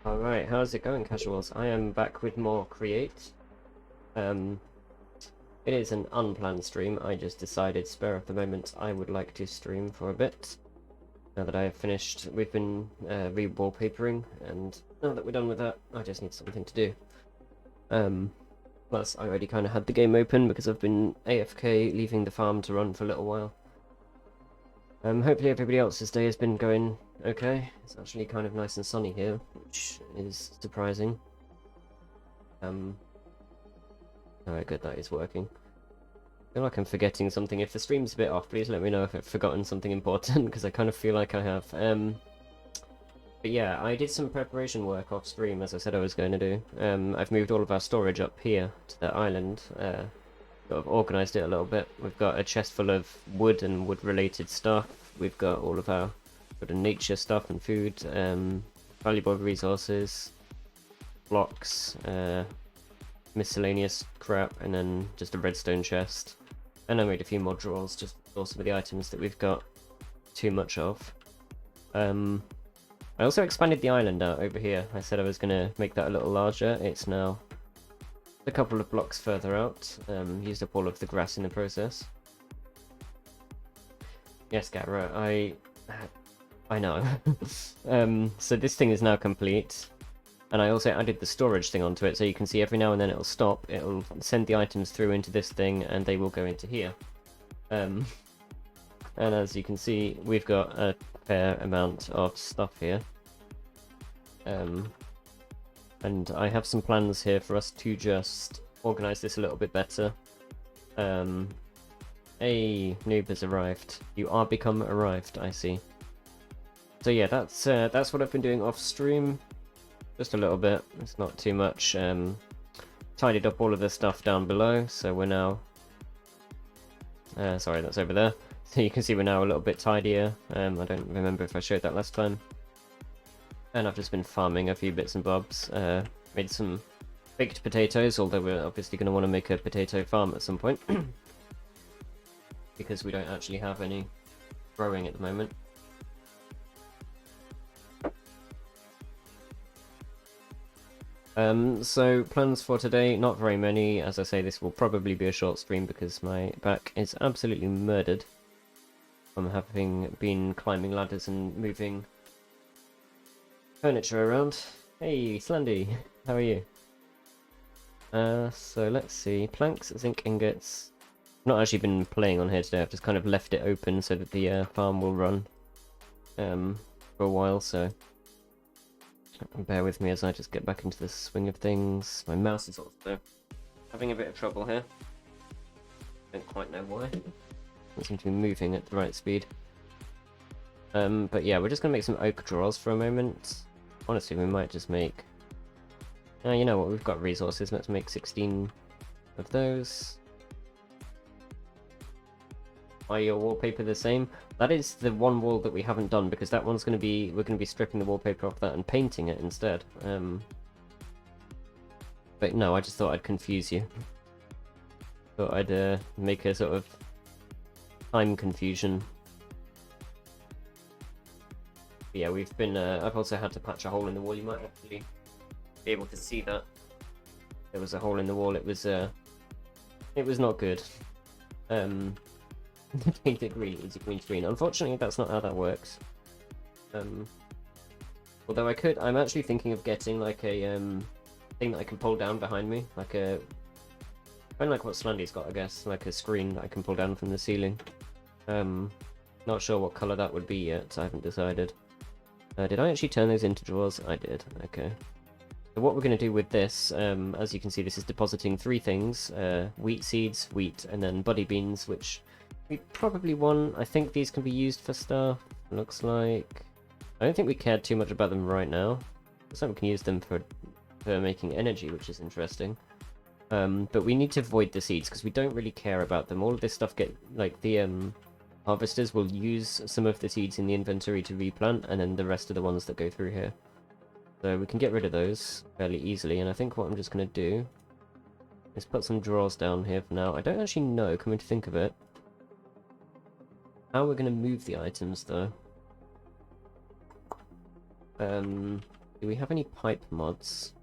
Alright, how's it going, casuals? I am back with more Create. Um, it is an unplanned stream. I just decided, spur of the moment, I would like to stream for a bit. Now that I have finished, we've been re-wallpapering, and now that we're done with that, I just need something to do. Plus, I already kind of had the game open because I've been AFK, leaving the farm to run for a little while. Hopefully everybody else's day has been going okay. It's actually kind of nice and sunny here, which is surprising. Alright, good, that is working. I feel like I'm forgetting something. If the stream's a bit off, please let me know if I've forgotten something important, because I kind of feel like I have. But yeah, I did some preparation work off stream, as I said I was going to do. I've moved all of our storage up here to the island, sort of organised it a little bit. We've got a chest full of wood and wood-related stuff. We've got all of our sort of nature stuff and food, valuable resources, blocks, miscellaneous crap, and then just a redstone chest. And I made a few more drawers just for some of the items that we've got too much of. I also expanded the island out over here. I said I was going to make that a little larger. It's now a couple of blocks further out. Used up all of the grass in the process. Yes, Gara, I know. So this thing is now complete. And I also added the storage thing onto it, so you can see every now and then it'll stop, it'll send the items through into this thing, and they will go into here. And as you can see, we've got a fair amount of stuff here. And I have some plans here for us to just organise this a little bit better. A noob has arrived. You are become arrived, I see. So yeah, that's what I've been doing off stream. Just a little bit, it's not too much. Tidied up all of the stuff down below, so we're now... sorry, that's over there. So you can see we're now a little bit tidier. I don't remember if I showed that last time. And I've just been farming a few bits and bobs. Made some baked potatoes, although we're obviously going to want to make a potato farm at some point. Because we don't actually have any growing at the moment. So plans for today, not very many. As I say, this will probably be a short stream because my back is absolutely murdered from having been climbing ladders and moving furniture around. Hey, Slendy, how are you? So let's see. Planks, zinc ingots. I've not actually been playing on here today. I've just kind of left it open so that the farm will run for a while, so bear with me as I just get back into the swing of things. My mouse is also having a bit of trouble here. Don't quite know why. Doesn't seem to be moving at the right speed. But yeah, we're just going to make some oak drawers for a moment. Honestly, we might just make... you know what, we've got resources. Let's make 16 of those. Are your wallpaper the same? That is the one wall that we haven't done, because that one's going to be... We're going to be stripping the wallpaper off that and painting it instead. But no, I just thought I'd confuse you. Thought I'd make a sort of time confusion. But yeah, we've been... I've also had to patch a hole in the wall. You might actually be able to see that. There was a hole in the wall. It was not good. Paint it green, easy green screen. Unfortunately, that's not how that works. Although I'm actually thinking of getting like a thing that I can pull down behind me, like a, kind of like what Slendy's got, I guess, like a screen that I can pull down from the ceiling. Not sure what colour that would be yet. I haven't decided. Did I actually turn those into drawers? I did. Okay. So what we're going to do with this, as you can see, this is depositing 3 things: wheat seeds, wheat, and then buddy beans, which we probably want. I think these can be used for stuff. Looks like. I don't think we cared too much about them right now. Looks like we can use them for making energy, which is interesting. But we need to void the seeds because we don't really care about them. All of this stuff like the harvesters will use some of the seeds in the inventory to replant, and then the rest of the ones that go through here. So we can get rid of those fairly easily. And I think what I'm just going to do is put some drawers down here for now. I don't actually know, coming to think of it, how we're going to move the items though. Do we have any pipe mods?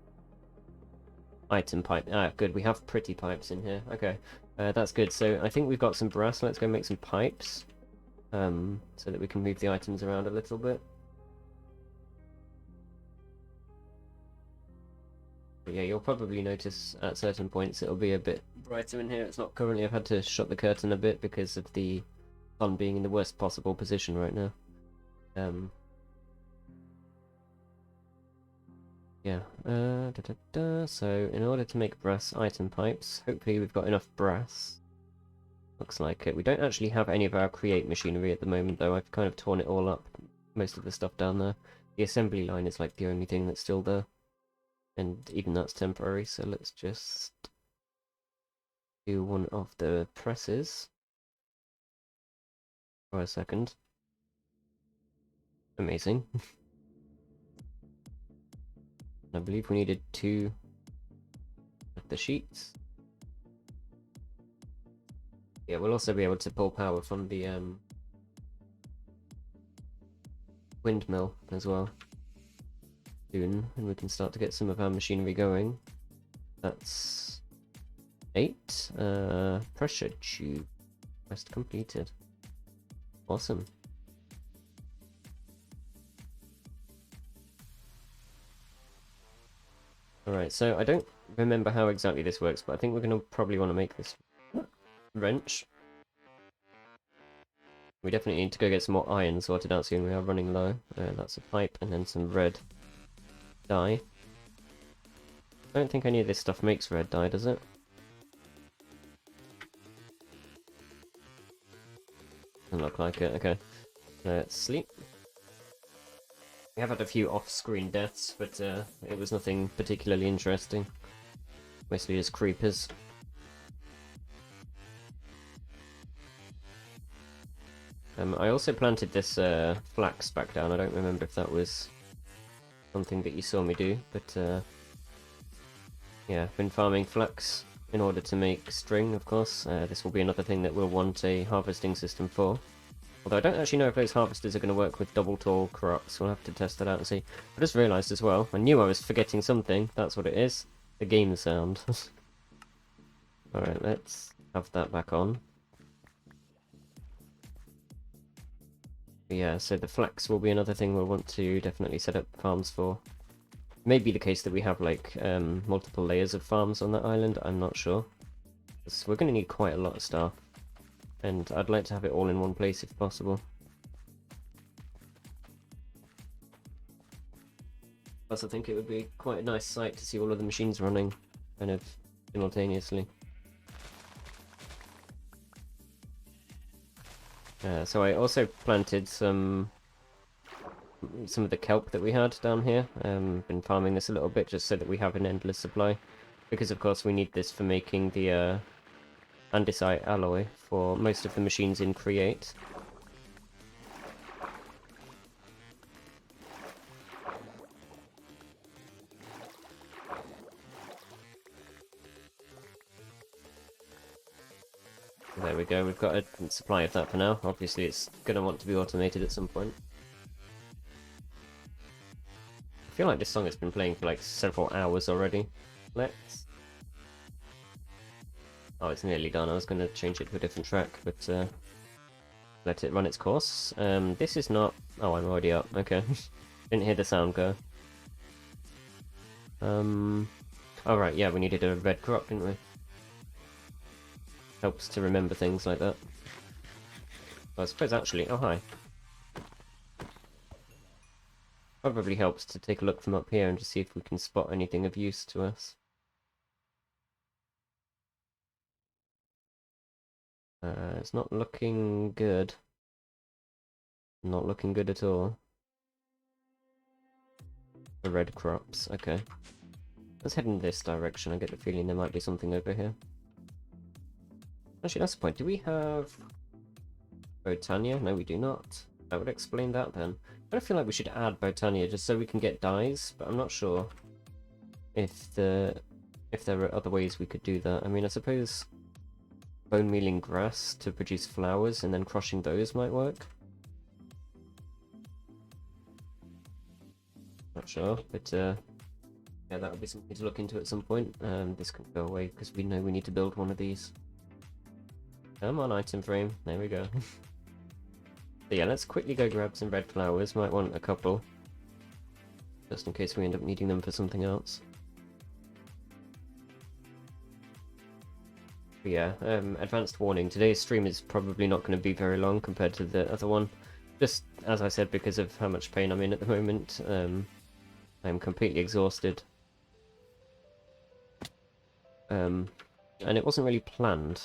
Item pipe. Ah, good. We have pretty pipes in here. Okay, that's good. So I think we've got some brass. Let's go make some pipes, so that we can move the items around a little bit. But yeah, you'll probably notice at certain points it'll be a bit brighter in here. It's not currently. I've had to shut the curtain a bit because of the sun being in the worst possible position right now. Yeah. So in order to make brass item pipes, hopefully we've got enough brass. Looks like it. We don't actually have any of our create machinery at the moment, though. I've kind of torn it all up. Most of the stuff down there. The assembly line is like the only thing that's still there. And even that's temporary, so let's just do one of the presses for a second. Amazing. I believe we needed 2 of the sheets. Yeah, we'll also be able to pull power from the windmill as well soon, and we can start to get some of our machinery going. That's 8. Pressure tube quest completed. Awesome. Alright, so I don't remember how exactly this works, but I think we're going to probably want to make this wrench. We definitely need to go get some more iron sorted out soon. We are running low. That's a pipe, and then some red dye. I don't think any of this stuff makes red dye, does it? Doesn't look like it. Okay. Let's sleep. We have had a few off-screen deaths, but it was nothing particularly interesting. Mostly just creepers. I also planted this flax back down. I don't remember if that was something that you saw me do, but yeah, I've been farming flax in order to make string, of course. This will be another thing that we'll want a harvesting system for. Although I don't actually know if those harvesters are going to work with double tall crops. We'll have to test that out and see. I just realised as well, I knew I was forgetting something. That's what it is. The game sound. Alright, let's have that back on. But yeah, so the flax will be another thing we'll want to definitely set up farms for. It may be the case that we have like multiple layers of farms on that island, I'm not sure. We're going to need quite a lot of stuff. And I'd like to have it all in one place if possible. Plus I think it would be quite a nice sight to see all of the machines running kind of simultaneously. So I also planted some of the kelp that we had down here. Been farming this a little bit just so that we have an endless supply. Because of course we need this for making the andesite alloy for most of the machines in Create. There we go, we've got a supply of that for now. Obviously it's going to want to be automated at some point. I feel like this song has been playing for like several hours already. Let's... Oh, it's nearly done. I was going to change it to a different track, but let it run its course. This is not... Oh, I'm already up. Okay. Didn't hear the sound go. Oh, right, yeah, we needed a red crop, didn't we? Helps to remember things like that. Well, I suppose actually... Oh, hi. Probably helps to take a look from up here and just see if we can spot anything of use to us. It's not looking good. Not looking good at all. The red crops, okay. Let's head in this direction. I get the feeling there might be something over here. Actually, that's the point. Do we have Botania? No, we do not. That would explain that then. I feel like we should add Botania just so we can get dyes, but I'm not sure if there are other ways we could do that. I mean, I suppose bone mealing grass to produce flowers and then crushing those might work. Not sure, but yeah, that would be something to look into at some point. This can go away because we know we need to build one of these. Come on, item frame. There we go. So yeah, let's quickly go grab some red flowers. Might want a couple, just in case we end up needing them for something else. But yeah, advanced warning. Today's stream is probably not going to be very long compared to the other one. Just, as I said, because of how much pain I'm in at the moment. I'm completely exhausted. And it wasn't really planned.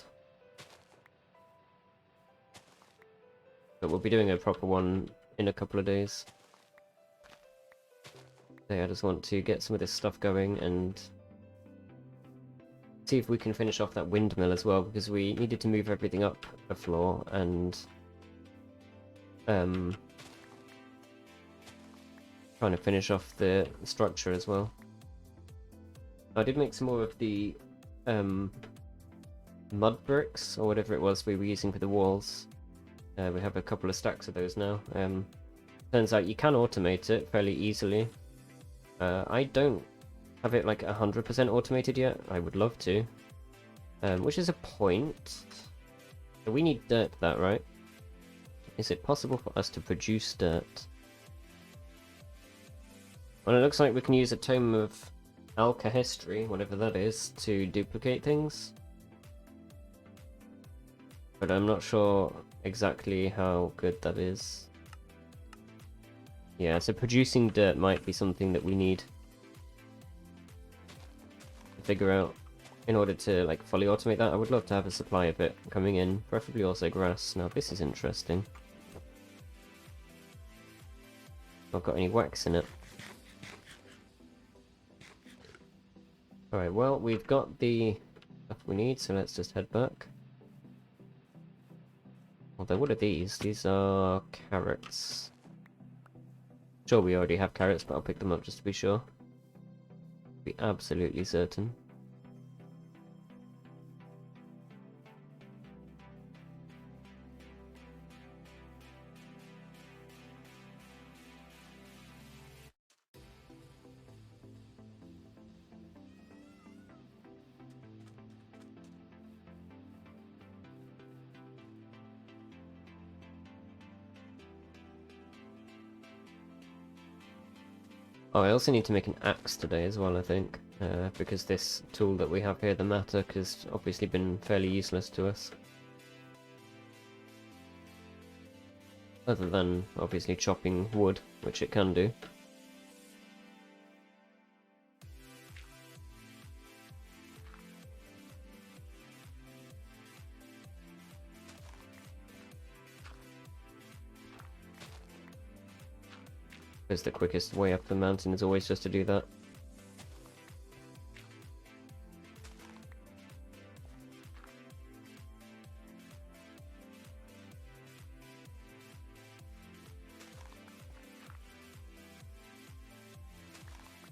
But we'll be doing a proper one in a couple of days. So I just want to get some of this stuff going and see if we can finish off that windmill as well, because we needed to move everything up a floor and trying to finish off the structure as well. I did make some more of the mud bricks, or whatever it was we were using for the walls. We have a couple of stacks of those now. Turns out you can automate it fairly easily. I don't have it like 100% automated yet. I would love to. Which is a point. So we need dirt for that, right? Is it possible for us to produce dirt? Well, it looks like we can use a Tome of Alchemy, whatever that is, to duplicate things. But I'm not sure exactly how good that is. Yeah, so producing dirt might be something that we need to figure out in order to like fully automate that. I would love to have a supply of it coming in, preferably also grass. Now this is interesting. Not got any wax in it. Alright, well, we've got the stuff we need, so let's just head back. Although, what are these? These are carrots. Sure, we already have carrots, but I'll pick them up just to be sure. Be absolutely certain. Oh, I also need to make an axe today as well, I think, because this tool that we have here, the mattock, has obviously been fairly useless to us. Other than, obviously, chopping wood, which it can do. Because the quickest way up the mountain is always just to do that.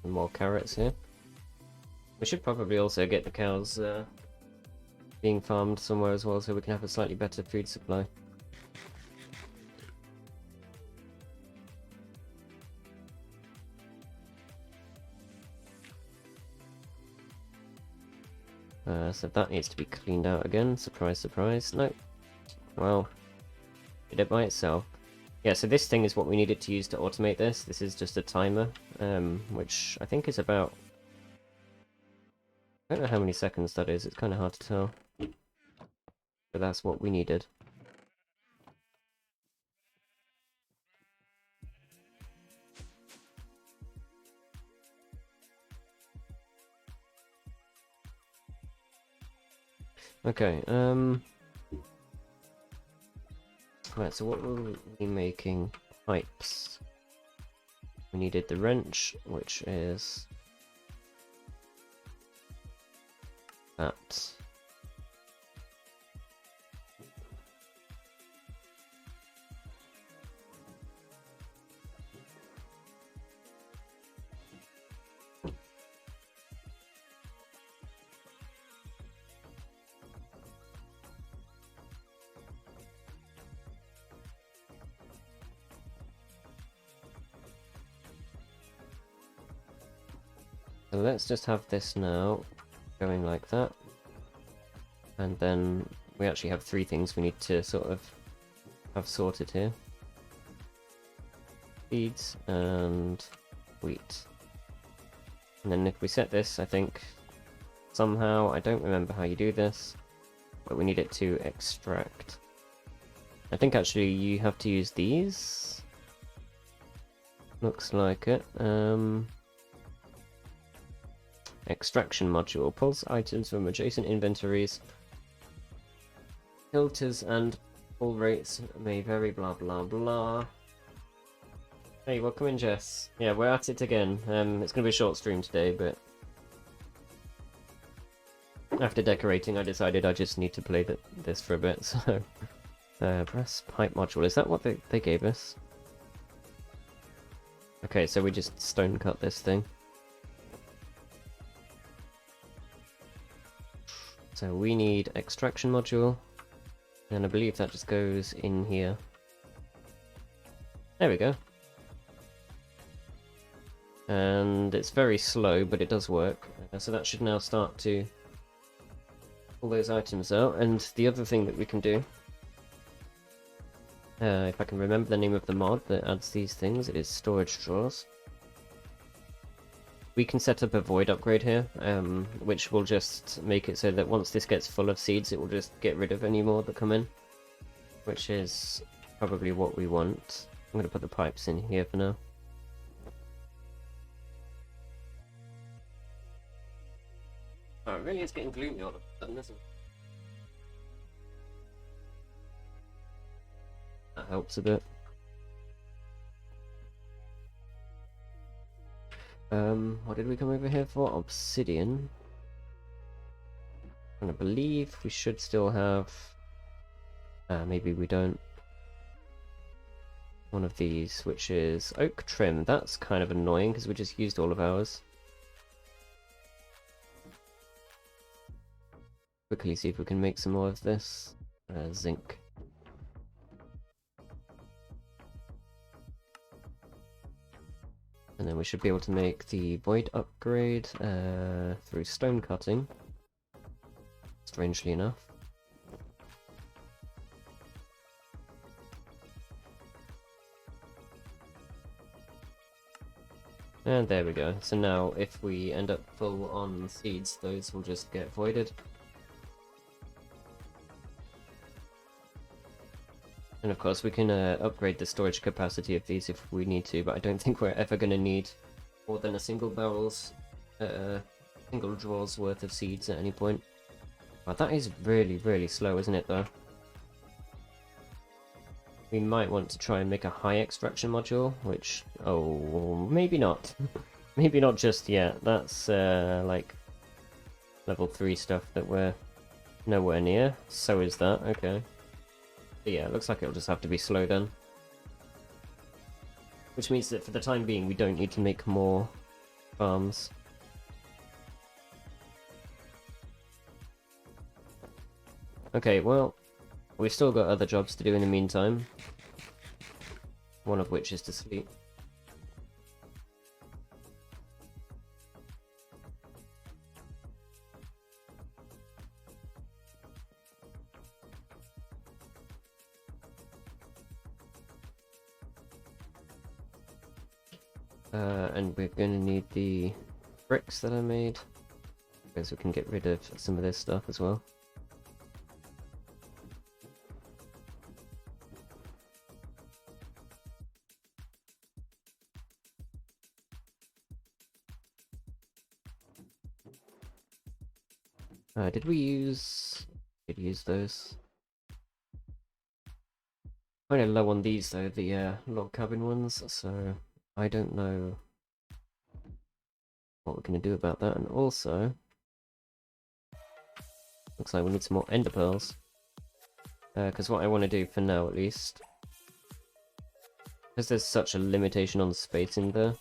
And more carrots here. We should probably also get the cows being farmed somewhere as well, so we can have a slightly better food supply. So that needs to be cleaned out again. Surprise, surprise. No. Well, did it by itself. Yeah, so this thing is what we needed to use to automate this. This is just a timer, which I think is about... I don't know how many seconds that is. It's kind of hard to tell. But that's what we needed. Okay, right, so what were we making? Pipes. We needed the wrench, which is... that. So let's just have this now going like that. And then we actually have 3 things we need to sort of have sorted here. Seeds and wheat. And then if we set this, I think, somehow, I don't remember how you do this, but we need it to extract. I think actually you have to use these. Looks like it. Extraction module. Pulls items from adjacent inventories. Filters and pull rates may vary, blah blah blah. Hey, welcome in, Jess. Yeah, we're at it again. It's gonna be a short stream today, but after decorating I decided I just need to play this for a bit, so... press pipe module. Is that what they gave us? Okay, so we just stone cut this thing. So we need extraction module, and I believe that just goes in here. There we go. And it's very slow, but it does work. So that should now start to pull those items out. And the other thing that we can do, if I can remember the name of the mod that adds these things, it is storage drawers. We can set up a void upgrade here, which will just make it so that once this gets full of seeds, it will just get rid of any more that come in, which is probably what we want. I'm going to put the pipes in here for now. Oh, it really is getting gloomy all of a sudden, isn't it? That helps a bit. What did we come over here for? Obsidian. And I believe we should still have... maybe we don't. One of these, which is oak trim. That's kind of annoying because we just used all of ours. Quickly see if we can make some more of this. Zinc. And then we should be able to make the void upgrade through stone cutting. Strangely enough. And there we go. So now if we end up full on seeds, those will just get voided. And of course we can upgrade the storage capacity of these if we need to, but I don't think we're ever going to need more than a single drawer's worth of seeds at any point. Wow, that is really, really slow, isn't it, though? We might want to try and make a high extraction module, which... oh, maybe not. Maybe not just yet. That's, like, level 3 stuff that we're nowhere near. So is that, okay. But yeah, it looks like it'll just have to be slow then. Which means that for the time being, we don't need to make more farms. Okay, well, we've still got other jobs to do in the meantime. One of which is to sleep. And we're going to need the bricks that I made, because we can get rid of some of this stuff as well. Did we use... did use those? Kind of low on these though, the log cabin ones, so I don't know what we're going to do about that. And also, looks like we need some more ender pearls, because what I want to do for now at least, because there's such a limitation on space in there,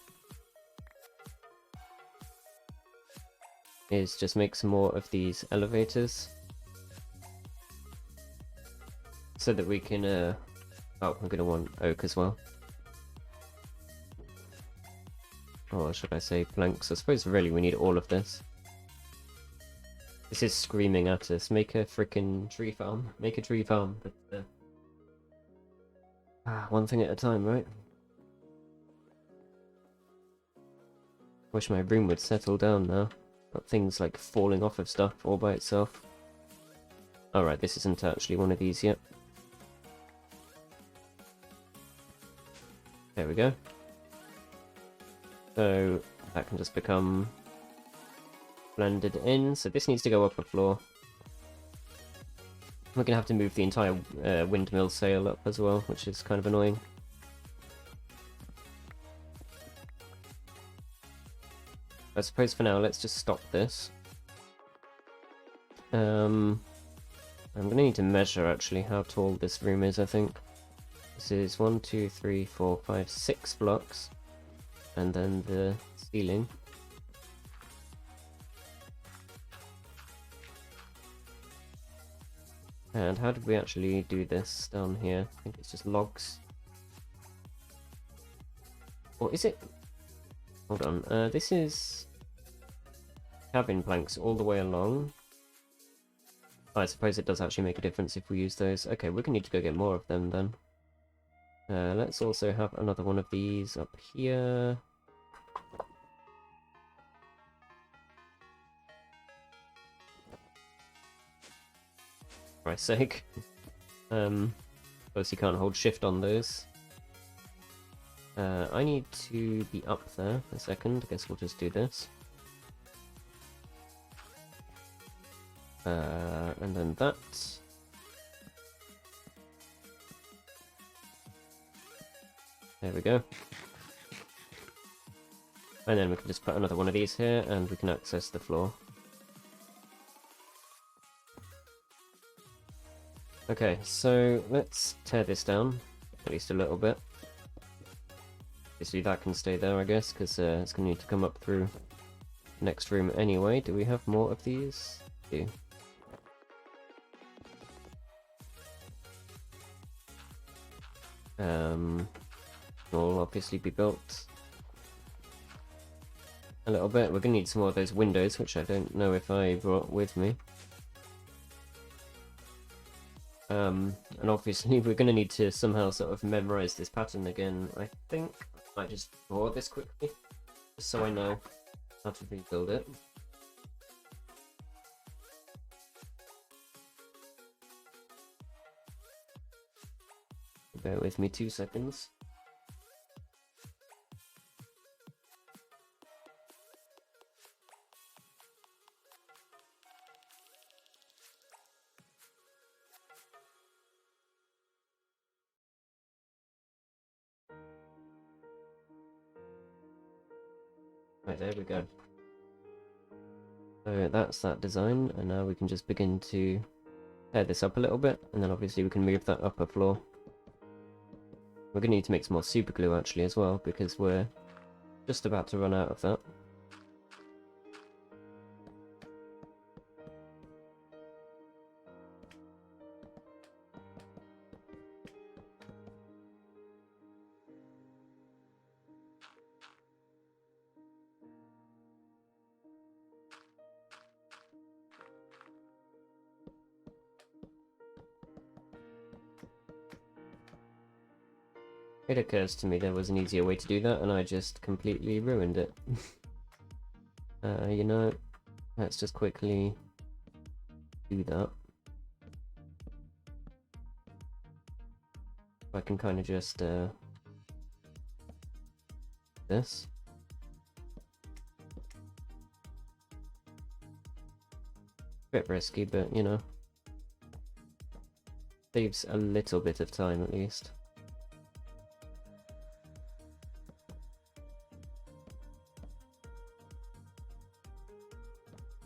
is just make some more of these elevators so that we can oh, I'm gonna want oak as well. or should I say planks? I suppose really we need all of this. This is screaming at us. Make a frickin' tree farm. Make a tree farm. But, one thing at a time, right? Wish my room would settle down now. Got things like falling off of stuff all by itself. Alright, this isn't actually one of these yet. There we go. So that can just become blended in. So this needs to go up a floor. We're going to have to move the entire windmill sail up as well, which is kind of annoying. I suppose for now, let's just stop this. I'm going to need to measure, actually, how tall this room is, I think. This is 1, 2, 3, 4, 5, 6 blocks. And then the ceiling. And how did we actually do this down here? I think it's just logs. Or is it? Hold on. This is cabin planks all the way along. I suppose it does actually make a difference if we use those. Okay, we're gonna need to go get more of them then. Let's also have another one of these up here. For Christ's sake. Suppose you can't hold shift on those. I need to be up there a second. I guess we'll just do this. And then that. There we go. And then we can just put another one of these here and we can access the floor. Okay, so let's tear this down, at least a little bit. Obviously that can stay there, I guess, because it's going to need to come up through the next room anyway. Do we have more of these? Do. Will obviously be built a little bit. We're going to need some more of those windows, which I don't know if I brought with me. And obviously we're going to need to somehow sort of memorize this pattern again. I think I might just draw this quickly, just so I know how to rebuild it. Bear with me 2 seconds. Right, there we go. So that's that design, and now we can just begin to tear this up a little bit, and then obviously we can move that upper floor. We're going to need to make some more super glue actually as well, because we're just about to run out of that. It occurs to me there was an easier way to do that, and I just completely ruined it. You know, let's just quickly do that. I can kind of just this. Bit risky, but you know, saves a little bit of time at least.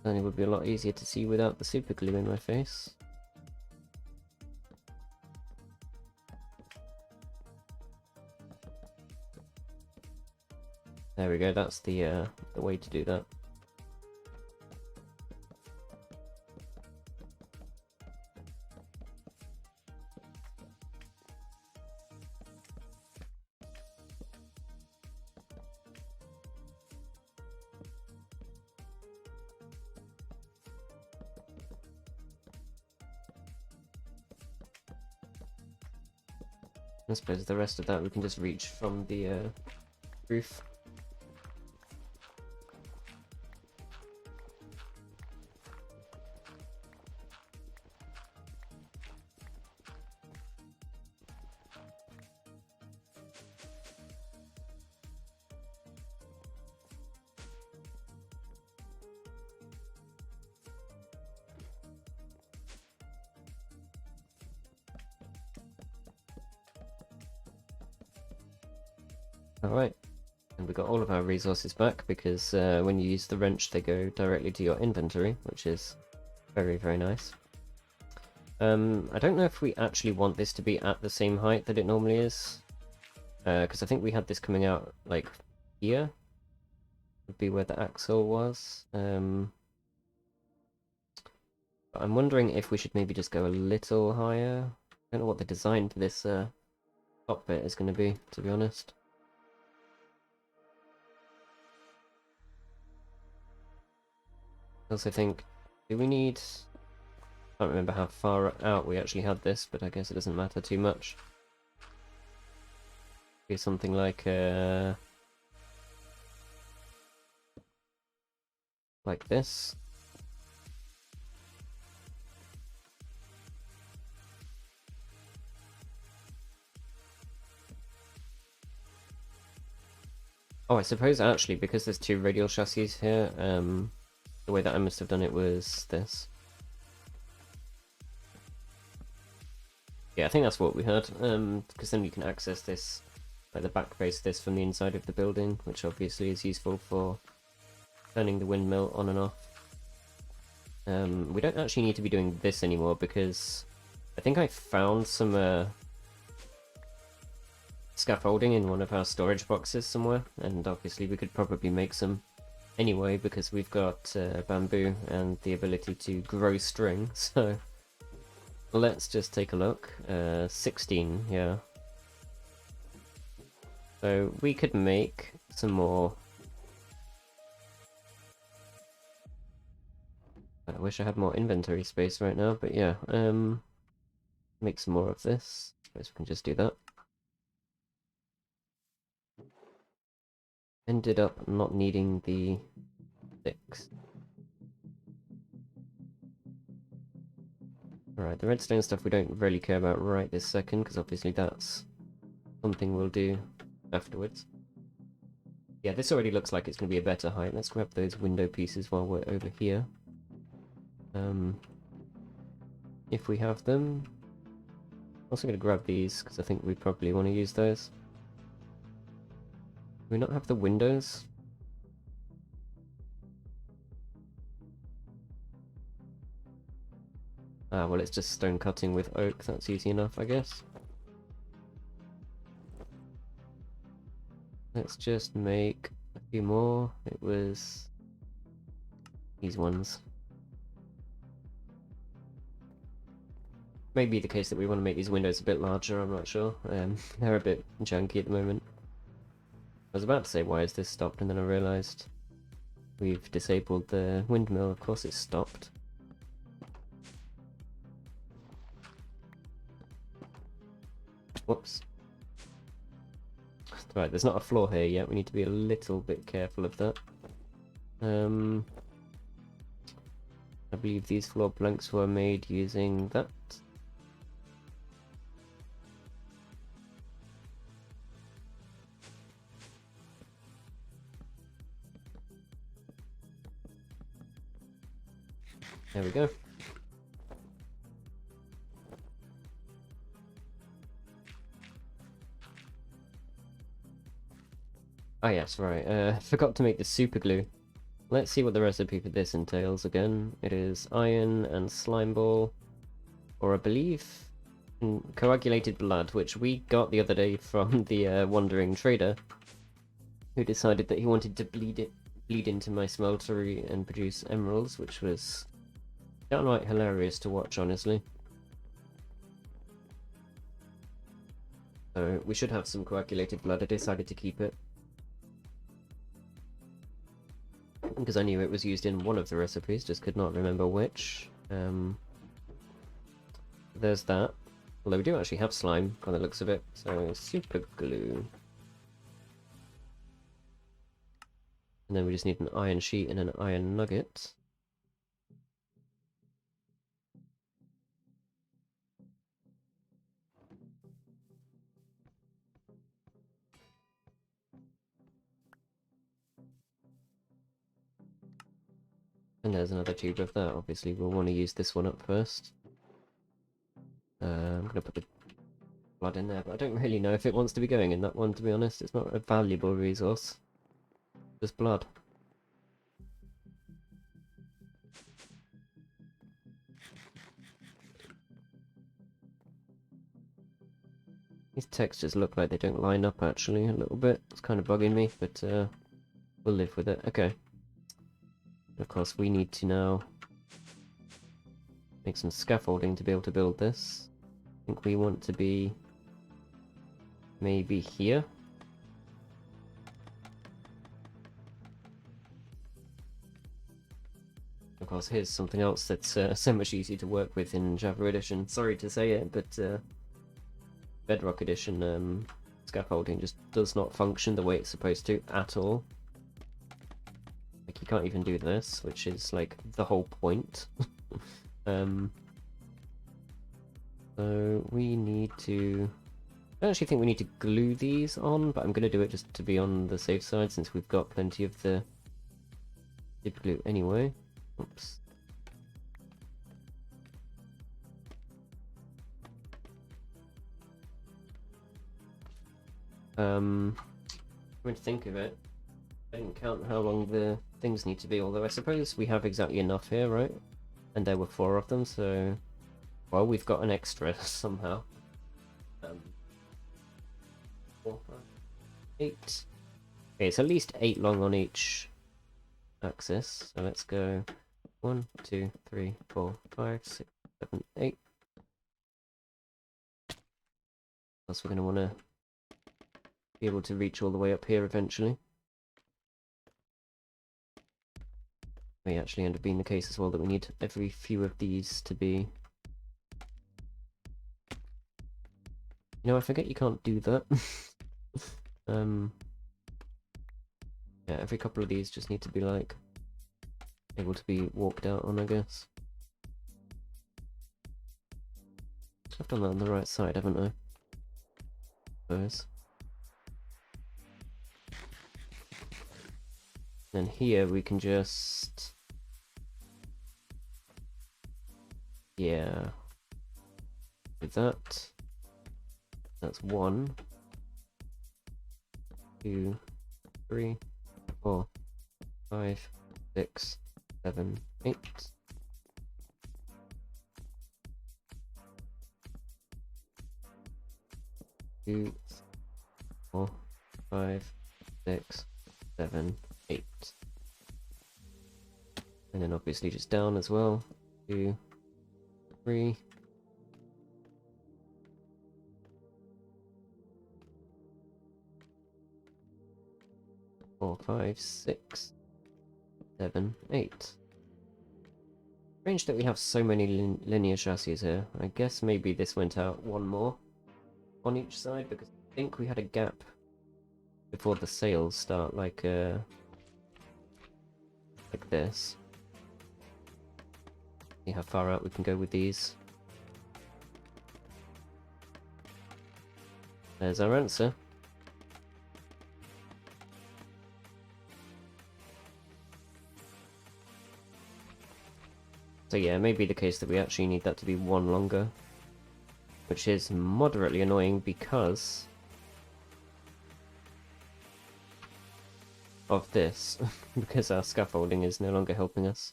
Then it would be a lot easier to see without the super glue in my face. There we go, that's the way to do that. I suppose the rest of that we can just reach from the roof. Alright, and we got all of our resources back because when you use the wrench they go directly to your inventory, which is very, very nice. I don't know if we actually want this to be at the same height that it normally is, because I think we had this coming out like here, would be where the axle was. But I'm wondering if we should maybe just go a little higher. I don't know what the design for this top bit is going to be, to be honest. I also think, do we need... I can't remember how far out we actually had this, but I guess it doesn't matter too much. Be something like this. Oh, I suppose actually, because there's two radial chassis here, the way that I must have done it was this. Yeah, I think that's what we had, because then you can access this, like the back base of this from the inside of the building, which obviously is useful for turning the windmill on and off. We don't actually need to be doing this anymore, because I think I found some scaffolding in one of our storage boxes somewhere, and obviously we could probably make some anyway, because we've got bamboo and the ability to grow string, so... Let's just take a look. 16, yeah. So we could make some more. I wish I had more inventory space right now, but yeah. Make some more of this. I suppose we can just do that. Ended up not needing the 6. Alright, the redstone stuff we don't really care about right this second, because obviously that's something we'll do afterwards. Yeah, this already looks like it's going to be a better height. Let's grab those window pieces while we're over here. If we have them. I'm also going to grab these, because I think we probably want to use those. Do we not have the windows? Ah, well, it's just stone cutting with oak. That's easy enough, I guess. Let's just make a few more. It was these ones. Maybe the case that we want to make these windows a bit larger, I'm not sure. They're a bit junky at the moment. I was about to say, why is this stopped? And then I realised we've disabled the windmill. Of course it's stopped. Whoops. Right, there's not a floor here yet. We need to be a little bit careful of that. I believe these floor planks were made using that. There we go. Oh yes, right. Forgot to make the super glue. Let's see what the recipe for this entails again. It is iron and slime ball, or I believe coagulated blood, which we got the other day from the wandering trader, who decided that he wanted to bleed into my smeltery and produce emeralds, which was downright hilarious to watch, honestly. So we should have some coagulated blood. I decided to keep it, because I knew it was used in one of the recipes, just could not remember which. There's that. Although we do actually have slime, by the looks of it, so super glue. And then we just need an iron sheet and an iron nugget. And there's another tube of that. Obviously, we'll want to use this one up first. I'm going to put the blood in there, but I don't really know if it wants to be going in that one, to be honest. It's not a valuable resource. Just blood. These textures look like they don't line up, actually, a little bit. It's kind of bugging me, but we'll live with it. Okay. Of course, we need to now make some scaffolding to be able to build this. I think we want to be maybe here. Of course, here's something else that's so much easier to work with in Java Edition. Sorry to say it, but Bedrock Edition scaffolding just does not function the way it's supposed to at all. Like, you can't even do this, which is like the whole point. So we need to... I don't actually think we need to glue these on, but I'm going to do it just to be on the safe side since we've got plenty of the super glue anyway. Oops. When to think of it, I didn't count how long the things need to be, although I suppose we have exactly enough here, right? And there were 4 of them, so... Well, we've got an extra somehow. 4, 5, 8. Okay, it's at least 8 long on each axis, so let's go 1, 2, 3, 4, 5, 6, 7, 8. Plus we're going to want to be able to reach all the way up here eventually. May actually end up being the case as well that we need every few of these to be... You know, I forget you can't do that. Yeah, every couple of these just need to be like able to be walked out on, I guess. I've done that on the right side, haven't I? Suppose. Then here we can just... Yeah. With that. That's 1, 2, 3, 4, 5, 6, 7, 8. 2, 4, 5, 6, 7, 8. And then obviously just down as well. 2, 3. 4, 5, 6, 7, 8. Strange that we have so many linear chassis here. I guess maybe this went out 1 more on each side because I think we had a gap before the sails start, like this. See how far out we can go with these. There's our answer. So yeah, it may be the case that we actually need that to be 1 longer, which is moderately annoying because of this, because our scaffolding is no longer helping us.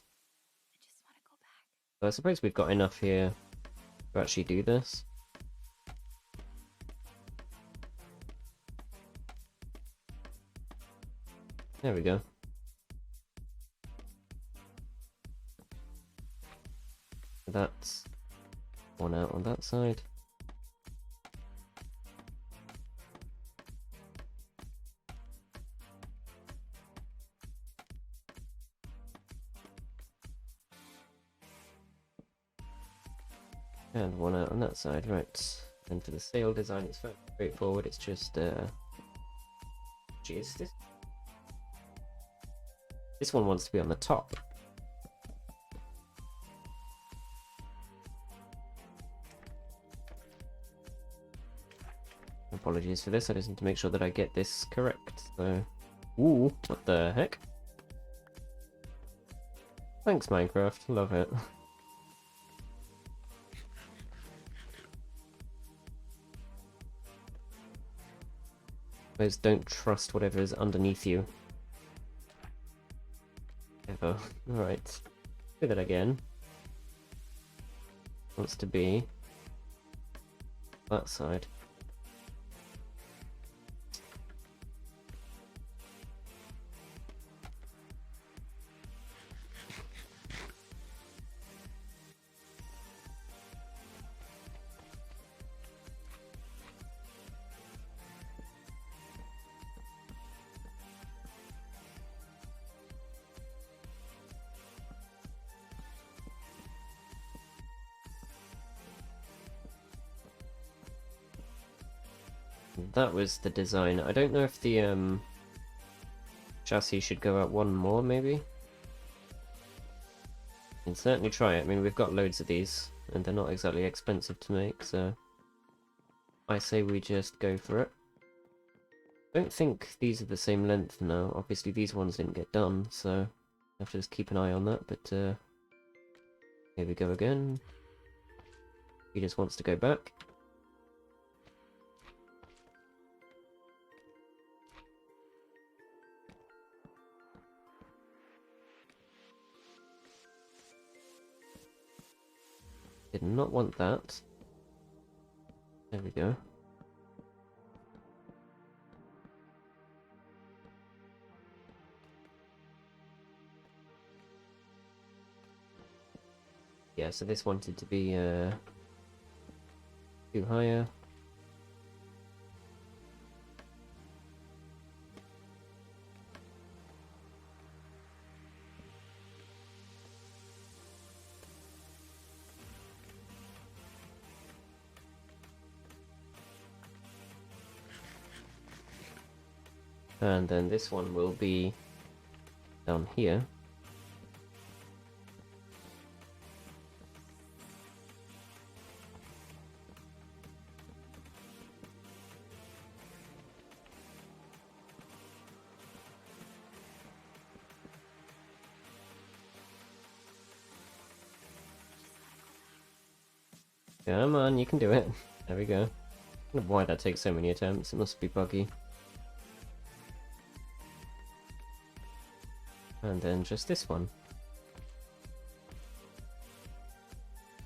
I just want to go back. So I suppose we've got enough here to actually do this. There we go. That's 1 out on that side. And one out on that side, right. And for the sail design, it's very straightforward. It's just, geez, this one wants to be on the top. Apologies for this, I just need to make sure that I get this correct, so... Ooh, what the heck? Thanks, Minecraft, love it. Please don't trust whatever is underneath you. Ever. Alright. Do that again. Wants to be... that side. That was the design. I don't know if the chassis should go out one more, maybe? You can certainly try it. I mean, we've got loads of these, and they're not exactly expensive to make, so... I say we just go for it. I don't think these are the same length now. Obviously, these ones didn't get done, so... I have to just keep an eye on that, but here we go again. He just wants to go back. Did not want that. There we go. Yeah, so this wanted to be too higher. And then this one will be down here. Come on, you can do it. There we go. I don't know why that takes so many attempts, it must be buggy. And then just this one.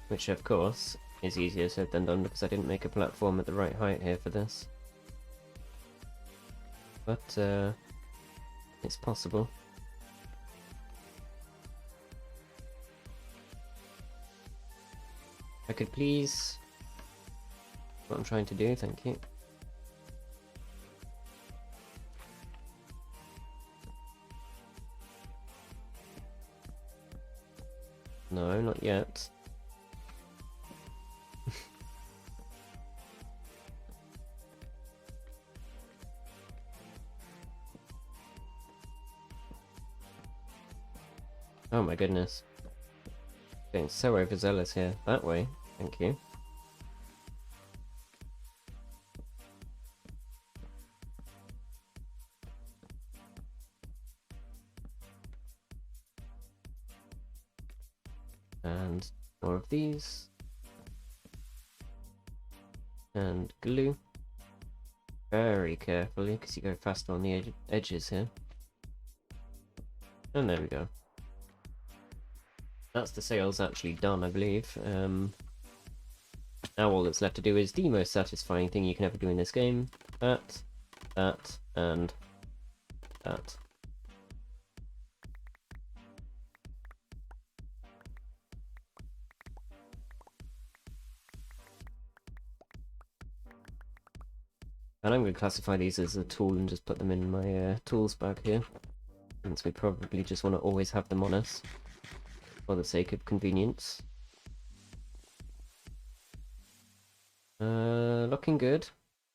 Which, of course, is easier said than done because I didn't make a platform at the right height here for this. But, it's possible. I could please... what I'm trying to do, thank you. No, not yet. Oh my goodness. Getting so overzealous here. That way, thank you. And more of these. And glue. Very carefully, because you go faster on the edges here. And there we go. That's the sails actually done, I believe. Now all that's left to do is the most satisfying thing you can ever do in this game. That, and that. And I'm going to classify these as a tool and just put them in my tools bag here. Since we probably just want to always have them on us. For the sake of convenience. Looking good.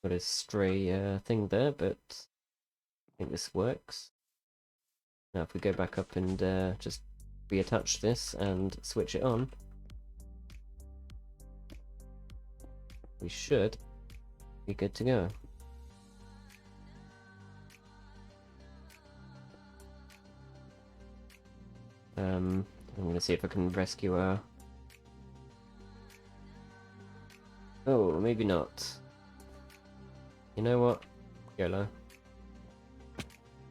Got a stray thing there, but I think this works. Now if we go back up and just reattach this and switch it on, we should be good to go. I'm gonna see if I can rescue her. Oh, maybe not. You know what? YOLO.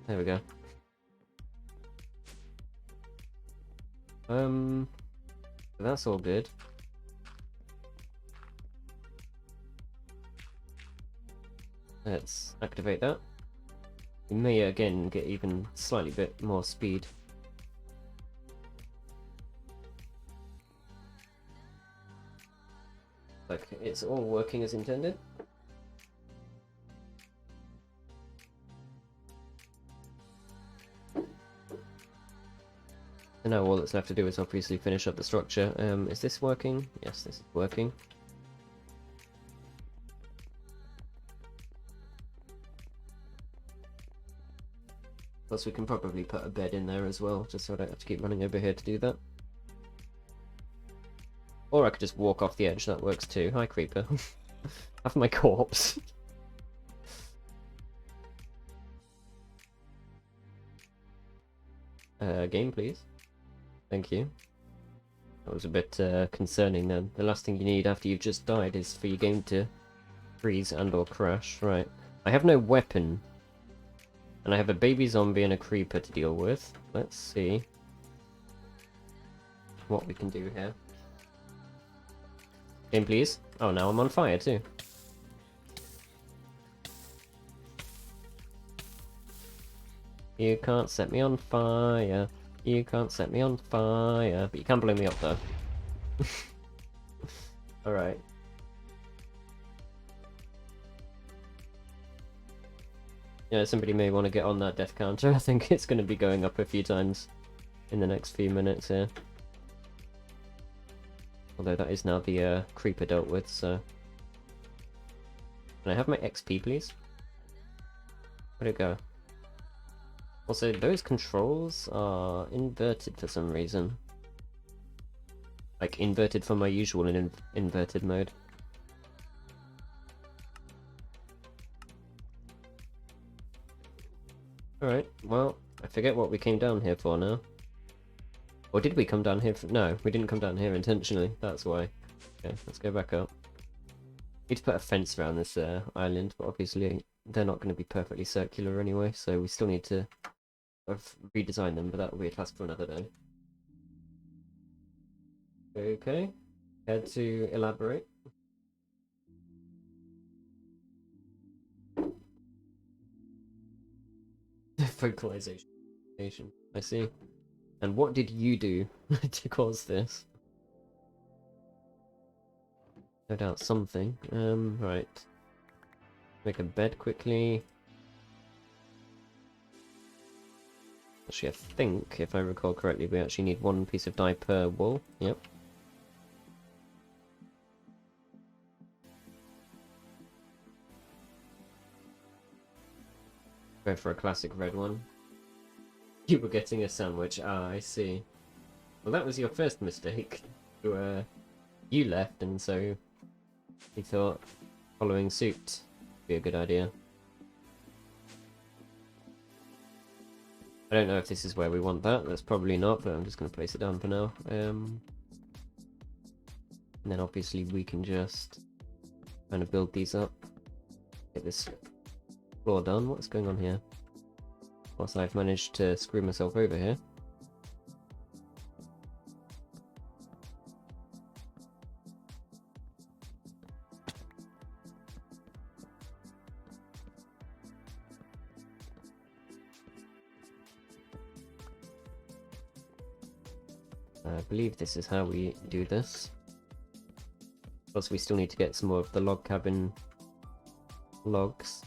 There we go. That's all good. Let's activate that. We may again get even slightly bit more speed. Like it's all working as intended. And now all that's left to do is obviously finish up the structure. Is this working? Yes, this is working. Plus we can probably put a bed in there as well, just so I don't have to keep running over here to do that. Or I could just walk off the edge, that works too. Hi, creeper. Have my corpse. Game, please. Thank you. That was a bit concerning then. The last thing you need after you've just died is for your game to freeze and or crash. Right. I have no weapon. And I have a baby zombie and a creeper to deal with. Let's see what we can do here. Game, please. Oh, now I'm on fire too. You can't set me on fire. You can't set me on fire. But you can blow me up though. Alright. Yeah, somebody may want to get on that death counter. I think it's going to be going up a few times in the next few minutes here. Although that is now the creeper dealt with, so... Can I have my XP, please? Where'd it go? Also, those controls are inverted for some reason. Like, inverted from my usual inverted mode. Alright, well, I forget what we came down here for now. Or did we come down here for... No, we didn't come down here intentionally, that's why. Okay, let's go back up. Need to put a fence around this island, but obviously they're not going to be perfectly circular anyway, so we still need to redesign them, but that will be a task for another day. Okay, head to elaborate. Vocalization. I see. And what did you do to cause this? No doubt something. Right. Make a bed quickly. Actually, I think, if I recall correctly, we actually need one piece of dye per wool. Yep. Go for a classic red one. You were getting a sandwich. Ah, I see. Well, that was your first mistake. You left, and so you thought following suit would be a good idea. I don't know if this is where we want that. That's probably not, but I'm just going to place it down for now. And then obviously we can just kind of build these up. Get this floor done. What's going on here? Whilst I've managed to screw myself over here. I believe this is how we do this. Plus we still need to get some more of the log cabin logs.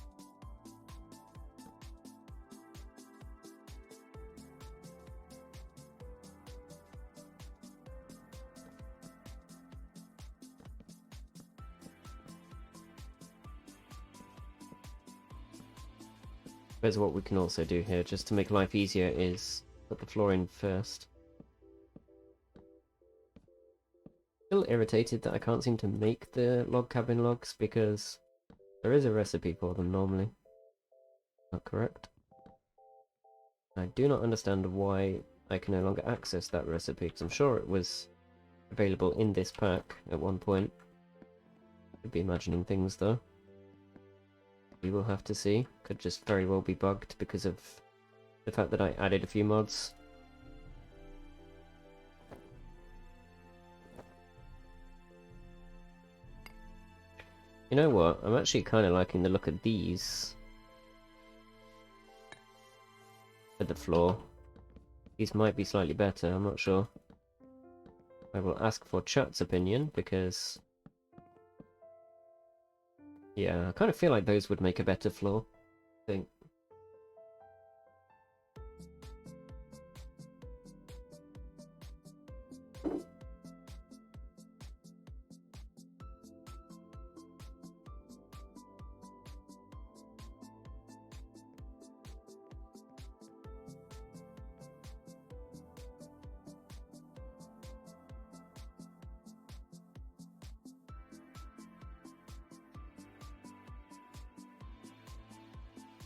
There's what we can also do here, just to make life easier, is put the floor in first. Still irritated that I can't seem to make the log cabin logs, because there is a recipe for them normally. Not correct. I do not understand why I can no longer access that recipe, because I'm sure it was available in this pack at one point. Could be imagining things though. We will have to see. Could just very well be bugged because of the fact that I added a few mods. You know what? I'm actually kind of liking the look of these for the floor. These might be slightly better, I'm not sure. I will ask for chat's opinion, because yeah, I kind of feel like those would make a better floor, I think.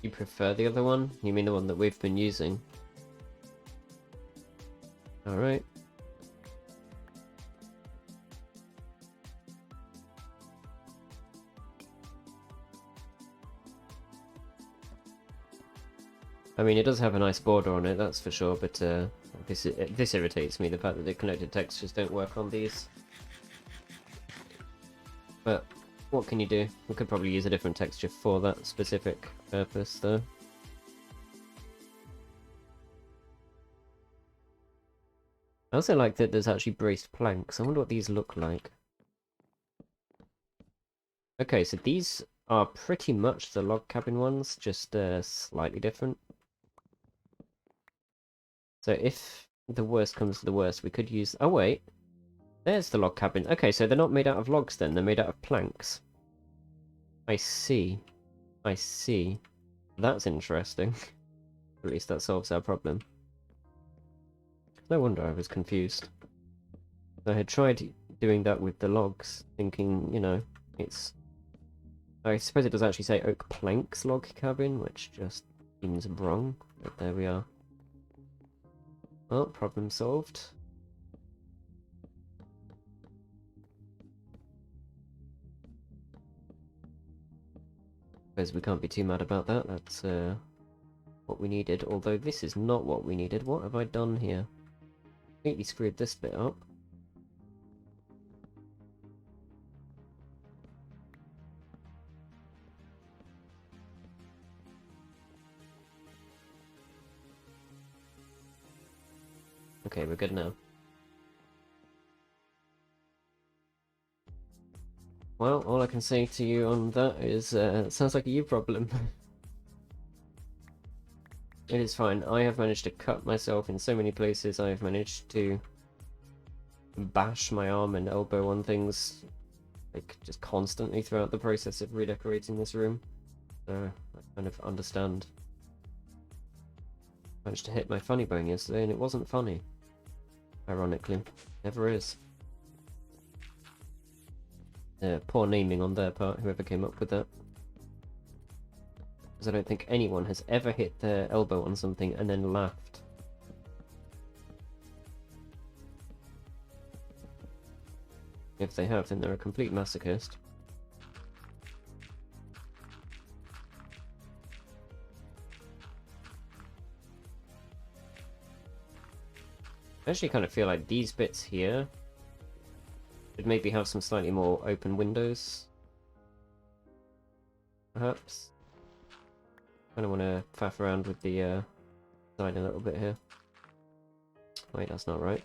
You prefer the other one? You mean the one that we've been using? Alright. I mean, it does have a nice border on it, that's for sure, but this irritates me, the fact that the connected textures don't work on these. But what can you do? We could probably use a different texture for that specific purpose, though. I also like that there's actually braced planks. I wonder what these look like. Okay, so these are pretty much the log cabin ones, just slightly different. So if the worst comes to the worst, we could use... Oh, wait. There's the log cabin. Okay, so they're not made out of logs then, they're made out of planks. I see. I see. That's interesting. At least that solves our problem. No wonder I was confused. I had tried doing that with the logs, thinking, you know, it's... I suppose it does actually say oak planks log cabin, which just seems wrong, but there we are. Well, problem solved. Suppose we can't be too mad about that, that's what we needed, although this is not what we needed. What have I done here? Completely screwed this bit up. Okay, we're good now. Well, all I can say to you on that is, it sounds like a you problem. It is fine. I have managed to cut myself in so many places. I have managed to bash my arm and elbow on things, like, just constantly throughout the process of redecorating this room. So, I kind of understand. I managed to hit my funny bone yesterday and it wasn't funny. Ironically. Never is. Poor naming on their part, whoever came up with that. Because I don't think anyone has ever hit their elbow on something and then laughed. If they have, then they're a complete masochist. I actually kind of feel like these bits here should maybe have some slightly more open windows. Perhaps. Kind of want to faff around with the design a little bit here. Wait, that's not right.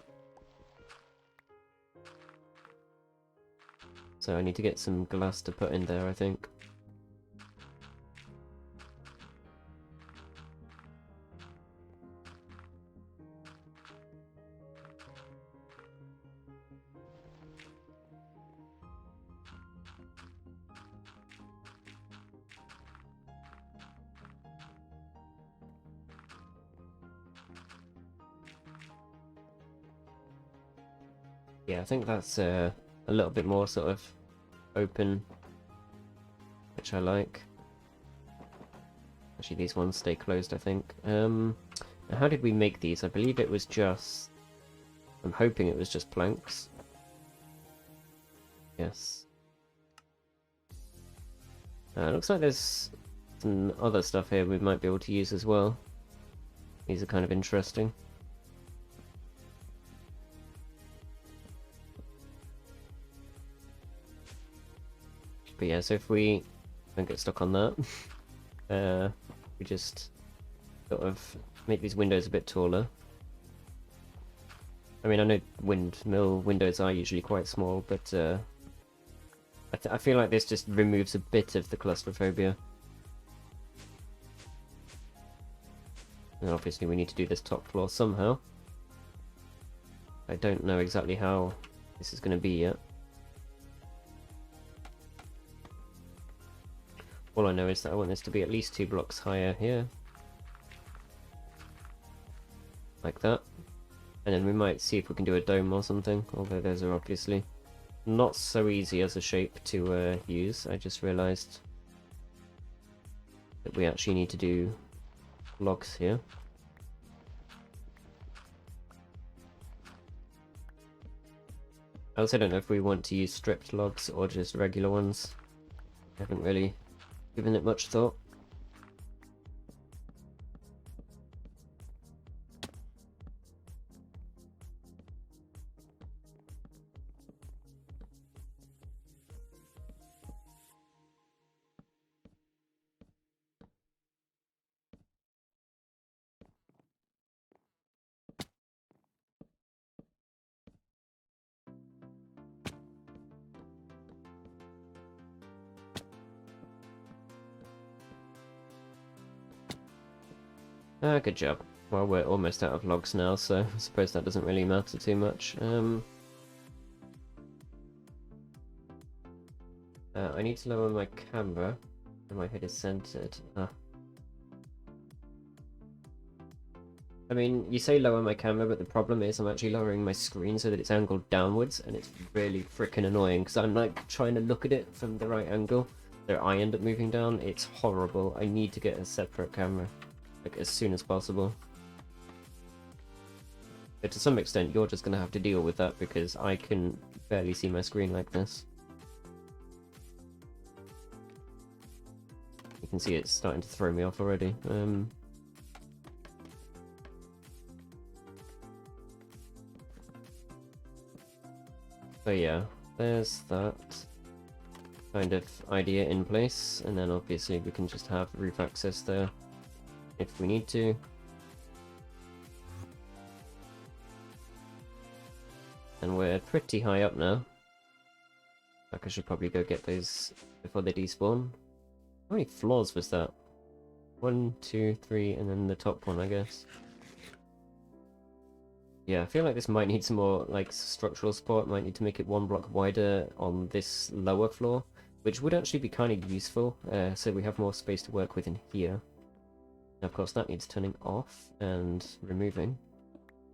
So I need to get some glass to put in there, I think. Yeah, I think that's a little bit more sort of open, which I like. Actually, these ones stay closed, I think. How did we make these? I believe it was just... I'm hoping it was just planks. Yes. Looks like there's some other stuff here we might be able to use as well. These are kind of interesting. But yeah, so if we don't get stuck on that, we just sort of make these windows a bit taller. I mean, I know windmill windows are usually quite small, but I feel like this just removes a bit of the claustrophobia. And obviously we need to do this top floor somehow. I don't know exactly how this is going to be yet. All I know is that I want this to be at least 2 blocks higher here. Like that. And then we might see if we can do a dome or something, although those are obviously not so easy as a shape to use. I just realised that we actually need to do logs here. I also don't know if we want to use stripped logs or just regular ones. I haven't really given it much thought. Good job. Well, we're almost out of logs now, so I suppose that doesn't really matter too much. I need to lower my camera, and my head is centered. I mean, you say lower my camera, but the problem is I'm actually lowering my screen so that it's angled downwards, and it's really freaking annoying, because I'm like trying to look at it from the right angle, so I end up moving down. It's horrible. I need to get a separate camera, like, as soon as possible. But to some extent, you're just going to have to deal with that, because I can barely see my screen like this. You can see it's starting to throw me off already. So yeah, there's that kind of idea in place, and then obviously we can just have roof access there if we need to. And we're pretty high up now. Like, I should probably go get those before they despawn. How many floors was that? 1, 2, 3, and then the top one, I guess. Yeah, I feel like this might need some more like structural support. Might need to make it 1 block wider on this lower floor, which would actually be kind of useful, so we have more space to work with in here. And of course that needs turning off and removing,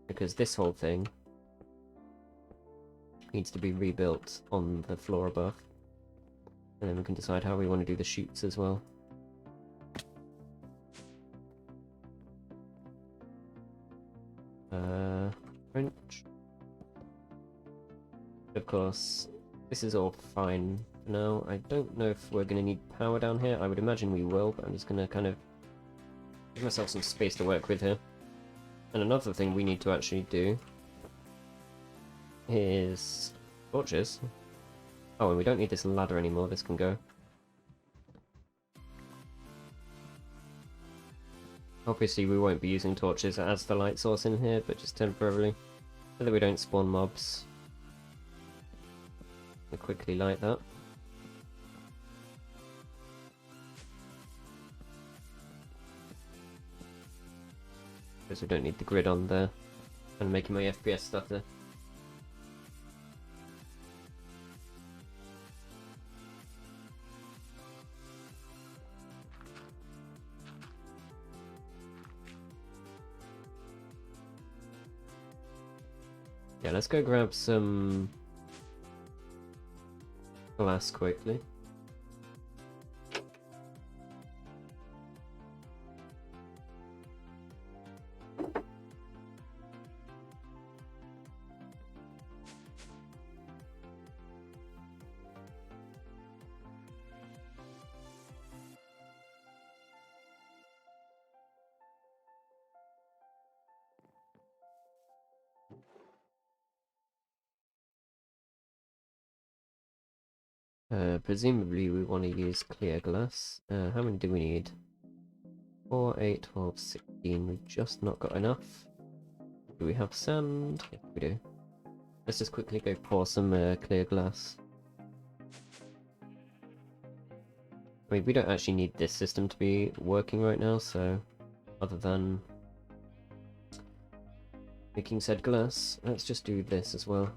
because this whole thing needs to be rebuilt on the floor above. And then we can decide how we want to do the chutes as well. French. Of course, this is all fine for now. I don't know if we're going to need power down here. I would imagine we will, but I'm just going to kind of give myself some space to work with here. And another thing we need to actually do is torches. Oh, and we don't need this ladder anymore. This can go. Obviously, we won't be using torches as the light source in here, but just temporarily, so that we don't spawn mobs. We'll quickly light that. Because we don't need the grid on there. And making my FPS stutter. Yeah, let's go grab some glass quickly. Presumably we want to use clear glass. How many do we need? 4, 8, 12, 16. We've just not got enough. Do we have sand? Yeah, we do. Let's just quickly go pour some clear glass. I mean, we don't actually need this system to be working right now, so other than making said glass, let's just do this as well.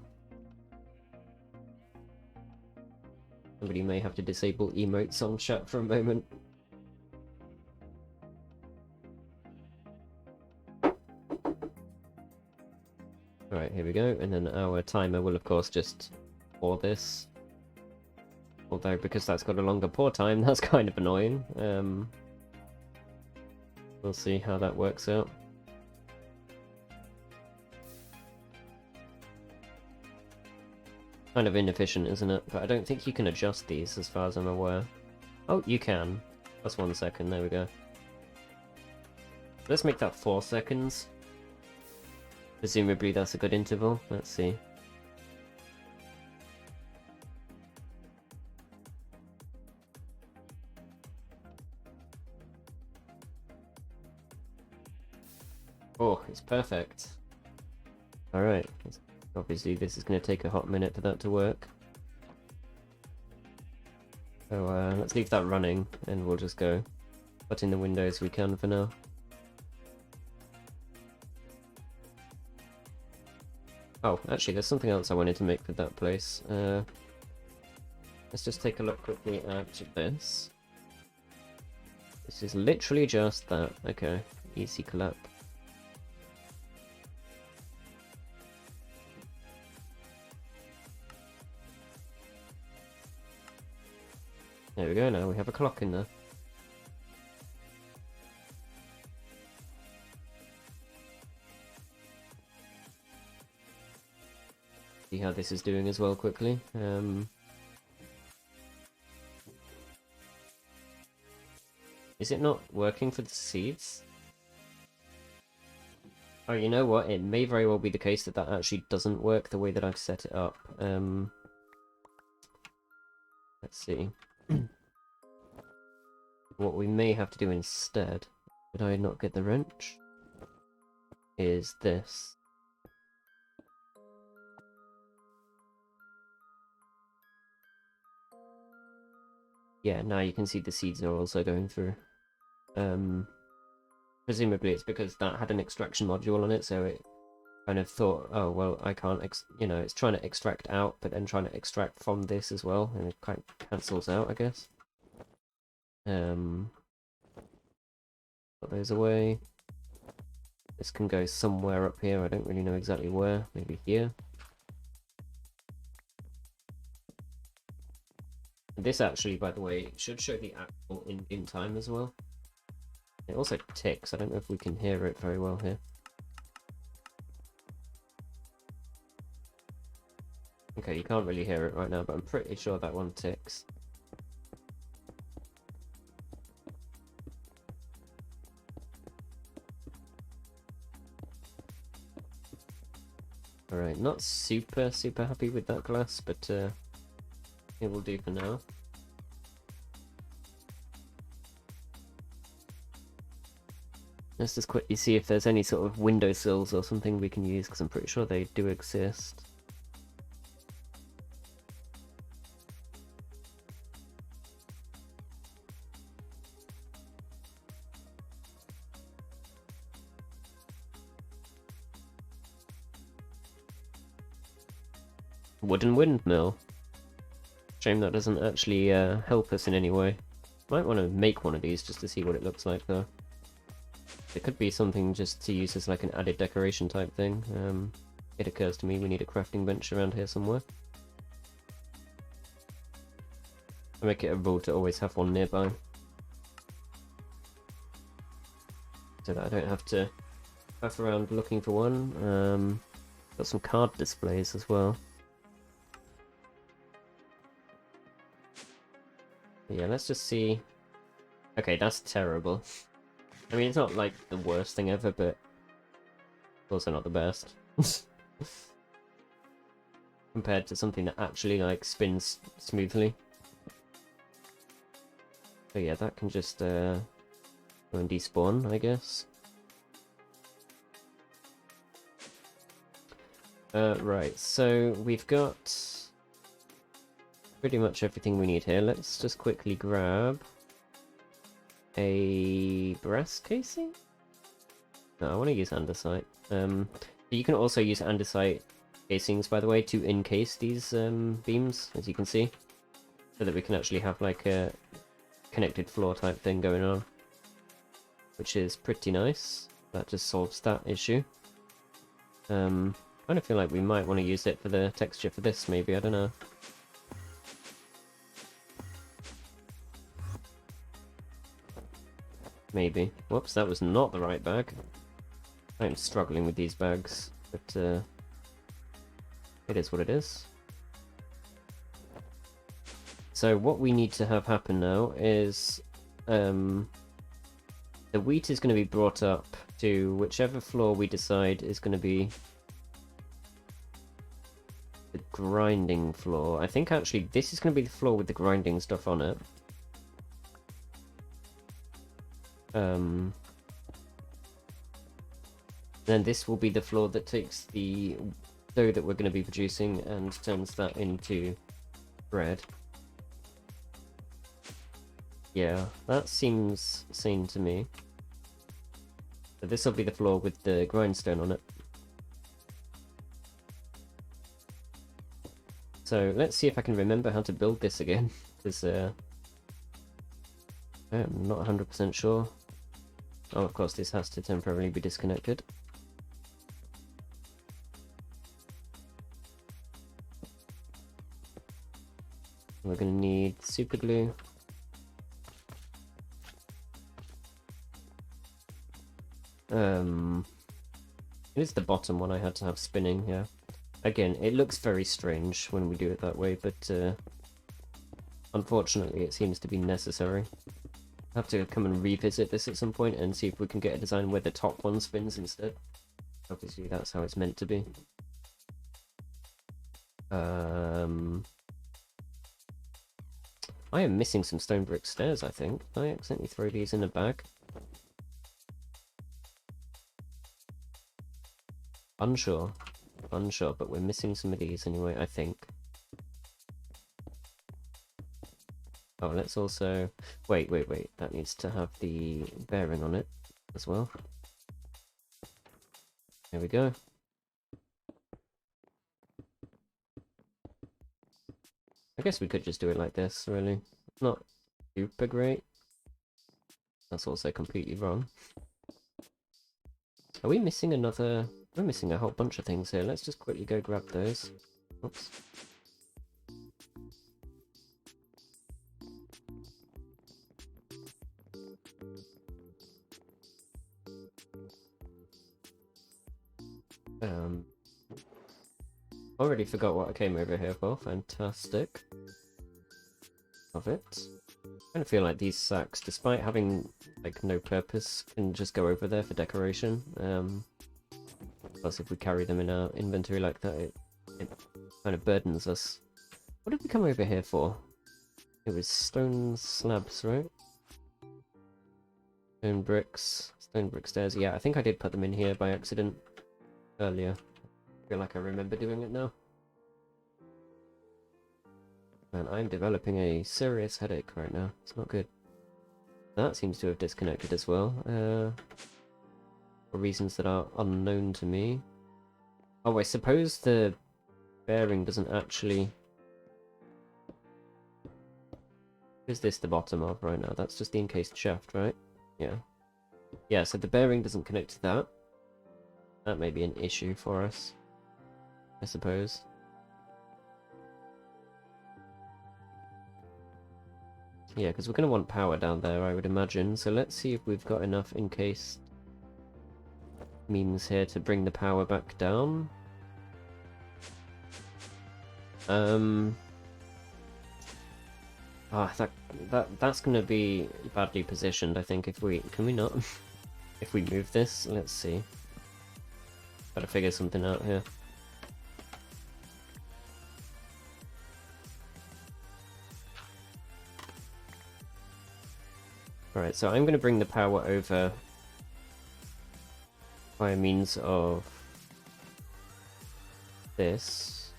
Somebody may have to disable emotes on chat for a moment. Alright, here we go, and then our timer will of course just pour this. Although, because that's got a longer pour time, that's kind of annoying. We'll see how that works out. Kind of inefficient, isn't it? But I don't think you can adjust these as far as I'm aware. Oh, you can. That's 1 second, there we go. Let's make that 4 seconds. Presumably that's a good interval. Let's see. Oh, it's perfect. Alright. Obviously this is going to take a hot minute for that to work. So let's leave that running and we'll just go put in the windows we can for now. Oh, actually there's something else I wanted to make for that place. Let's just take a look quickly at this. This is literally just that. Okay, easy collab. There we go, now we have a clock in there. See how this is doing as well quickly. Is it not working for the seeds? Oh, you know what? It may very well be the case that that actually doesn't work the way that I've set it up. Let's see. What we may have to do instead, did I not get the wrench? Is this. Yeah, now you can see the seeds are also going through. Presumably it's because that had an extraction module on it, so it kind of thought, oh, well, I can't, it's trying to extract out, but then trying to extract from this as well, and it kind of cancels out, I guess. Put those away. This can go somewhere up here, I don't really know exactly where, maybe here. This actually, by the way, should show the actual in time as well. It also ticks, I don't know if we can hear it very well here. Okay, you can't really hear it right now, but I'm pretty sure that one ticks. Alright, not super happy with that glass, but it will do for now. Let's just quickly see if there's any sort of windowsills or something we can use, because I'm pretty sure they do exist. Wooden windmill. Shame that doesn't actually help us in any way. Might want to make one of these just to see what it looks like though. It could be something just to use as like an added decoration type thing. it occurs to me we need a crafting bench around here somewhere. I make it a rule to always have one nearby, so that I don't have to faff around looking for one. Got some card displays as well. But yeah, let's just see. Okay, that's terrible. I mean, it's not like the worst thing ever, but also not the best. Compared to something that actually like spins smoothly. So yeah, that can just go and despawn, I guess. Right, so we've got pretty much everything we need here. Let's just quickly grab a brass casing? No, I want to use andesite. You can also use andesite casings, by the way, to encase these beams, as you can see, so that we can actually have like a connected floor type thing going on, which is pretty nice. That just solves that issue. I kind of feel like we might want to use it for the texture for this, maybe, I don't know. Maybe. Whoops, that was not the right bag. I'm struggling with these bags, but it is what it is. So what we need to have happen now is the wheat is going to be brought up to whichever floor we decide is going to be the grinding floor. I think actually this is going to be the floor with the grinding stuff on it. Then this will be the floor that takes the dough that we're going to be producing and turns that into bread. Yeah, that seems sane to me. So this will be the floor with the grindstone on it. So let's see if I can remember how to build this again, because I'm not 100% sure. Oh, of course, this has to temporarily be disconnected. We're going to need super glue. It is the bottom one I had to have spinning, yeah. Again, it looks very strange when we do it that way, but unfortunately it seems to be necessary. I'll have to come and revisit this at some point and see if we can get a design where the top one spins instead. Obviously that's how it's meant to be. I am missing some stone brick stairs, I think. Did I accidentally throw these in a bag? Unsure, but we're missing some of these anyway, I think. Oh, let's also... Wait, that needs to have the bearing on it as well. There we go. I guess we could just do it like this, really. Not super great. That's also completely wrong. Are we missing another... We're missing a whole bunch of things here. Let's just quickly go grab those. Oops. Already forgot what I came over here for. Fantastic. Love it. I kind of feel like these sacks, despite having like no purpose, can just go over there for decoration. Plus if we carry them in our inventory like that, it kind of burdens us. What did we come over here for? It was stone slabs, right? Stone brick stairs. Yeah, I think I did put them in here by accident earlier. I feel like I remember doing it now. Man, I'm developing a serious headache right now. It's not good. That seems to have disconnected as well. For reasons that are unknown to me. Oh, I suppose the bearing doesn't actually... Is this the bottom of right now? That's just the encased shaft, right? Yeah. Yeah, so the bearing doesn't connect to that. That may be an issue for us. I suppose. Yeah, because we're going to want power down there, I would imagine. So let's see if we've got enough encased memes here to bring the power back down. That's going to be badly positioned, I think, if we... Can we not? If we move this? Let's see. Gotta figure something out here. Alright, so I'm going to bring the power over by means of this.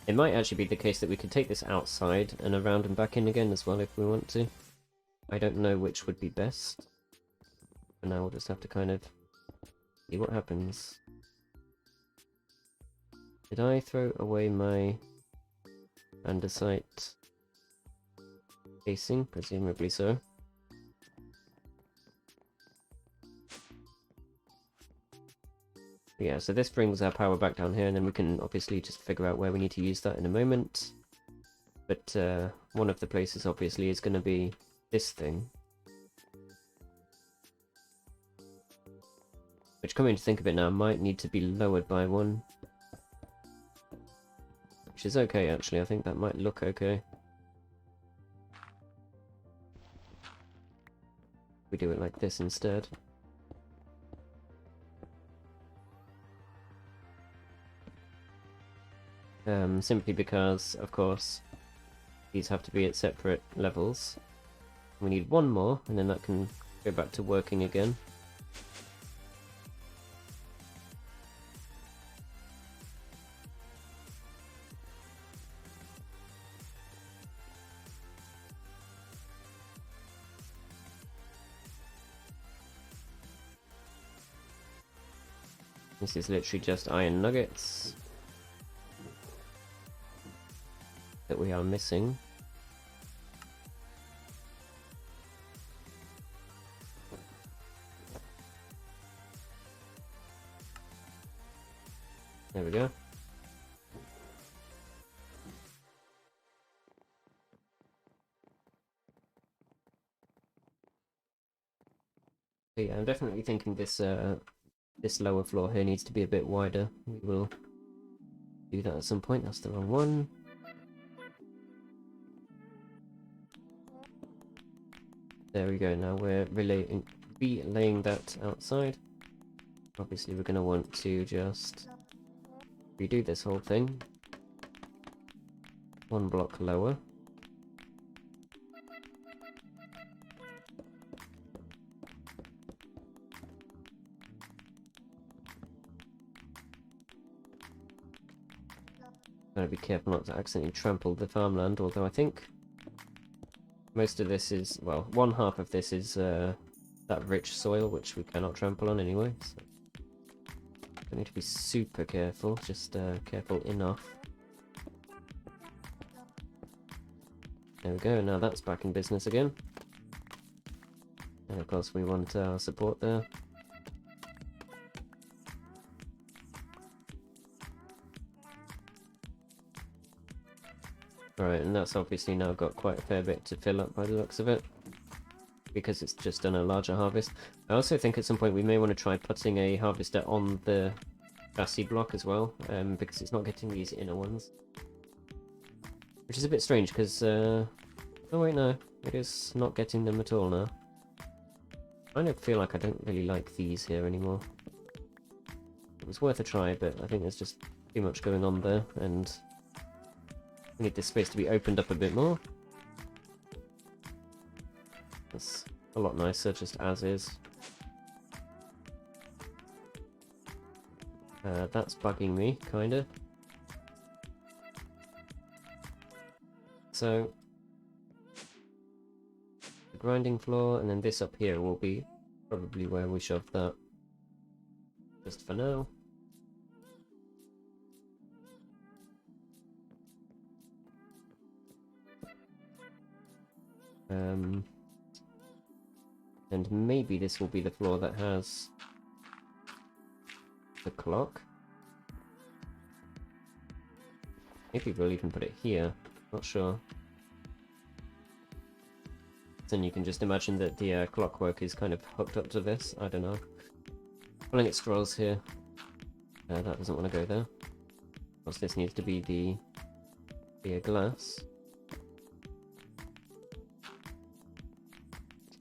It might actually be the case that we could take this outside and around and back in again as well if we want to. I don't know which would be best. For now we'll just have to kind of see what happens. Did I throw away my andesite casing? Presumably so. Yeah, so this brings our power back down here, and then we can obviously just figure out where we need to use that in a moment. But one of the places obviously is going to be this thing. Which, coming to think of it now, might need to be lowered by one. Which is okay, actually. I think that might look okay. We do it like this instead. Simply because, of course, these have to be at separate levels. We need one more, and then that can go back to working again. This is literally just iron nuggets that we are missing. There we go. So yeah, I'm definitely thinking this this lower floor here needs to be a bit wider. We will do that at some point. That's the wrong one. There we go. Now we're relaying that outside. Obviously we're going to want to just redo this whole thing. One block lower. Gotta be careful not to accidentally trample the farmland, although I think most of this is, well, one half of this is that rich soil, which we cannot trample on anyway. So I need to be super careful, just careful enough. There we go, now that's back in business again. And of course we want our support there. Right, and that's obviously now got quite a fair bit to fill up by the looks of it, because it's just done a larger harvest. I also think at some point we may want to try putting a harvester on the chassis block as well, because it's not getting these inner ones. Which is a bit strange, because, oh wait, no, it is not getting them at all now. I kind of feel like I don't really like these here anymore. It was worth a try, but I think there's just too much going on there, and we need this space to be opened up a bit more. That's a lot nicer, just as is. That's bugging me, kinda. So, the grinding floor, and then this up here will be probably where we shove that. Just for now. And maybe this will be the floor that has the clock. Maybe we'll even put it here. Not sure. Then you can just imagine that the clockwork is kind of hooked up to this. I don't know. Pulling at straws here. That doesn't want to go there. Of course, this needs to be the glass.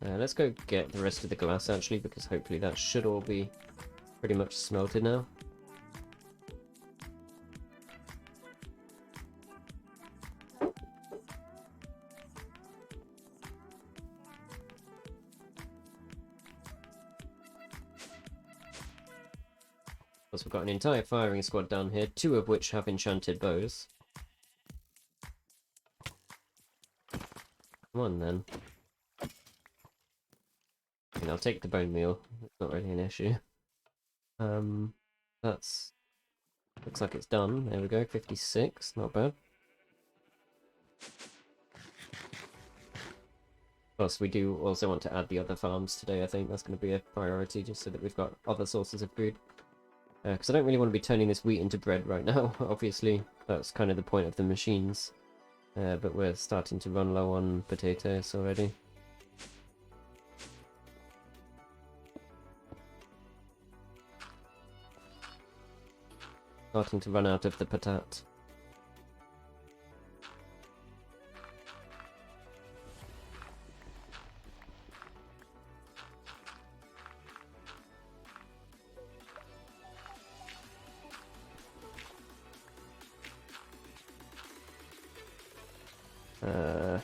Let's go get the rest of the glass actually, because hopefully that should all be pretty much smelted now. Plus we've got an entire firing squad down here, 2 of which have enchanted bows. Come on then. And I'll take the bone meal, it's not really an issue. That's... looks like it's done. There we go, 56, not bad. Plus we do also want to add the other farms today. I think that's going to be a priority, just so that we've got other sources of food. Because I don't really want to be turning this wheat into bread right now, obviously. That's kind of the point of the machines. But we're starting to run low on potatoes already. Starting to run out of the patat.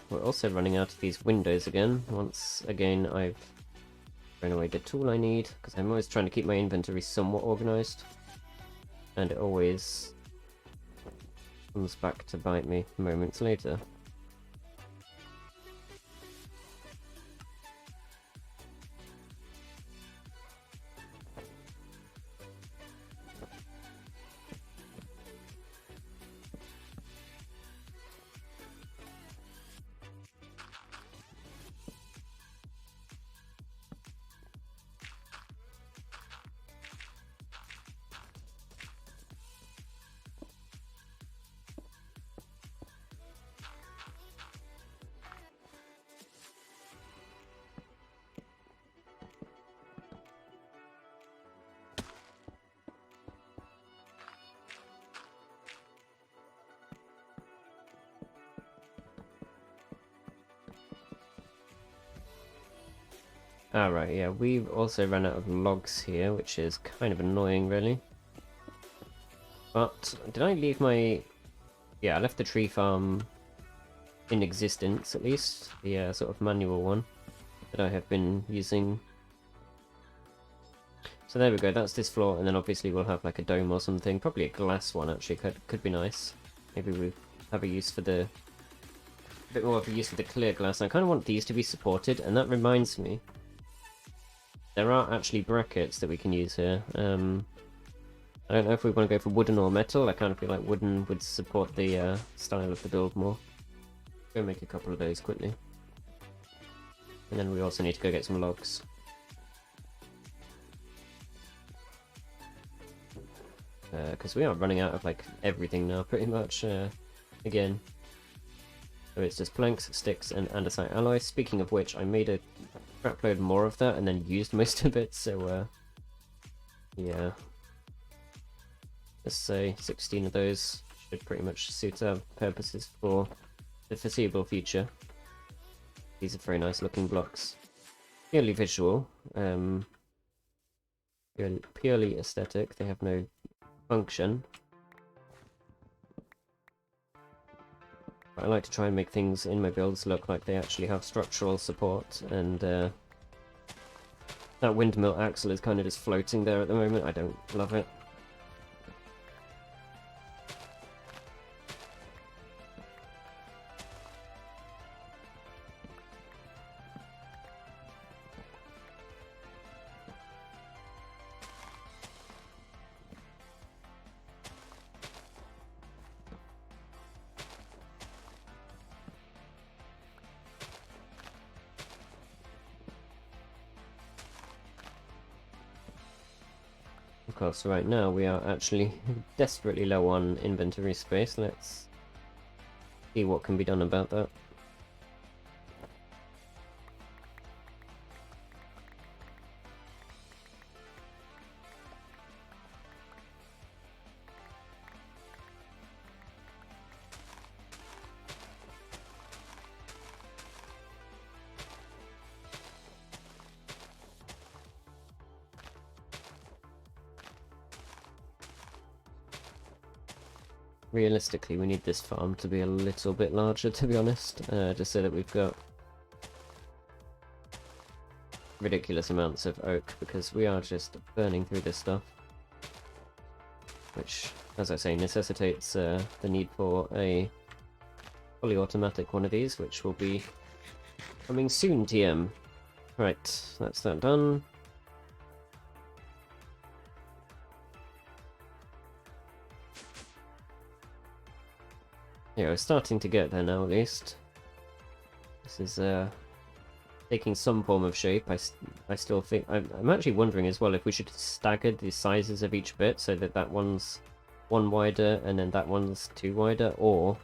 We're also running out of these windows again. Once again, I've thrown away the tool I need, because I'm always trying to keep my inventory somewhat organised. And it always comes back to bite me moments later. Alright, yeah, we've also run out of logs here, which is kind of annoying, really. But, did I leave my... yeah, I left the tree farm in existence, at least. The sort of manual one that I have been using. So there we go, that's this floor, and then obviously we'll have like a dome or something. Probably a glass one, actually, could be nice. Maybe we have a use for the... a bit more of a use for the clear glass. I kind of want these to be supported, and that reminds me... there are actually brackets that we can use here. I don't know if we want to go for wooden or metal. I kind of feel like wooden would support the style of the build more. Go make a couple of those quickly. And then we also need to go get some logs. Because we are running out of like everything now, pretty much. Again. So it's just planks, sticks, and andesite alloy. Speaking of which, I made a crapload more of that and then used most of it, so yeah. Let's say 16 of those should pretty much suit our purposes for the foreseeable future. These are very nice looking blocks. Purely visual, purely aesthetic, they have no function. I like to try and make things in my builds look like they actually have structural support, and that windmill axle is kind of just floating there at the moment. I don't love it. Of course, right now we are actually desperately low on inventory space. Let's see what can be done about that. Realistically, we need this farm to be a little bit larger, to be honest, just so that we've got ridiculous amounts of oak, because we are just burning through this stuff. Which, as I say, necessitates the need for a fully automatic one of these, which will be coming soon, TM. Right, that's that done. Yeah, we're starting to get there now, at least. This is taking some form of shape. I still think... I'm actually wondering as well if we should stagger the sizes of each bit so that that one's one wider and then that one's two wider, or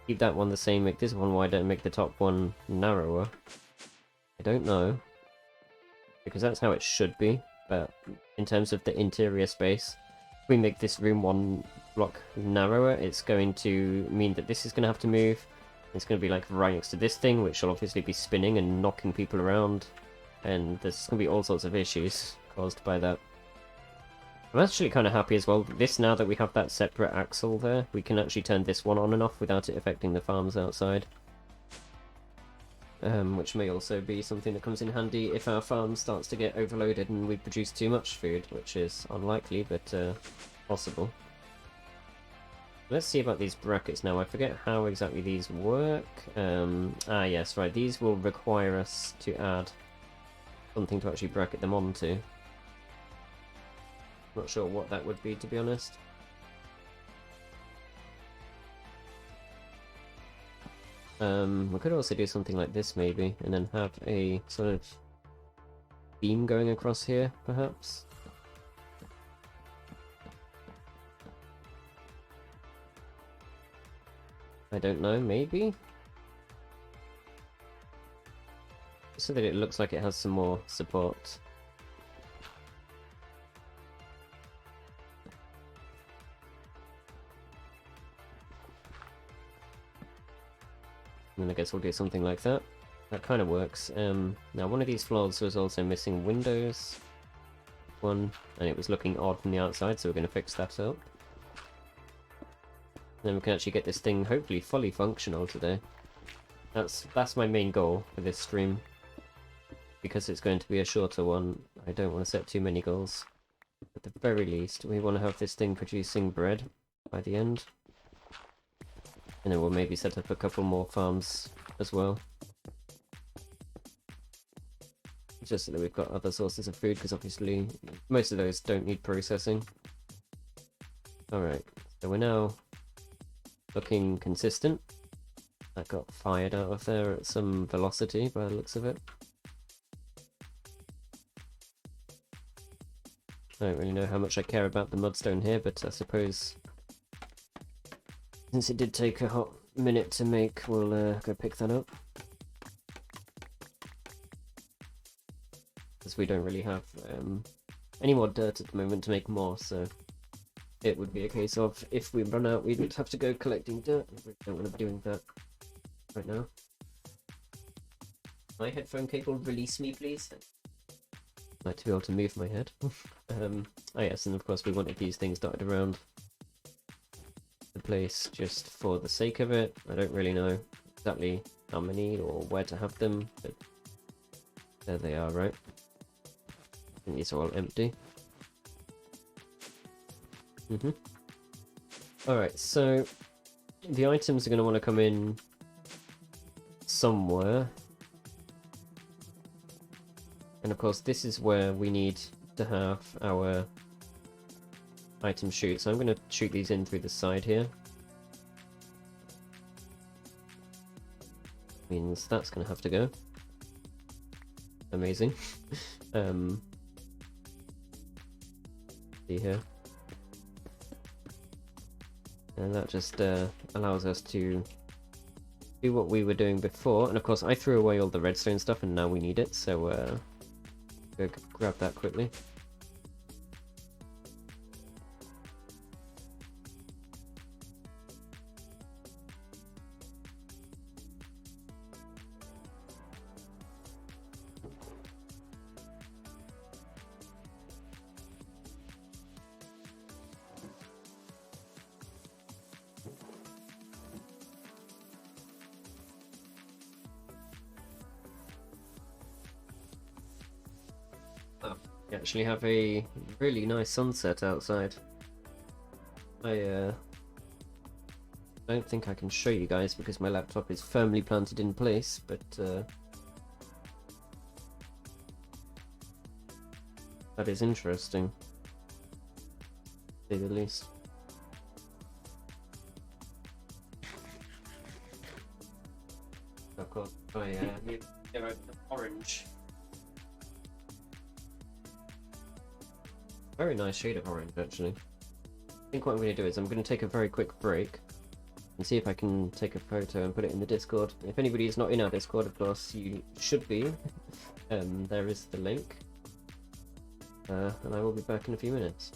keep that one the same, make this one wider and make the top one narrower. I don't know, because that's how it should be, but in terms of the interior space, if we make this room one block narrower, it's going to mean that this is going to have to move. It's going to be like right next to this thing, which will obviously be spinning and knocking people around, and there's going to be all sorts of issues caused by that. I'm actually kind of happy as well. This, now that we have that separate axle there, we can actually turn this one on and off without it affecting the farms outside. Which may also be something that comes in handy if our farm starts to get overloaded and we produce too much food, which is unlikely, but possible. Let's see about these brackets now. I forget how exactly these work. Yes, right. These will require us to add something to actually bracket them onto. Not sure what that would be, to be honest. We could also do something like this, maybe, and then have a sort of beam going across here, perhaps. I don't know, maybe? So that it looks like it has some more support. And then I guess we'll do something like that. That kind of works. Now one of these floors was also missing windows. One, and it was looking odd from the outside, so we're going to fix that up. Then we can actually get this thing hopefully fully functional today. That's my main goal for this stream. Because it's going to be a shorter one, I don't want to set too many goals. At the very least, we want to have this thing producing bread by the end. And then we'll maybe set up a couple more farms as well. Just so that we've got other sources of food, because obviously most of those don't need processing. Alright, so we're now looking consistent. That got fired out of there at some velocity by the looks of it. I don't really know how much I care about the mudstone here, but I suppose since it did take a hot minute to make, we'll go pick that up. Because we don't really have any more dirt at the moment to make more, so it would be a case of, if we run out, we'd have to go collecting dirt. We don't want to be doing that right now. My headphone cable, release me, please. I'd like to be able to move my head. Oh yes, and of course we wanted these things dotted around the place just for the sake of it. I don't really know exactly how many or where to have them, but there they are, right? I think these are all empty. Alright, so the items are going to want to come in somewhere. And of course this is where we need to have our item shoot. So I'm going to shoot these in through the side here. Means that's going to have to go. Amazing. See here. And that just allows us to do what we were doing before. And of course I threw away all the redstone stuff and now we need it, so go grab that quickly. We actually have a really nice sunset outside. I don't think I can show you guys because my laptop is firmly planted in place, but that is interesting, to say the least. Of course, I need to get out the orange. Very nice shade of orange, actually. I think what I'm going to do is I'm going to take a very quick break and see if I can take a photo and put it in the Discord. If anybody is not in our Discord, of course, you should be. There is the link. And I will be back in a few minutes.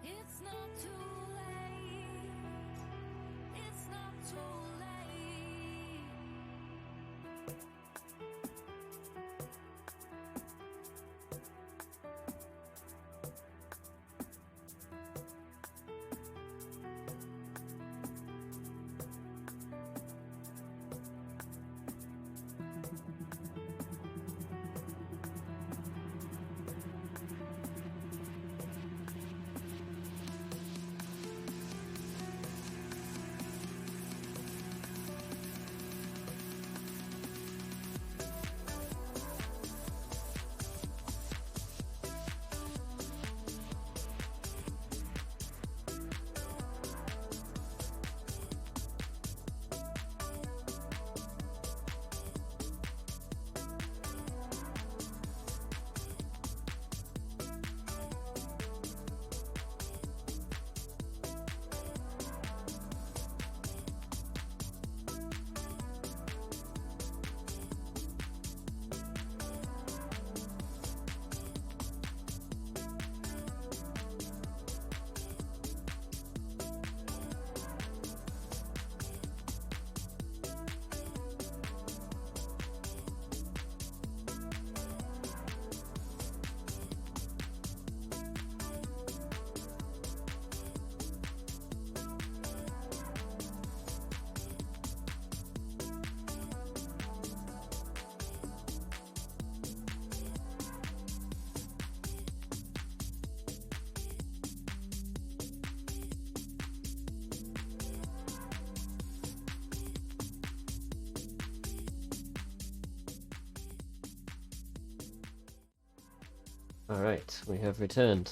It's not too late. It's not too late. Alright, we have returned.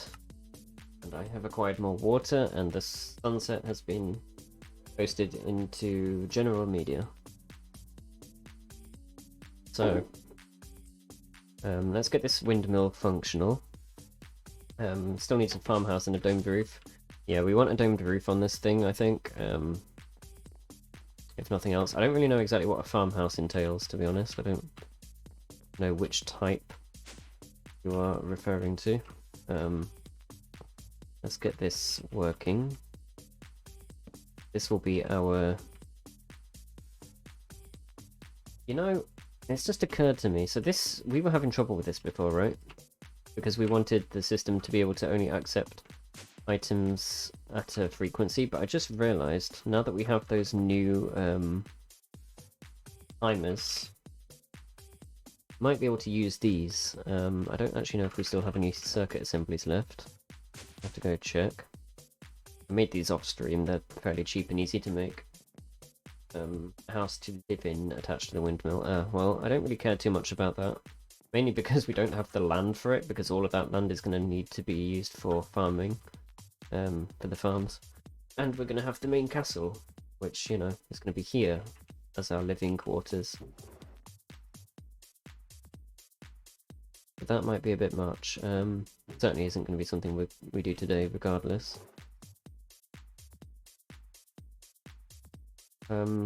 And I have acquired more water, and the sunset has been posted into general media. So, Let's get this windmill functional. Still needs a farmhouse and a domed roof. Yeah, we want a domed roof on this thing, I think. If nothing else. I don't really know exactly what a farmhouse entails, to be honest. I don't know which type you are referring to. Let's get this working. This will be our... You know, it's just occurred to me. So this, we were having trouble with this before, right? Because we wanted the system to be able to only accept items at a frequency, but I just realized, now that we have those new timers, might be able to use these. I don't actually know if we still have any circuit assemblies left. I have to go check. I made these off stream, they're fairly cheap and easy to make. House to live in attached to the windmill. Well, I don't really care too much about that. Mainly because we don't have the land for it, because all of that land is going to need to be used for farming, for the farms. And we're going to have the main castle, which, you know, is going to be here as our living quarters. But that might be a bit much. Certainly isn't going to be something we do today, regardless.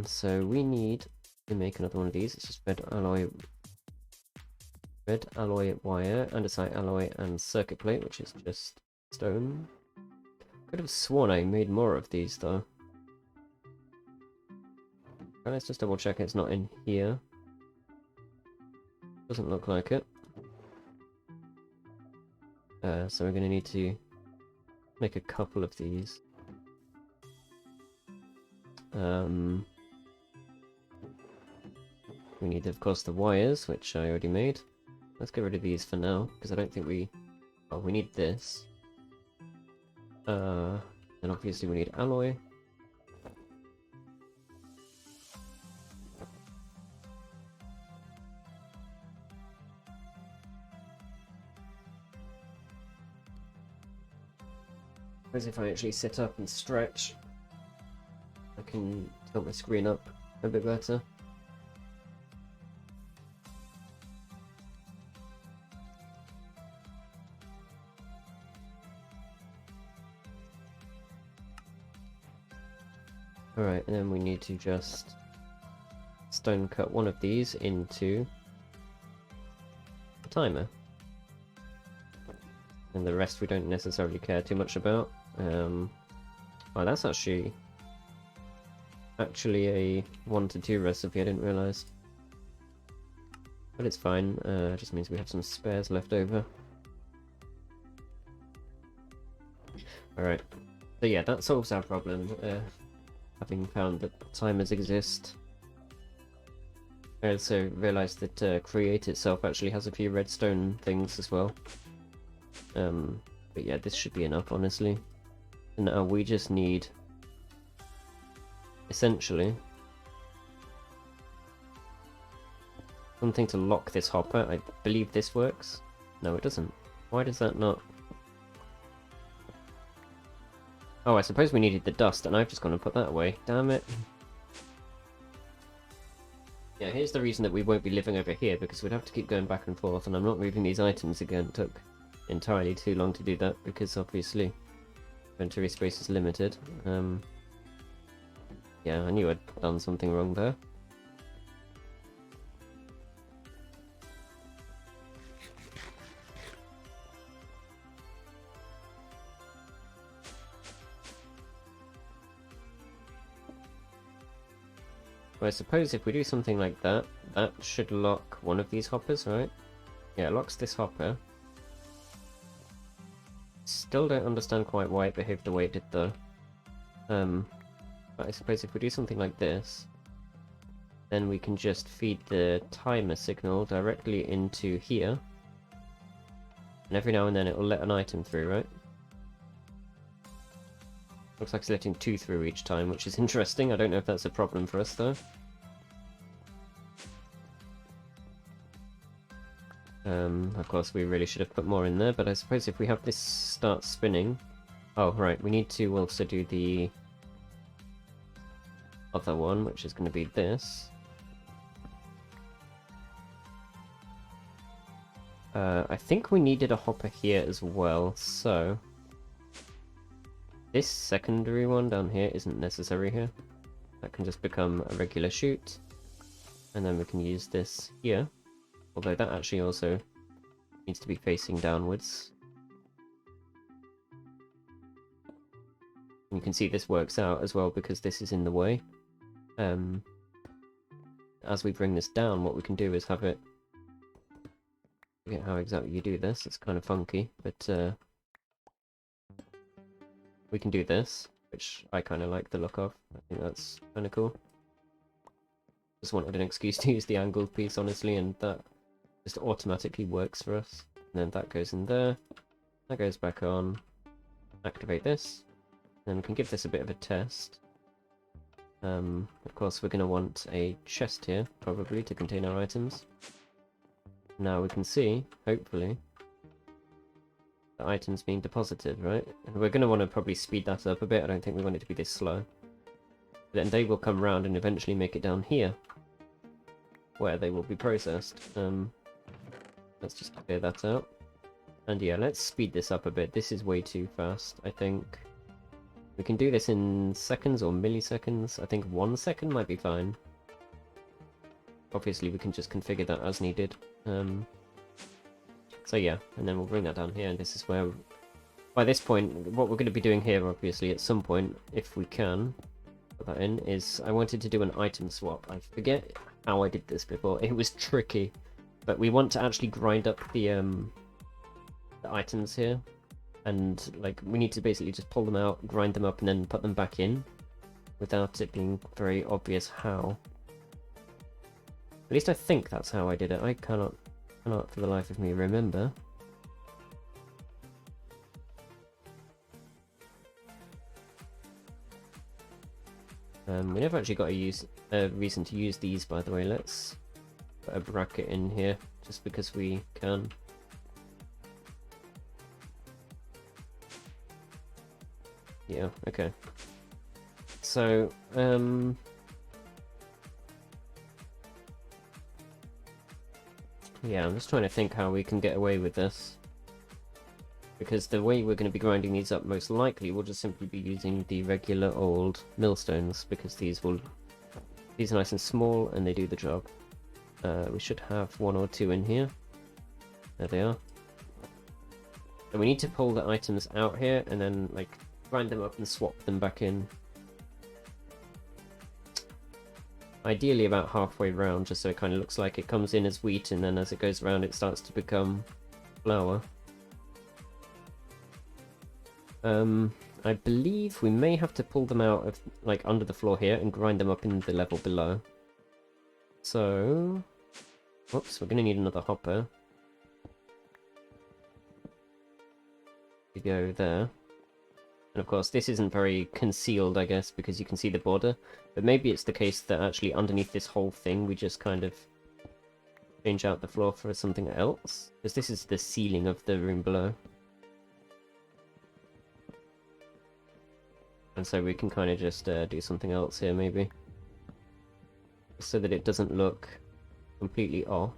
So we need to make another one of these. It's just red alloy wire, andesite alloy, and circuit plate, which is just stone. Could have sworn I made more of these though. Okay, let's just double check it's not in here. Doesn't look like it. So we're going to need to make a couple of these. We need, of course, the wires, which I already made. Let's get rid of these for now, because I don't think we... Oh, we need this. And obviously we need alloy. Suppose if I actually sit up and stretch, I can tilt my screen up a bit better. Alright, and then we need to just stone cut one of these into a timer. And the rest we don't necessarily care too much about. Oh, that's actually a 1 to 2 recipe, I didn't realise. But it's fine, it just means we have some spares left over. Alright, so yeah, that solves our problem, having found that timers exist. I also realised that Create itself actually has a few redstone things as well. But yeah, this should be enough, honestly. And now we just need, essentially, something to lock this hopper. I believe this works. No, it doesn't. Why does that not? Oh, I suppose we needed the dust, and I've just gone and put that away. Damn it. Yeah, here's the reason that we won't be living over here, because we'd have to keep going back and forth, and I'm not moving these items again. It took entirely too long to do that, because obviously inventory space is limited. Yeah, I knew I'd done something wrong there. Well, I suppose if we do something like that, that should lock one of these hoppers, right? Yeah, it locks this hopper. Still don't understand quite why it behaved the way it did though. But I suppose if we do something like this, then we can just feed the timer signal directly into here. And every now and then it will let an item through, right? Looks like it's letting 2 through each time, which is interesting. I don't know if that's a problem for us though. Of course we really should have put more in there, but I suppose if we have this start spinning... Oh, right, we need to also do the other one, which is going to be this. I think we needed a hopper here as well, so this secondary one down here isn't necessary here. That can just become a regular chute, and then we can use this here, although that actually also needs to be facing downwards. And you can see this works out as well because this is in the way. As we bring this down, what we can do is have it... I forget how exactly you do this, it's kind of funky, but we can do this, which I kind of like the look of. I think that's kind of cool. Just wanted an excuse to use the angled piece, honestly, and that just automatically works for us. And then that goes in there, that goes back on, activate this, then we can give this a bit of a test. Of course we're going to want a chest here, probably, to contain our items. Now we can see, hopefully, the items being deposited, right? And we're going to want to probably speed that up a bit, I don't think we want it to be this slow. Then they will come round and eventually make it down here, where they will be processed. Let's just clear that out. And yeah, let's speed this up a bit. This is way too fast, I think. We can do this in seconds or milliseconds. I think 1 second might be fine. Obviously, we can just configure that as needed. So yeah, and then we'll bring that down here, and this is where... By this point, what we're going to be doing here, obviously, at some point, if we can put that in, is I wanted to do an item swap. I forget how I did this before. It was tricky. But we want to actually grind up the items here. And like we need to basically just pull them out, grind them up, and then put them back in, without it being very obvious how. At least I think that's how I did it. I cannot for the life of me remember. We never actually got a reason to use these, by the way. Let's put a bracket in here, just because we can. Yeah, okay. So, yeah, I'm just trying to think how we can get away with this. Because the way we're going to be grinding these up, most likely, we'll just simply be using the regular old millstones, because these are nice and small, and they do the job. We should have 1 or 2 in here. There they are. So we need to pull the items out here, and then, like, grind them up and swap them back in. Ideally about halfway round, just so it kind of looks like it comes in as wheat, and then as it goes around it starts to become flour. I believe we may have to pull them out of, like, under the floor here and grind them up in the level below. So... Whoops, we're going to need another hopper. We go there. And of course, this isn't very concealed, I guess, because you can see the border. But maybe it's the case that actually underneath this whole thing, we just kind of change out the floor for something else. Because this is the ceiling of the room below. And so we can kind of just do something else here, maybe. So that it doesn't look completely off.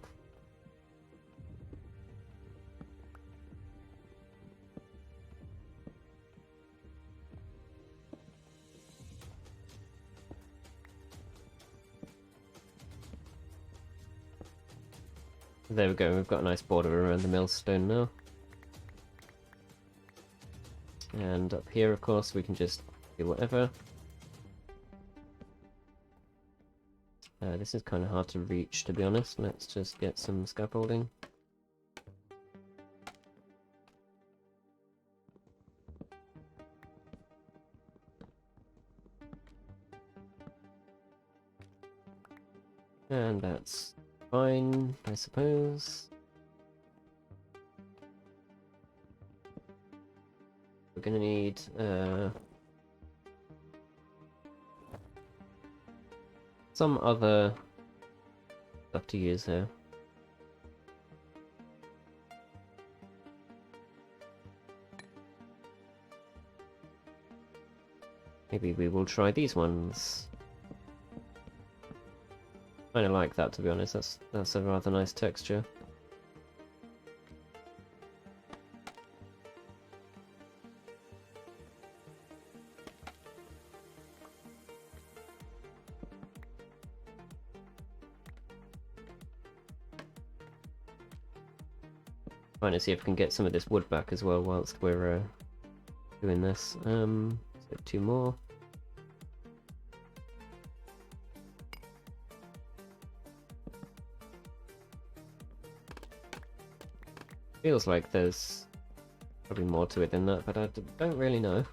There we go, we've got a nice border around the millstone now. And up here, of course, we can just do whatever. This is kind of hard to reach, to be honest. Let's just get some scaffolding. And that's fine, I suppose. We're gonna need some other stuff to use here. Maybe we will try these ones. Kind of like that, to be honest. That's a rather nice texture. Trying to see if we can get some of this wood back as well whilst we're doing this. So 2 more. Feels like there's probably more to it than that, but I don't really know.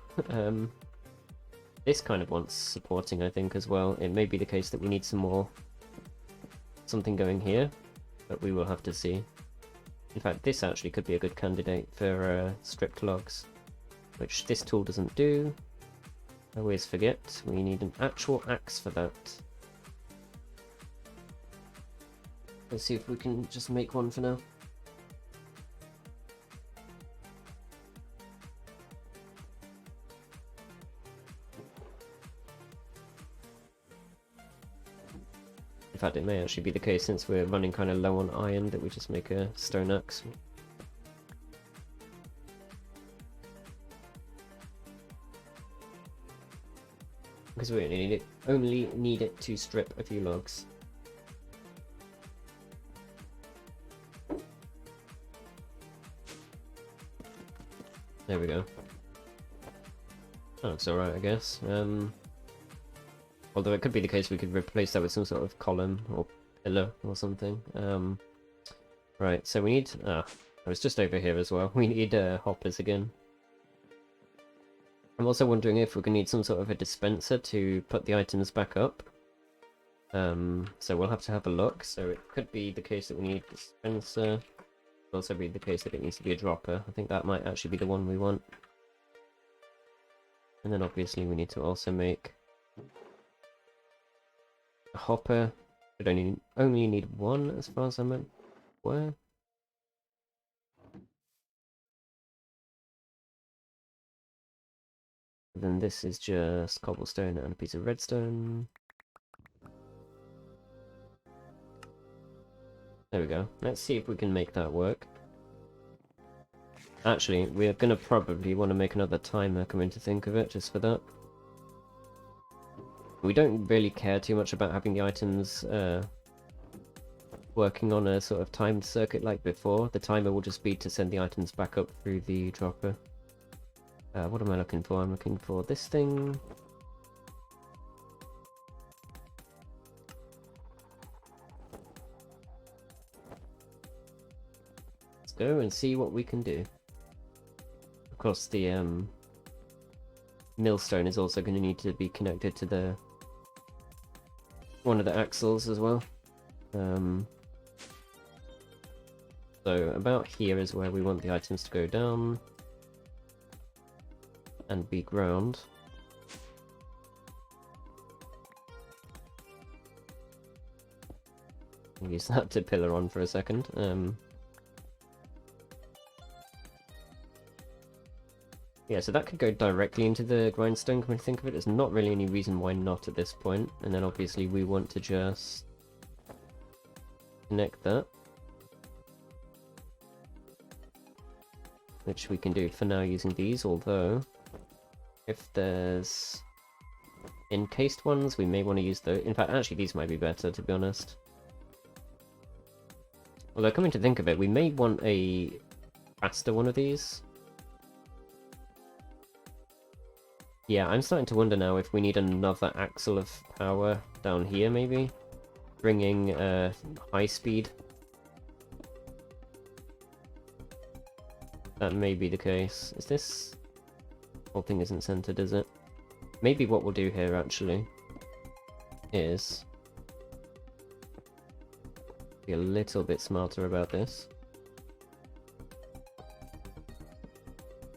This kind of wants supporting, I think, as well. It may be the case that we need something going here, but we will have to see. In fact, this actually could be a good candidate for stripped logs, which this tool doesn't do. I always forget, we need an actual axe for that. Let's see if we can just make one for now. In fact, it may actually be the case, since we're running kind of low on iron, that we just make a stone axe. Because we only need it to strip a few logs. There we go. That looks alright, I guess. Although it could be the case we could replace that with some sort of column or pillar or something. Right, so we need... I was just over here as well. We need hoppers again. I'm also wondering if we're going to need some sort of a dispenser to put the items back up. So we'll have to have a look. So it could be the case that we need a dispenser. It could also be the case that it needs to be a dropper. I think that might actually be the one we want. And then obviously we need to also make a hopper. Would only need one as far as I'm aware. Then this is just cobblestone and a piece of redstone. There we go. Let's see if we can make that work. Actually, we're gonna probably want to make another timer, coming to think of it, just for that. We don't really care too much about having the items working on a sort of timed circuit like before. The timer will just be to send the items back up through the dropper. What am I looking for? I'm looking for this thing. Let's go and see what we can do. Of course, the millstone is also going to need to be connected to the one of the axles as well. So about here is where we want the items to go down and be ground. I'll use that to pillar on for a second. Yeah, so that could go directly into the grindstone, come to think of it. There's not really any reason why not at this point. And then obviously we want to just connect that, which we can do for now using these, although if there's encased ones, we may want to use those. In fact, actually these might be better, to be honest. Although, coming to think of it, we may want a faster one of these. Yeah, I'm starting to wonder now if we need another axle of power down here, maybe? Bringing high speed. That may be the case. Is this... whole thing isn't centered, is it? Maybe what we'll do here, actually, is be a little bit smarter about this.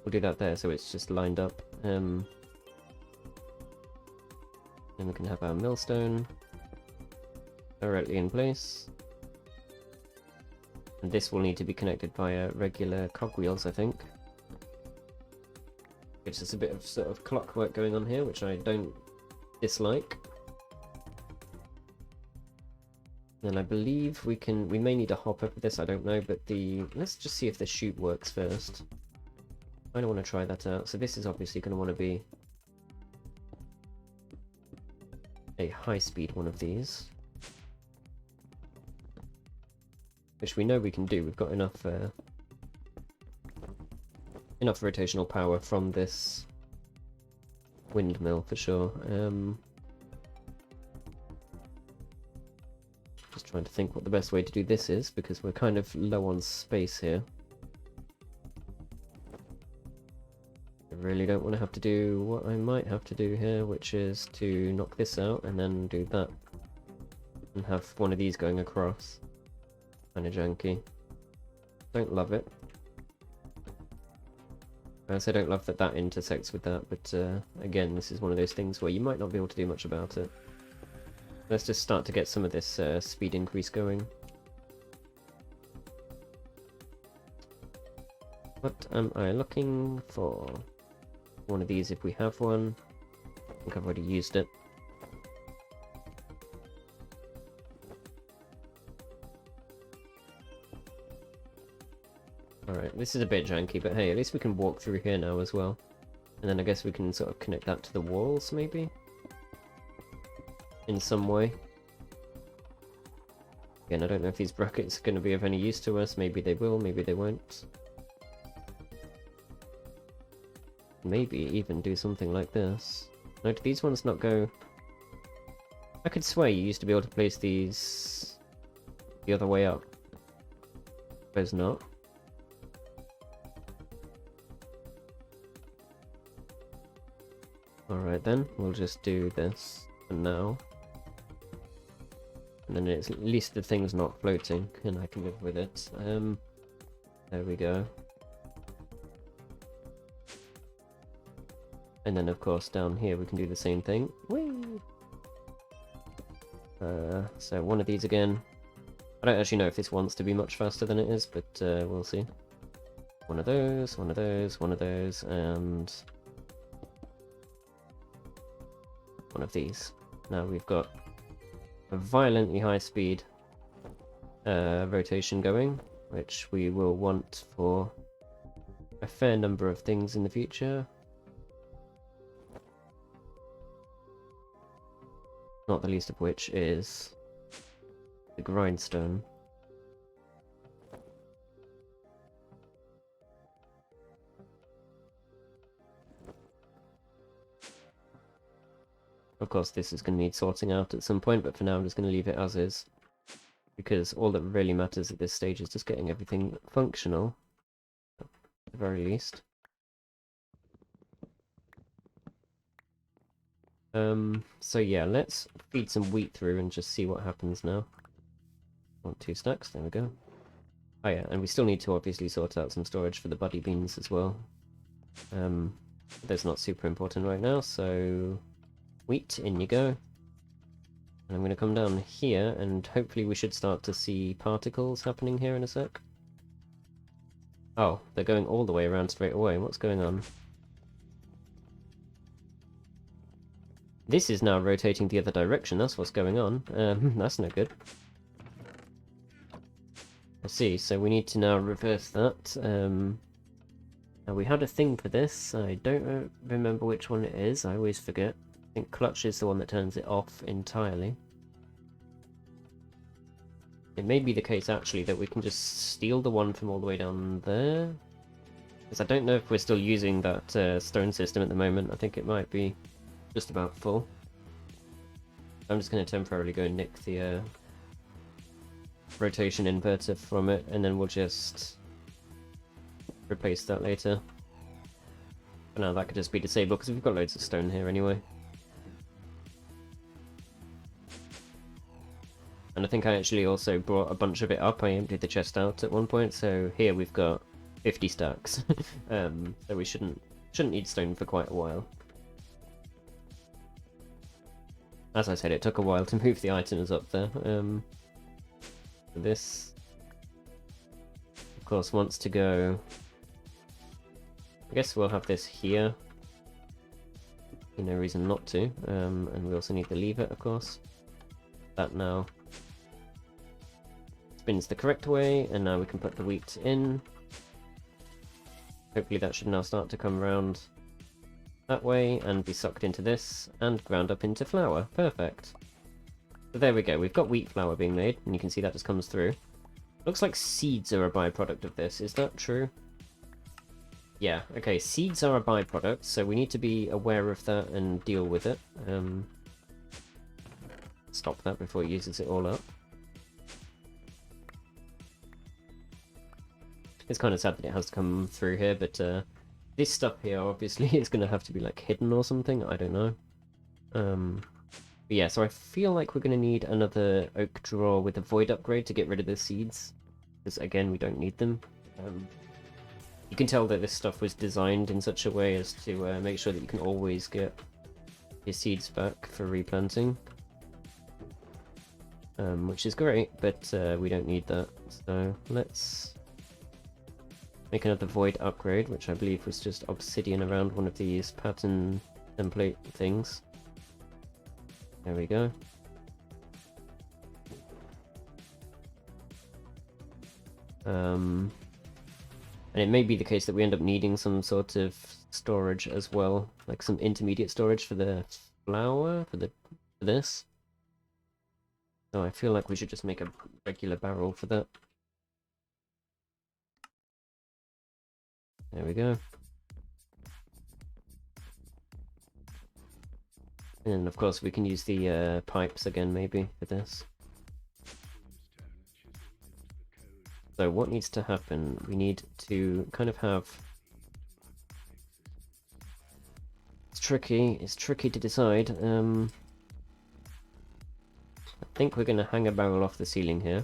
We'll do that there, so it's just lined up. Then we can have our millstone directly in place. And this will need to be connected via regular cogwheels, I think. Gives us a bit of sort of clockwork going on here, which I don't dislike. And I believe we may need a hopper for this, I don't know, but let's just see if the chute works first. I don't want to try that out. So this is obviously going to want to be a high-speed one of these, which we know we can do. We've got enough enough rotational power from this windmill for sure. Just trying to think what the best way to do this is, because we're kind of low on space here. I really don't want to have to do what I might have to do here, which is to knock this out and then do that. And have one of these going across. Kinda janky. Don't love it. I also don't love that that intersects with that, but again, this is one of those things where you might not be able to do much about it. Let's just start to get some of this speed increase going. What am I looking for? One of these if we have one. I think I've already used it. Alright, this is a bit janky, but hey, at least we can walk through here now as well. And then I guess we can sort of connect that to the walls, maybe? In some way. Again, I don't know if these brackets are going to be of any use to us. Maybe they will, maybe they won't. Maybe even do something like this. No, do these ones not go... I could swear you used to be able to place these the other way up. Suppose not. Alright then, we'll just do this for now. And then it's at least the thing's not floating, and I can live with it. There we go. And then of course down here we can do the same thing. Whee! So one of these again. I don't actually know if this wants to be much faster than it is, but we'll see. One of those, one of those, one of those, and one of these. Now we've got a violently high speed rotation going, which we will want for a fair number of things in the future. Not the least of which is the grindstone. Of course, this is going to need sorting out at some point, but for now I'm just going to leave it as is. Because all that really matters at this stage is just getting everything functional. At the very least. So yeah, let's feed some wheat through and just see what happens now. Want 2 stacks, there we go. Oh yeah, and we still need to obviously sort out some storage for the buddy beans as well. That's not super important right now, so... wheat, in you go. And I'm going to come down here, and hopefully we should start to see particles happening here in a sec. Oh, they're going all the way around straight away. What's going on? This is now rotating the other direction, that's what's going on. That's no good. I see, so we need to now reverse that. Now we had a thing for this, I don't remember which one it is, I always forget. I think clutch is the one that turns it off entirely. It may be the case actually that we can just steal the one from all the way down there. Because I don't know if we're still using that stone system at the moment, I think it might be just about full. I'm just going to temporarily go nick the rotation inverter from it, and then we'll just replace that later. For now that could just be disabled because we've got loads of stone here anyway. And I think I actually also brought a bunch of it up. I emptied the chest out at one point, so here we've got 50 stacks. So we shouldn't need stone for quite a while. As I said, it took a while to move the items up there. This, of course, wants to go... I guess we'll have this here. No reason not to. And we also need the lever, of course. That now spins the correct way, and now we can put the wheat in. Hopefully that should now start to come around that way and be sucked into this and ground up into flour. Perfect. So there we go, we've got wheat flour being made, and you can see that just comes through. Looks like seeds are a byproduct of this, is that true? Yeah, okay, seeds are a byproduct, so we need to be aware of that and deal with it. Stop that before it uses it all up. It's kind of sad that it has to come through here, but this stuff here obviously is going to have to be like hidden or something, I don't know. But yeah, so I feel like we're going to need another oak drawer with a void upgrade to get rid of the seeds, because again, we don't need them. You can tell that this stuff was designed in such a way as to make sure that you can always get your seeds back for replanting. Which is great, but we don't need that. So let's make another void upgrade, which I believe was just obsidian around one of these pattern template things. There we go. And it may be the case that we end up needing some sort of storage as well, like some intermediate storage for the flour, for this. So I feel like we should just make a regular barrel for that. There we go. And of course we can use the pipes again maybe for this. So what needs to happen? We need to kind of have... It's tricky to decide. I think we're going to hang a barrel off the ceiling here.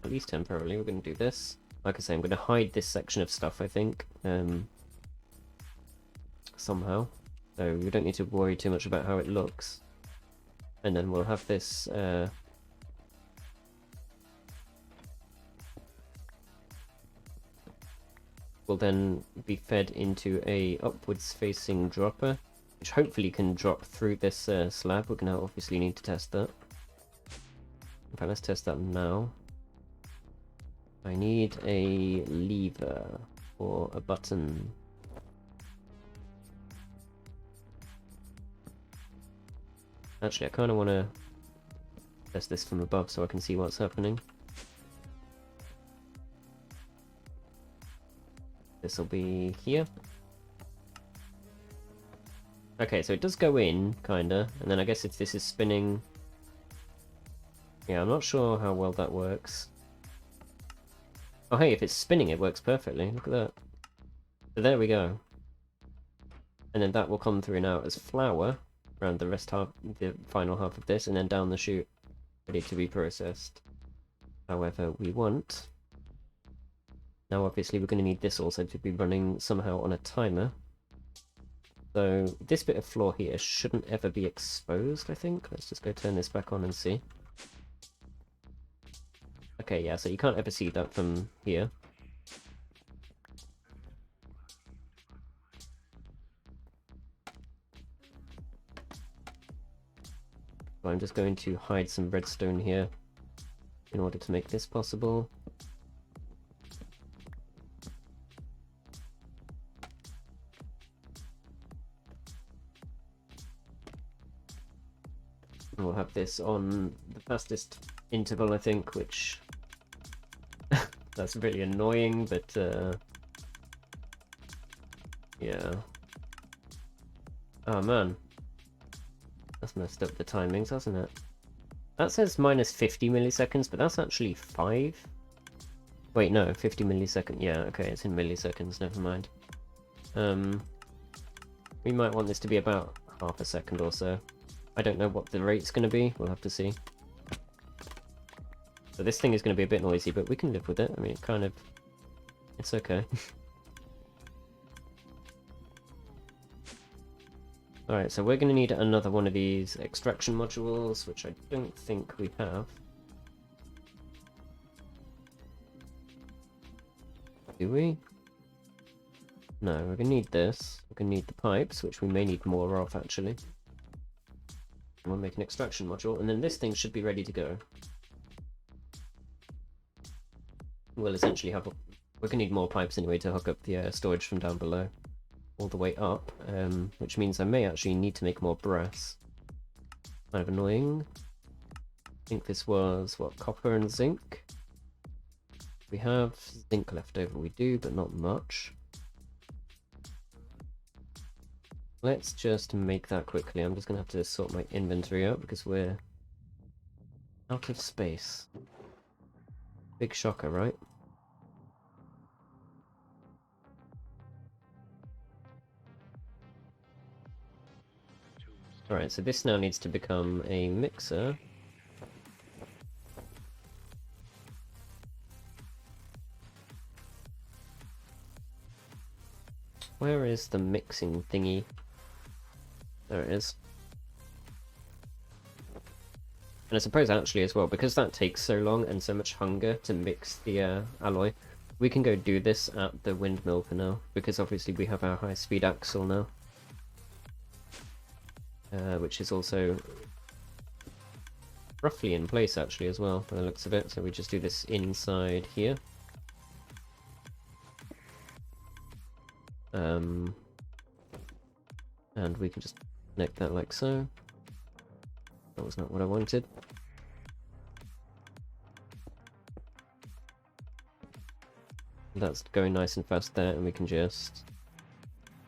At least temporarily, we're going to do this. Like I say, I'm going to hide this section of stuff, I think. Somehow. So we don't need to worry too much about how it looks. And then we'll have this... will then be fed into a upwards facing dropper, which hopefully can drop through this slab. We're going to obviously need to test that. In fact, let's test that now. I need a lever or a button. Actually, I kind of want to test this from above so I can see what's happening. This will be here. Okay, so it does go in, kinda, and then I guess if this is spinning... Yeah, I'm not sure how well that works. Oh hey, if it's spinning it works perfectly, look at that. So there we go. And then that will come through now as flour, around the final half of this, and then down the chute, ready to be processed. However, we want... Now obviously we're going to need this also to be running somehow on a timer. So this bit of floor here shouldn't ever be exposed, I think. Let's just go turn this back on and see. Okay, yeah, so you can't ever see that from here. So I'm just going to hide some redstone here in order to make this possible. We'll have this on the fastest interval, I think, which that's really annoying, but yeah. Oh man, that's messed up the timings, hasn't it? That says minus 50 milliseconds, but that's actually 5. Wait, no, 50 milliseconds. Yeah, okay, it's in milliseconds, never mind. We might want this to be about half a second or so. I don't know what the rate's going to be, we'll have to see. So this thing is going to be a bit noisy, but we can live with it. I mean, it's okay. Alright, so we're going to need another one of these extraction modules, which I don't think we have. Do we? No, we're going to need this. We're going to need the pipes, which we may need more of, actually. We'll make an extraction module, and then this thing should be ready to go. We'll essentially have... We're going to need more pipes anyway to hook up the storage from down below. All the way up, which means I may actually need to make more brass. Kind of annoying. I think this was, what, copper and zinc? We have zinc left over, we do, but not much. Let's just make that quickly. I'm just gonna have to sort my inventory out because we're out of space. Big shocker, right? Alright, so this now needs to become a mixer. Where is the mixing thingy? There it is. And I suppose actually as well, because that takes so long and so much hunger to mix the alloy, we can go do this at the windmill for now, because obviously we have our high-speed axle now. Which is also roughly in place actually as well, by the looks of it. So we just do this inside here. And we can just connect that like so. That was not what I wanted. That's going nice and fast there, and we can just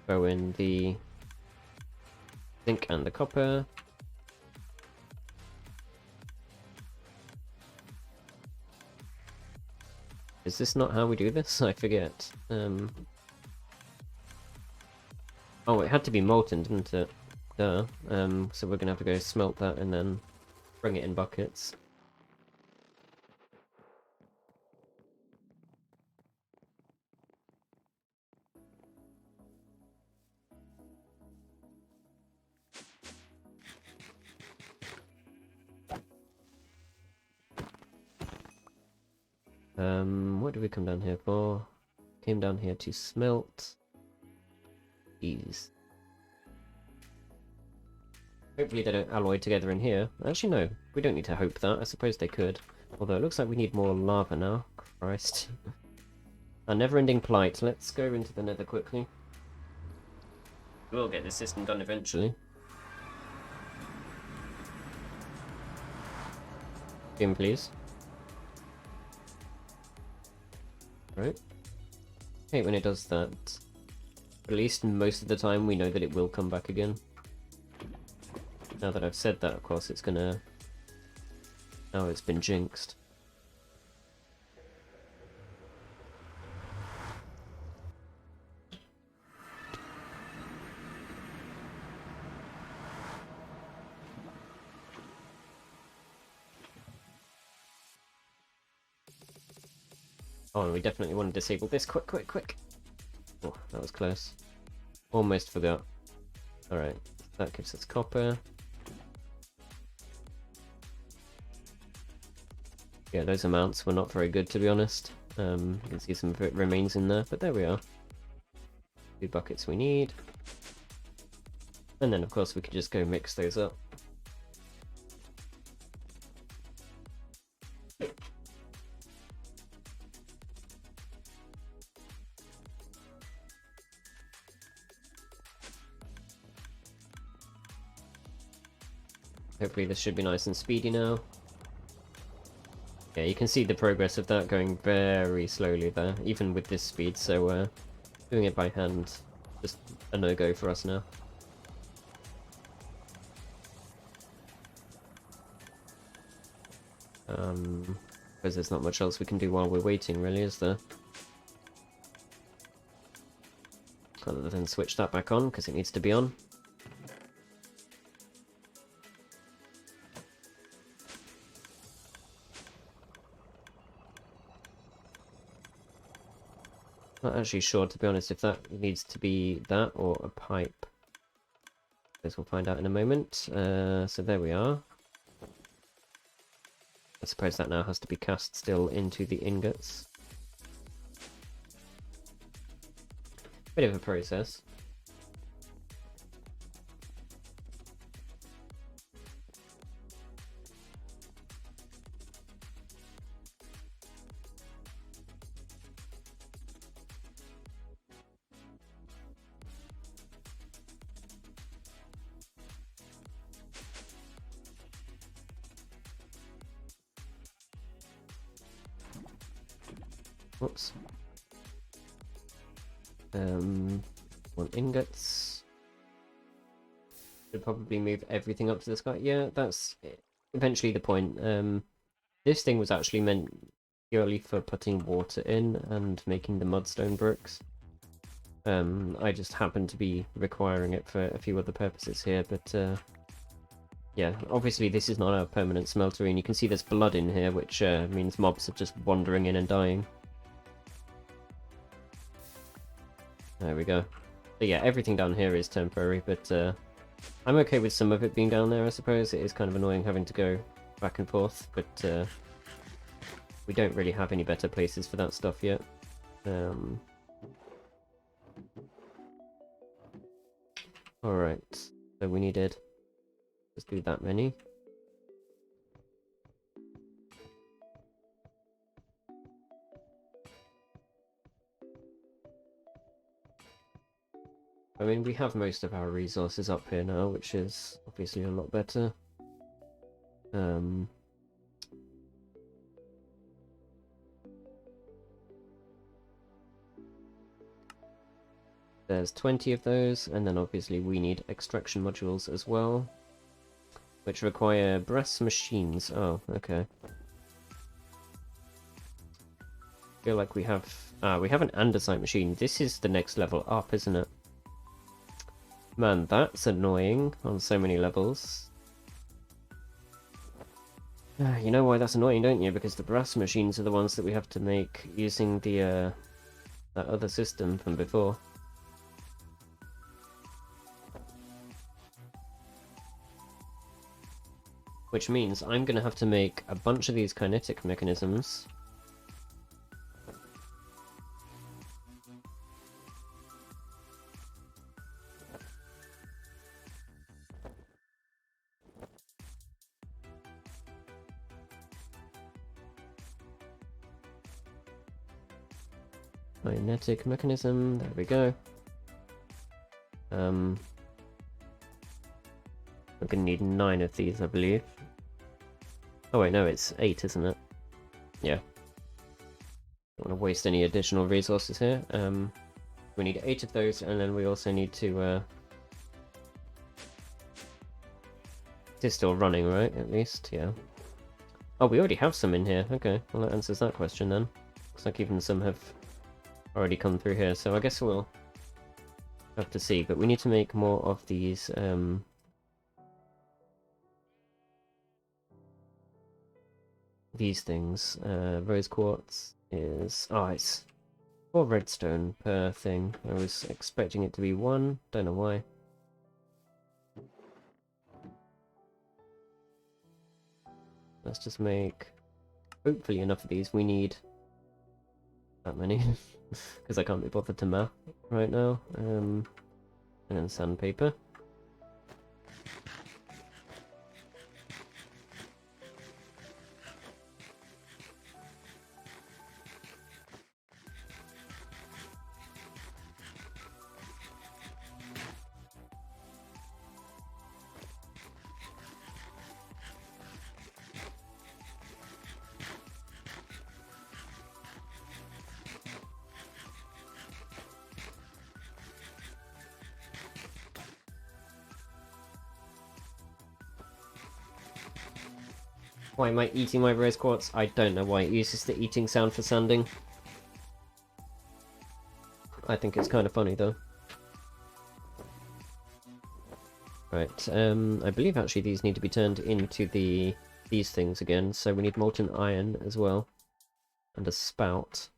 throw in the zinc and the copper. Is this not how we do this? I forget. Oh, it had to be molten, didn't it? Duh. So we're gonna have to go smelt that and then bring it in buckets. What did we come down here for? Came down here to smelt these. Hopefully they don't alloy together in here. Actually, no. We don't need to hope that. I suppose they could. Although it looks like we need more lava now. Christ. A never-ending plight. Let's go into the nether quickly. We'll get this system done eventually. In, please. Right. Hey, when it does that. At least most of the time we know that it will come back again. Now that I've said that, of course, it's gonna... Now it's been jinxed. Oh, we definitely want to disable this. Quick, quick, quick! Oh, that was close. Almost forgot. Alright, that gives us copper. Yeah, those amounts were not very good, to be honest. You can see some of it remains in there, but there we are. 2 buckets we need. And then, of course, we can just go mix those up. Hopefully this should be nice and speedy now. Yeah, you can see the progress of that going very slowly there, even with this speed, so doing it by hand, just a no-go for us now. Because there's not much else we can do while we're waiting, really, is there? Other than switch that back on, because it needs to be on. Not actually sure, to be honest, if that needs to be that or a pipe. Guess we'll find out in a moment. So there we are. I suppose that now has to be cast still into the ingots. Bit of a process. Whoops. 1 ingots. Should probably move everything up to the sky. Yeah, that's eventually the point. This thing was actually meant purely for putting water in and making the mudstone bricks. I just happen to be requiring it for a few other purposes here, but yeah, obviously this is not a permanent smeltery, and you can see there's blood in here, which means mobs are just wandering in and dying. There we go. So yeah, everything down here is temporary, but I'm okay with some of it being down there, I suppose. It is kind of annoying having to go back and forth, but we don't really have any better places for that stuff yet. Alright, so we needed... Let's do that many. I mean, we have most of our resources up here now, which is obviously a lot better. There's 20 of those, and then obviously we need extraction modules as well, which require brass machines. Oh, okay. Feel like we have an andesite machine. This is the next level up, isn't it? Man, that's annoying on so many levels. You know why that's annoying, don't you? Because the brass machines are the ones that we have to make using the that other system from before. Which means I'm going to have to make a bunch of these kinetic mechanisms. Kinetic mechanism, there we go. I'm going to need 9 of these, I believe. Oh wait, no, it's 8, isn't it? Yeah. Don't want to waste any additional resources here. We need 8 of those, and then we also need to... It's still running, right? At least, yeah. Oh, we already have some in here. Okay, well that answers that question then. Looks like even some have already come through here, so I guess we'll have to see. But we need to make more of these... these things. Rose quartz is... Oh, it's 4 redstone per thing. I was expecting it to be 1. Don't know why. Let's just make hopefully enough of these. We need that many because I can't be bothered to map right now. And then sandpaper. Why am I eating my rose quartz? I don't know why it uses the eating sound for sanding. I think it's kind of funny though. Right, I believe actually these need to be turned into these things again, so we need molten iron as well. And a spout.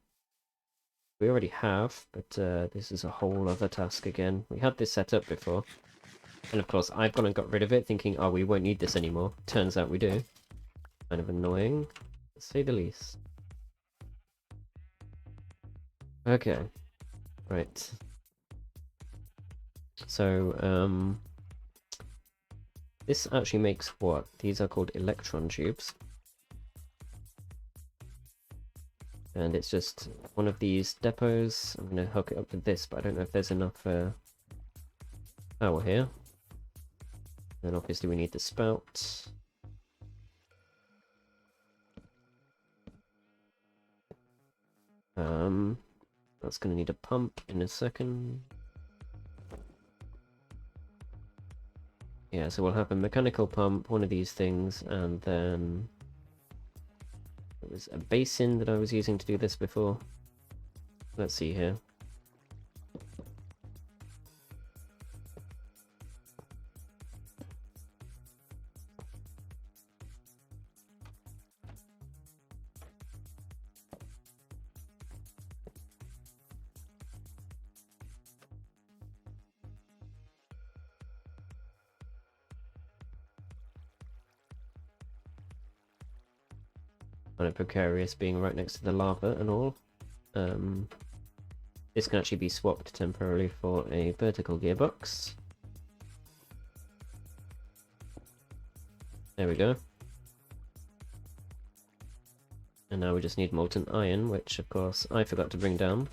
We already have, but this is a whole other task again. We had this set up before. And of course I've gone and got rid of it thinking, oh, we won't need this anymore. Turns out we do. Kind of annoying, to say the least. Okay. Right. So, this actually makes what? These are called electron tubes. And it's just one of these depots. I'm going to hook it up to this, but I don't know if there's enough power here. And obviously we need the spout. That's going to need a pump in a second. Yeah, so we'll have a mechanical pump, one of these things, and then it was a basin that I was using to do this before. Let's see here. Kind of precarious being right next to the lava and all. This can actually be swapped temporarily for a vertical gearbox. There we go. And now we just need molten iron, which of course I forgot to bring down.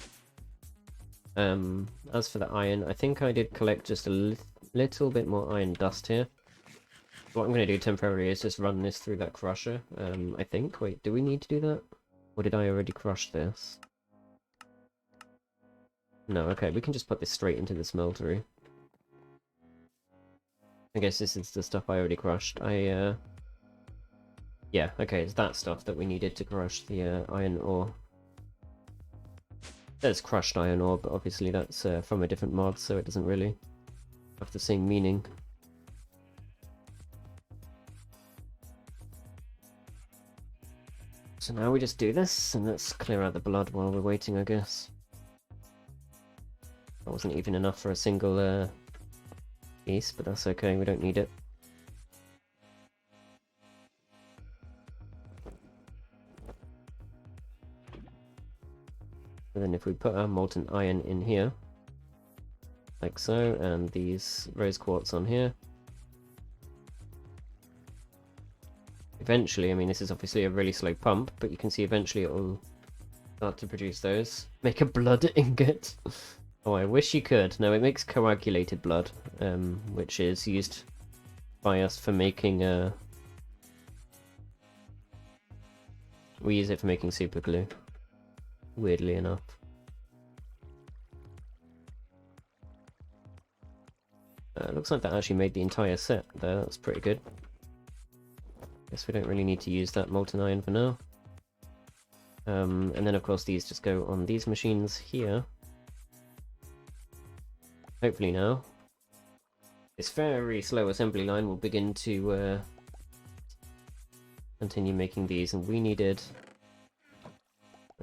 As for the iron, I think I did collect just a little bit more iron dust here. What I'm going to do temporarily is just run this through that crusher, I think. Wait, do we need to do that? Or did I already crush this? No, okay, we can just put this straight into the smeltery. I guess this is the stuff I already crushed. Yeah, okay, it's that stuff that we needed to crush the iron ore. There's crushed iron ore, but obviously that's from a different mod, so it doesn't really have the same meaning. So now we just do this, and let's clear out the blood while we're waiting, I guess. That wasn't even enough for a single piece, but that's okay, we don't need it. And then if we put our molten iron in here, like so, and these rose quartz on here, eventually, I mean this is obviously a really slow pump, but you can see eventually it will start to produce those. Make a blood ingot. Oh, I wish you could. No, it makes coagulated blood, which is used by us for making, we use it for making super glue, weirdly enough. Looks like that actually made the entire set there, that's pretty good. Guess we don't really need to use that molten iron for now. And then of course these just go on these machines here. Hopefully now this very slow assembly line will begin to continue making these, and we needed...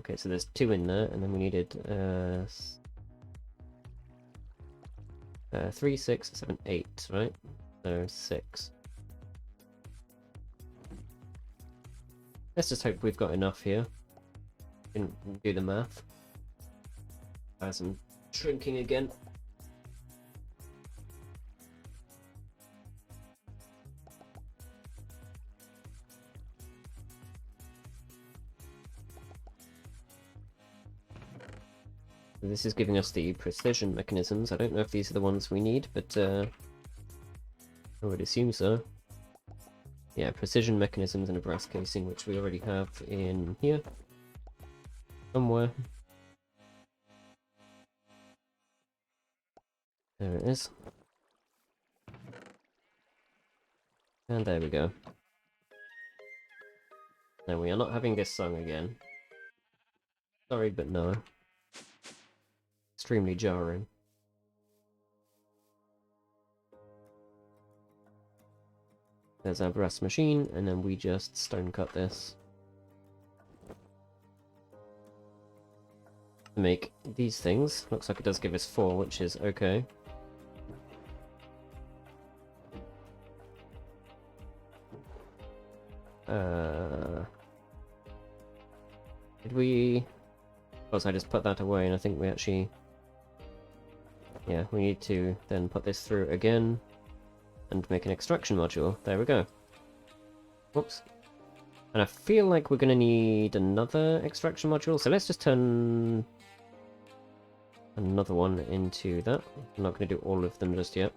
Okay, so there's 2 in there, and then we needed 3, 6, 7, 8, right? So 6. Let's just hope we've got enough here. Didn't do the math. As I'm shrinking again. This is giving us the precision mechanisms. I don't know if these are the ones we need, but I would assume so. Yeah, precision mechanisms and a brass casing, which we already have in here. Somewhere. There it is. And there we go. Now we are not having this song again. Sorry, but no. Extremely jarring. There's our brass machine, and then we just stone cut this to make these things. Looks like it does give us 4, which is okay. Did we... Of course, I just put that away, and I think we actually... Yeah, we need to then put this through again and make an extraction module. There we go. Whoops. And I feel like we're going to need another extraction module, so let's just turn another one into that. I'm not going to do all of them just yet.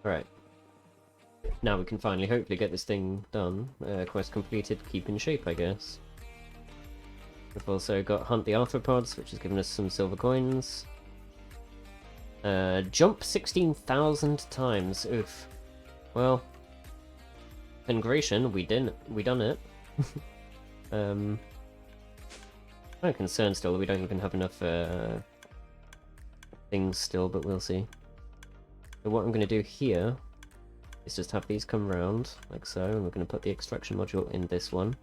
Alright. Now we can finally hopefully get this thing done. Quest completed, keep in shape, I guess. We've also got Hunt the Arthropods, which has given us some silver coins. Jump 16,000 times. Oof. Well, Ingration, we done it. I'm concerned still that we don't even have enough things still, but we'll see. So what I'm going to do here is just have these come round, like so, and we're going to put the extraction module in this one.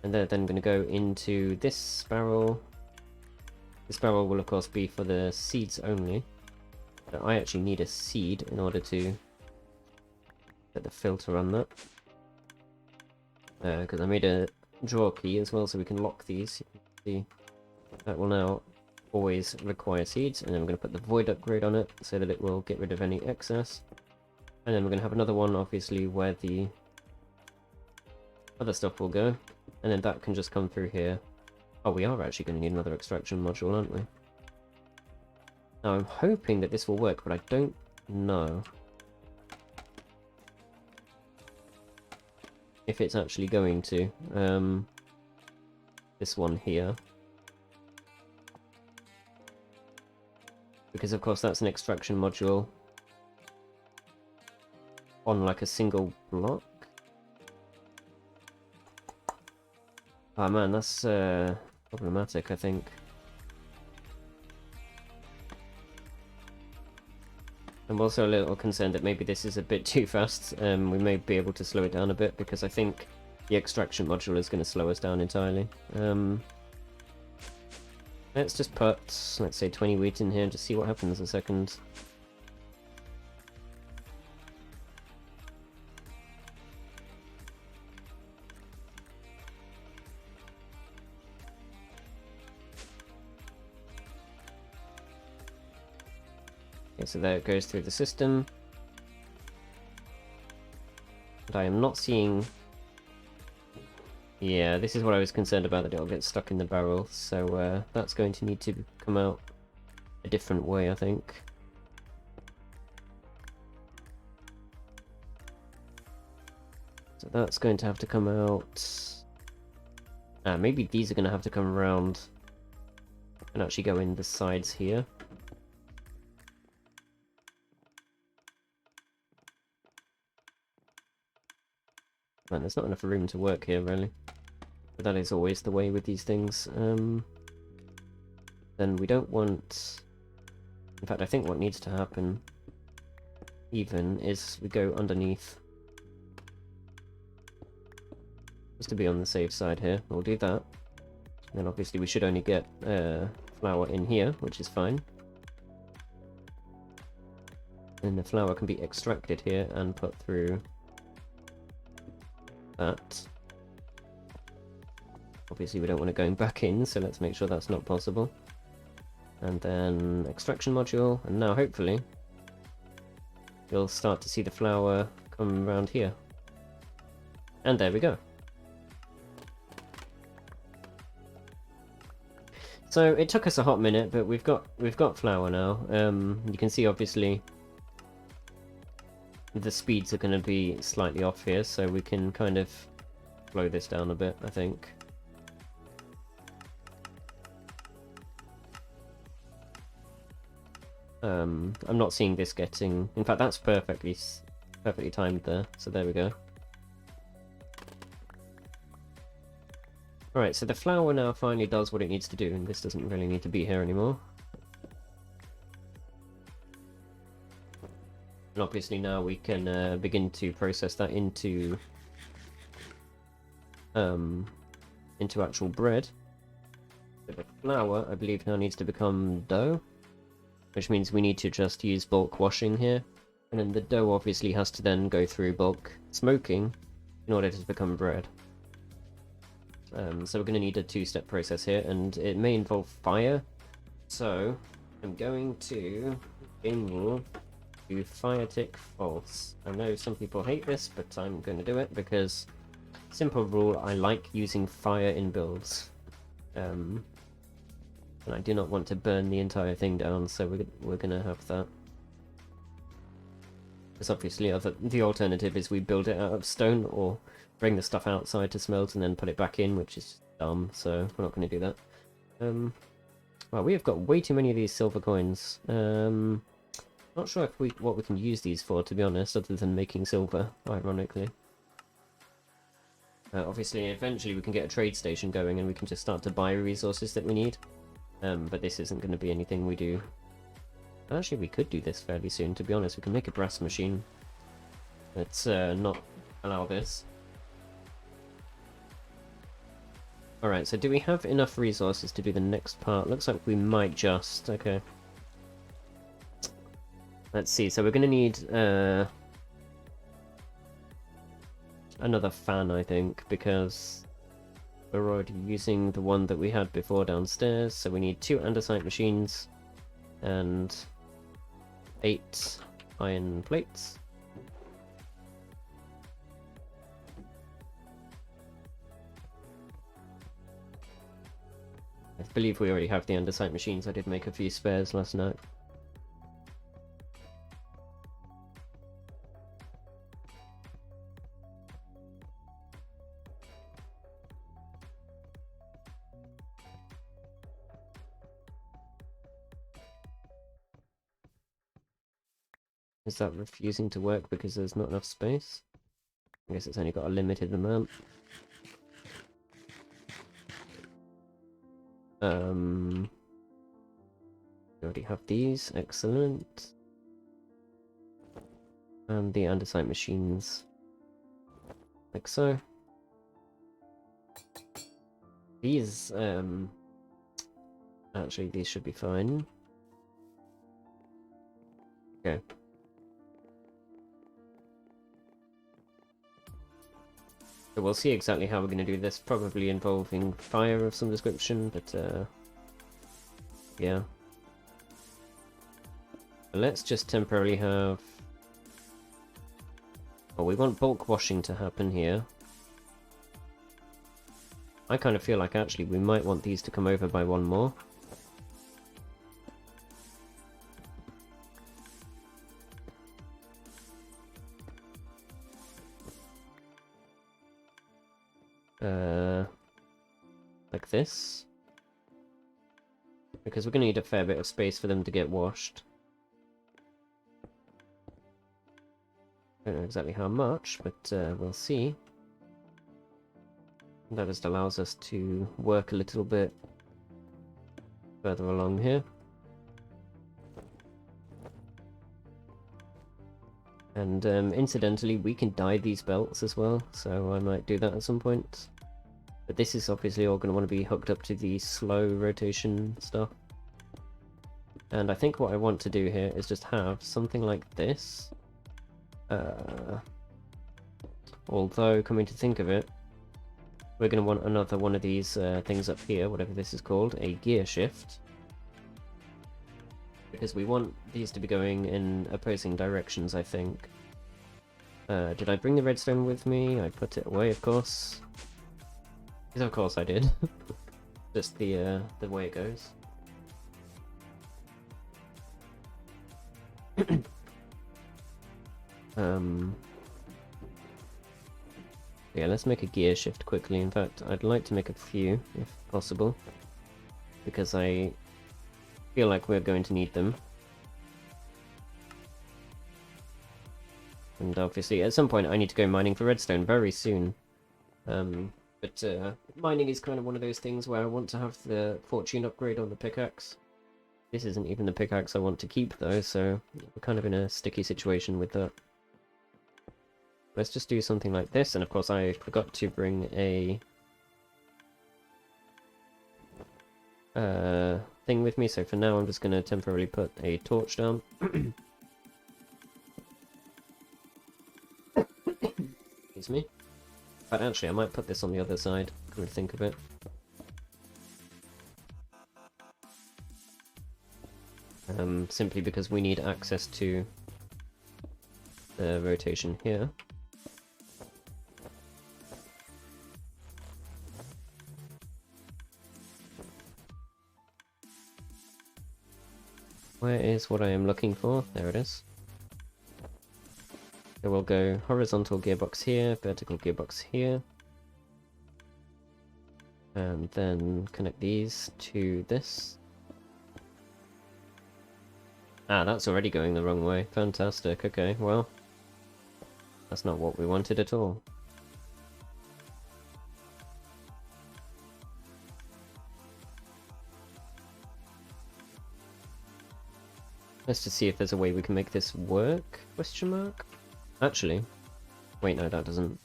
And they're then going to go into this barrel. This barrel will of course be for the seeds only. But I actually need a seed in order to put the filter on that. Because I made a drawer key as well so we can lock these. You can see that will now always require seeds, and then we're going to put the void upgrade on it so that it will get rid of any excess. And then we're going to have another one obviously where the other stuff will go, and then that can just come through here. Oh, we are actually going to need another extraction module, aren't we? Now I'm hoping that this will work, but I don't know if it's actually going to. This one here. Because of course that's an extraction module on like a single block. Oh man, that's problematic, I think. I'm also a little concerned that maybe this is a bit too fast. We may be able to slow it down a bit, because I think the extraction module is going to slow us down entirely. Let's just put, let's say 20 wheat in here and just see what happens a second. Okay, so there it goes through the system. But I am not seeing... Yeah, this is what I was concerned about, that it'll get stuck in the barrel, so that's going to need to come out a different way, I think. So that's going to have to come out... maybe these are going to have to come around and actually go in the sides here. Man, there's not enough room to work here, really. But that is always the way with these things. Then we don't want... In fact, I think what needs to happen, even, is we go underneath. Just to be on the safe side here. We'll do that. And then obviously we should only get flour in here, which is fine. And the flour can be extracted here and put through that. Obviously we don't want it going back in, so let's make sure that's not possible. And then extraction module, and now hopefully you'll start to see the flour come around here. And there we go. So it took us a hot minute, but we've got flour now. You can see obviously the speeds are going to be slightly off here, so we can kind of slow this down a bit, I think. I'm not seeing this getting... In fact, that's perfectly timed there, so there we go. Alright, so the flour now finally does what it needs to do, and this doesn't really need to be here anymore. And obviously now we can begin to process that into actual bread. So the flour, I believe, now needs to become dough, which means we need to just use bulk washing here. And then the dough obviously has to then go through bulk smoking in order to become bread. So we're going to need a two-step process here, and it may involve fire. So I'm going to game do fire tick false. I know some people hate this, but I'm going to do it because, simple rule, I like using fire in builds. And I do not want to burn the entire thing down, so we're going to have that. Because obviously the alternative is we build it out of stone, or bring the stuff outside to smelt and then put it back in, which is dumb, so we're not going to do that. Well, we have got way too many of these silver coins. Not sure if what we can use these for, to be honest, other than making silver, ironically. Obviously, eventually we can get a trade station going and we can just start to buy resources that we need. But this isn't going to be anything we do. Actually, we could do this fairly soon, to be honest. We can make a brass machine. Let's not allow this. Alright, so do we have enough resources to do the next part? Looks like we might just. Okay. Let's see, so we're going to need another fan, I think, because we're already using the one that we had before downstairs, so we need 2 andesite machines and 8 iron plates. I believe we already have the andesite machines. I did make a few spares last night. Is that refusing to work because there's not enough space? I guess it's only got a limited amount. We already have these, excellent. And the andesite machines. Like so. These, actually, these should be fine. Okay. So we'll see exactly how we're going to do this, probably involving fire of some description, but, yeah. Let's just temporarily have... Oh, we want bulk washing to happen here. I kind of feel like actually we might want these to come over by one more. Like this. Because we're going to need a fair bit of space for them to get washed. Don't know exactly how much, but we'll see. That just allows us to work a little bit further along here. And incidentally, we can dye these belts as well, so I might do that at some point. But this is obviously all going to want to be hooked up to the slow rotation stuff. And I think what I want to do here is just have something like this. Although, coming to think of it, we're going to want another one of these things up here, whatever this is called, a gear shift. Because we want these to be going in opposing directions, I think. Did I bring the redstone with me? I put it away, of course. Because of course I did. Just the way it goes. Yeah, let's make a gear shift quickly. In fact, I'd like to make a few, if possible. Because I feel like we're going to need them. And obviously, at some point I need to go mining for redstone very soon. But mining is kind of one of those things where I want to have the fortune upgrade on the pickaxe. This isn't even the pickaxe I want to keep though, so we're kind of in a sticky situation with that. Let's just do something like this, and of course I forgot to bring a thing with me, so for now I'm just going to temporarily put a torch down. Excuse me. But actually I might put this on the other side, come to think of it. Simply because we need access to the rotation here. Where is what I am looking for? There it is. So we'll go horizontal gearbox here, vertical gearbox here. And then connect these to this. Ah, that's already going the wrong way. Fantastic. Okay, well, that's not what we wanted at all. Let's just see if there's a way we can make this work, question mark? Actually, wait, no, that doesn't.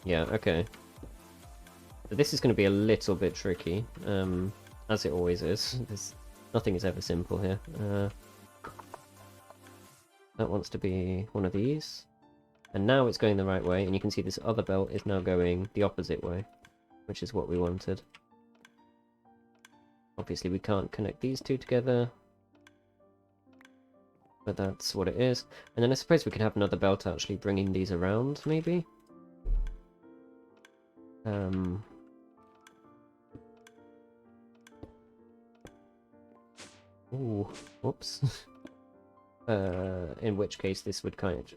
Yeah, okay. So this is going to be a little bit tricky, as it always is. Nothing is ever simple here. That wants to be one of these. And now it's going the right way, and you can see this other belt is now going the opposite way, which is what we wanted. Obviously we can't connect these two together, but that's what it is. And then I suppose we could have another belt actually bringing these around, maybe? Ooh, whoops. In which case this would kind of...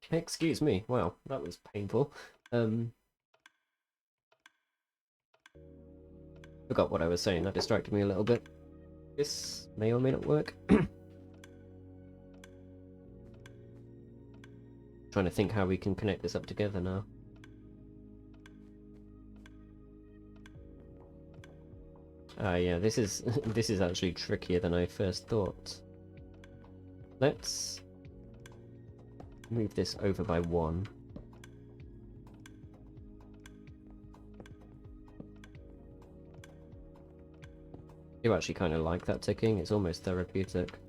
Excuse me, wow, that was painful. Forgot what I was saying, that distracted me a little bit. This may or may not work. Trying to think how we can connect this up together now. Yeah, this is this is actually trickier than I first thought. Let's move this over by 1. I do actually kind of like that ticking, it's almost therapeutic.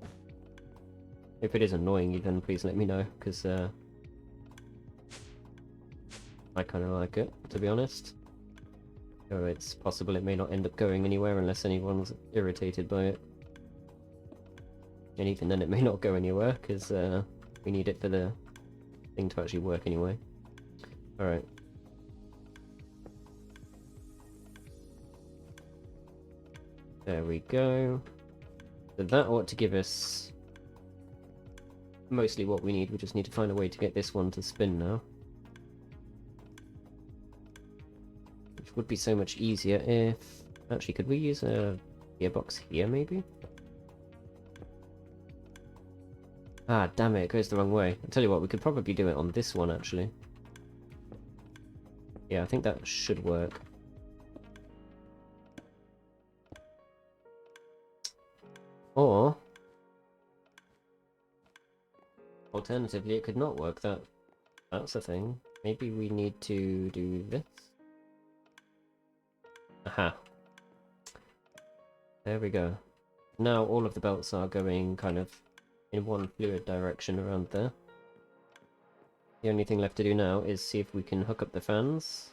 If it is annoying you, then please let me know, because I kind of like it, to be honest. Though it's possible it may not end up going anywhere unless anyone's irritated by it. And even then it may not go anywhere, because we need it for the thing to actually work anyway. Alright. There we go. So that ought to give us mostly what we need. We just need to find a way to get this one to spin now. Which would be so much easier if... Actually, could we use a gearbox here, maybe? Ah, damn it, it goes the wrong way. I'll tell you what, we could probably do it on this one, actually. Yeah, I think that should work. Or... alternatively, it could not work. That's the thing. Maybe we need to do this. Aha. There we go. Now all of the belts are going kind of in one fluid direction around there. The only thing left to do now is see if we can hook up the fans.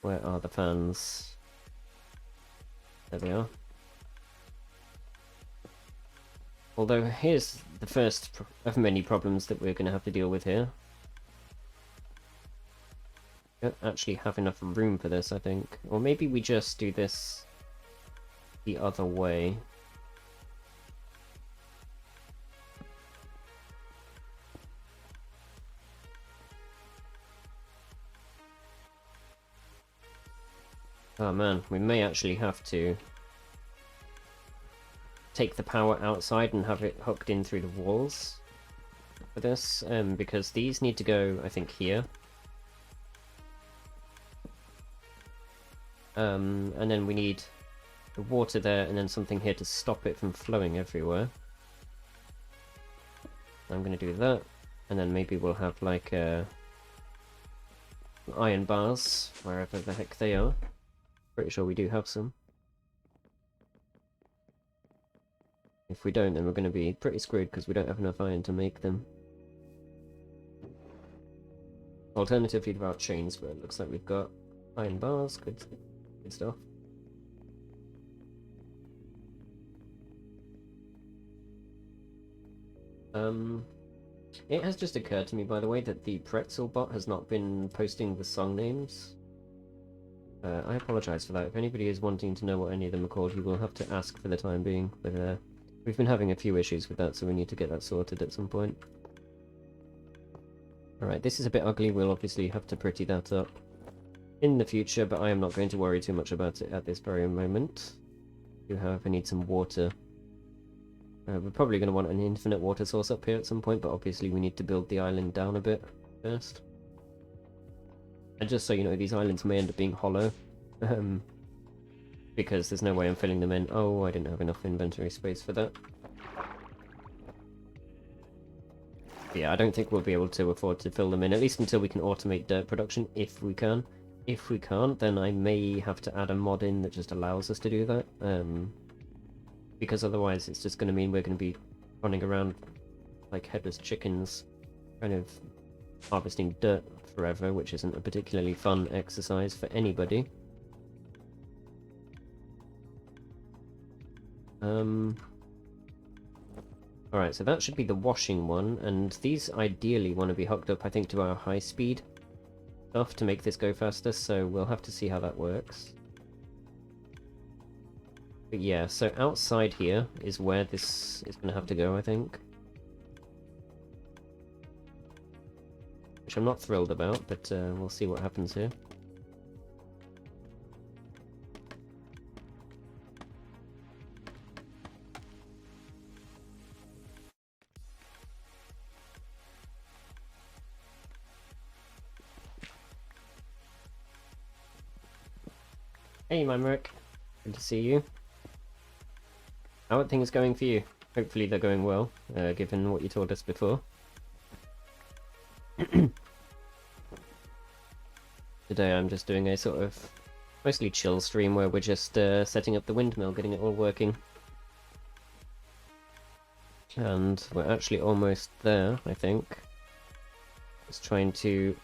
Where are the fans? There they are. Although here's the first of many problems that we're going to have to deal with here. We don't actually have enough room for this, I think. Or maybe we just do this the other way. Oh man, we may actually have to take the power outside and have it hooked in through the walls for this, because these need to go, I think, here. And then we need the water there and then something here to stop it from flowing everywhere. I'm going to do that, and then maybe we'll have like iron bars wherever the heck they are. Pretty sure we do have some. If we don't, then we're going to be pretty screwed because we don't have enough iron to make them. Alternatively, there are chains, but it looks like we've got iron bars. Good stuff. It has just occurred to me, by the way, that the pretzel bot has not been posting the song names. I apologise for that. If anybody is wanting to know what any of them are called, you will have to ask for the time being. But we've been having a few issues with that, so we need to get that sorted at some point. Alright, this is a bit ugly. We'll obviously have to pretty that up. in the future, but I am not going to worry too much about it at this very moment. Do however need some water. We're probably going to want an infinite water source up here at some point, but obviously we need to build the island down a bit first. And just so you know, these islands may end up being hollow. Because there's no way I'm filling them in. Oh, I didn't have enough inventory space for that. But yeah, I don't think we'll be able to afford to fill them in, at least until we can automate dirt production, if we can. If we can't, then I may have to add a mod in that just allows us to do that. Because otherwise it's just going to mean we're going to be running around like headless chickens, kind of harvesting dirt forever, which isn't a particularly fun exercise for anybody. Alright, so that should be the washing one, and these ideally want to be hooked up, I think, to our high-speed stuff to make this go faster, so we'll have to see how that works. But yeah, so outside here is where this is going to have to go, I think. Which I'm not thrilled about, but we'll see what happens here. Hey, Mamrick. Good to see you. How are things going for you? Hopefully they're going well, given what you told us before. Today I'm just doing a sort of mostly chill stream where we're just setting up the windmill, getting it all working. And we're actually almost there, I think. Just trying to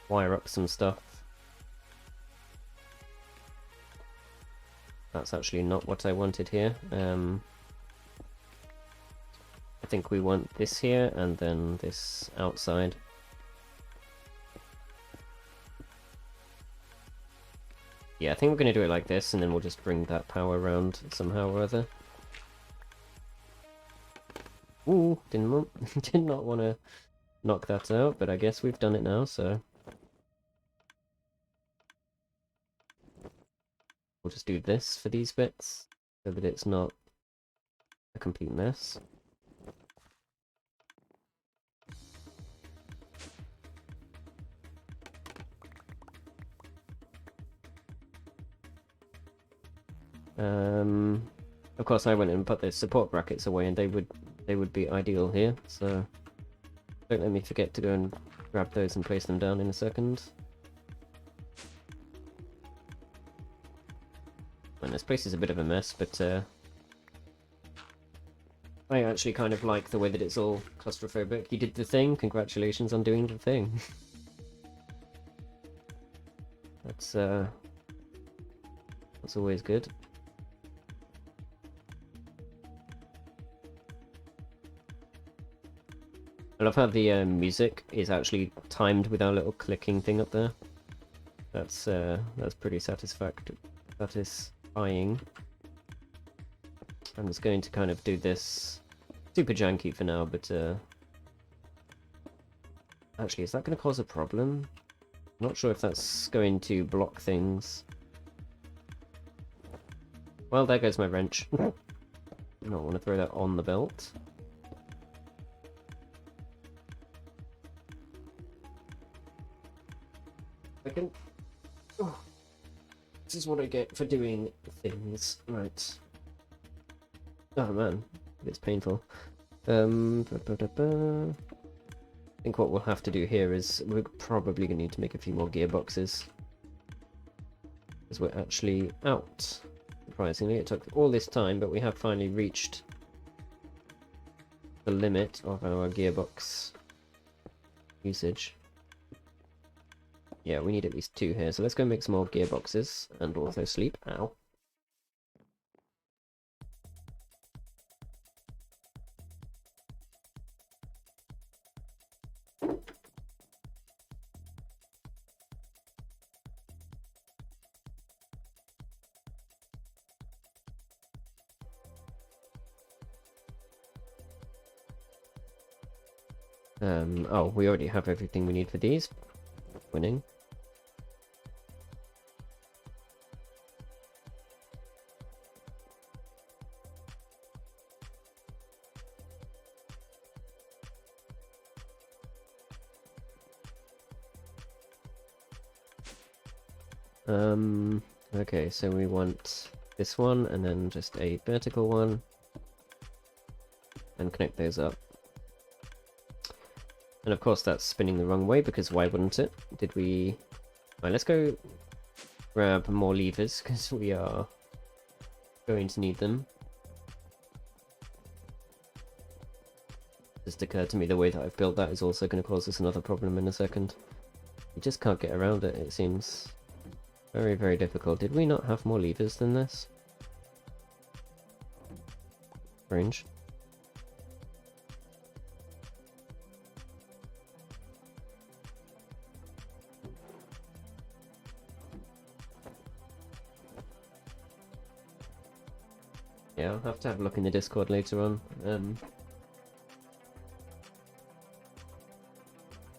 wire up some stuff. That's actually not what I wanted here. I think we want this here and then this outside. Yeah, I think we're going to do it like this, and then we'll just bring that power around somehow or other. Ooh, did not want to knock that out, but I guess we've done it now, so... We'll just do this for these bits, so that it's not a complete mess. Of course I went and put the support brackets away, and they would be ideal here, so don't let me forget to go and grab those and place them down in a second. And this place is a bit of a mess, but I actually kind of like the way that it's all claustrophobic. You did the thing, congratulations on doing the thing. That's always good. I love how the music is actually timed with our little clicking thing up there. That's pretty satisfying. I'm just going to kind of do this super janky for now, but actually, is that going to cause a problem? I'm not sure if that's going to block things. Well, there goes my wrench. I don't want to throw that on the belt. I can... Oh. This is what I get for doing things. Right. Oh man, it's painful. I think what we'll have to do here is we're probably going to need to make a few more gearboxes. Because we're actually out. Surprisingly, it took all this time, but we have finally reached the limit of our gearbox usage. Yeah, we need at least 2 here, so let's go make some more gearboxes and also sleep. Ow. Oh, we already have everything we need for these. Winning. Okay, so we want this one, and then just a vertical one, and connect those up. And of course that's spinning the wrong way, because why wouldn't it? Did we... Alright, let's go grab more levers, because we are going to need them. Just occurred to me the way that I've built that is also going to cause us another problem in a second. You just can't get around it, it seems. Very, very difficult. Did we not have more levers than this? Strange. Yeah, I'll have to have a look in the Discord later on.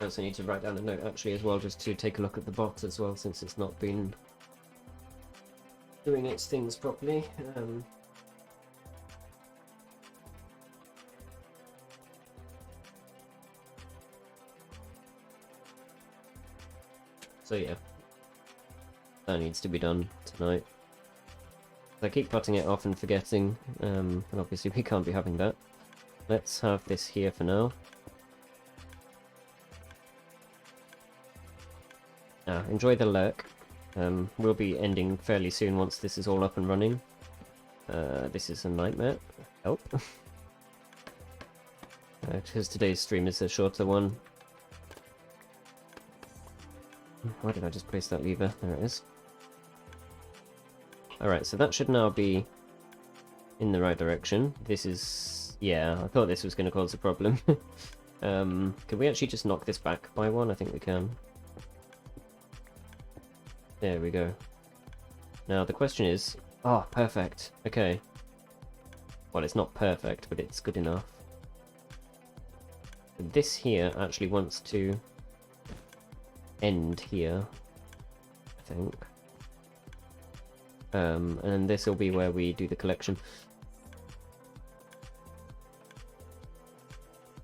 I also need to write down a note actually as well, just to take a look at the bot as well, since it's not been doing its things properly. So yeah, that needs to be done tonight. I keep putting it off and forgetting, and obviously we can't be having that. Let's have this here for now. Enjoy the lurk. We'll be ending fairly soon once this is all up and running. This is a nightmare. Help. Because today's stream is a shorter one. Why did I just place that lever? There it is. Alright, so that should now be in the right direction. This is... yeah, I thought this was going to cause a problem. Can we actually just knock this back by one? I think we can. There we go. Now the question is... oh, perfect. Okay. Well, it's not perfect, but it's good enough. This here actually wants to end here, I think. And this will be where we do the collection.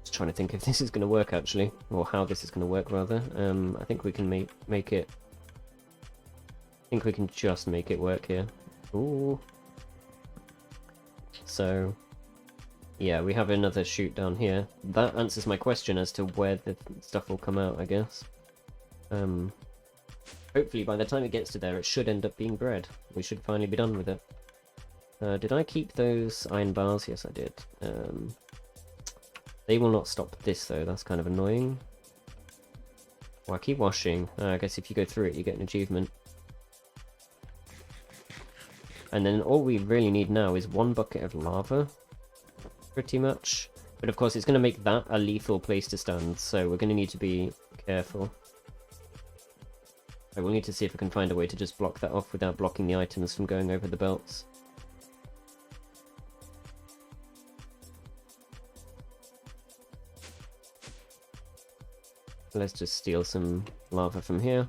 Just trying to think if this is going to work actually, or how this is going to work rather. I think we can make it... I think we can just make it work here. Ooh. So, yeah, we have another chute down here. That answers my question as to where the stuff will come out, I guess. Hopefully by the time it gets to there, it should end up being bread. We should finally be done with it. Did I keep those iron bars? Yes, I did. They will not stop this, though. That's kind of annoying. Well, I keep washing. I guess if you go through it, you get an achievement. And then all we really need now is one bucket of lava, pretty much. But of course it's going to make that a lethal place to stand, so we're going to need to be careful. I will need to see if I can find a way to just block that off without blocking the items from going over the belts. Let's just steal some lava from here.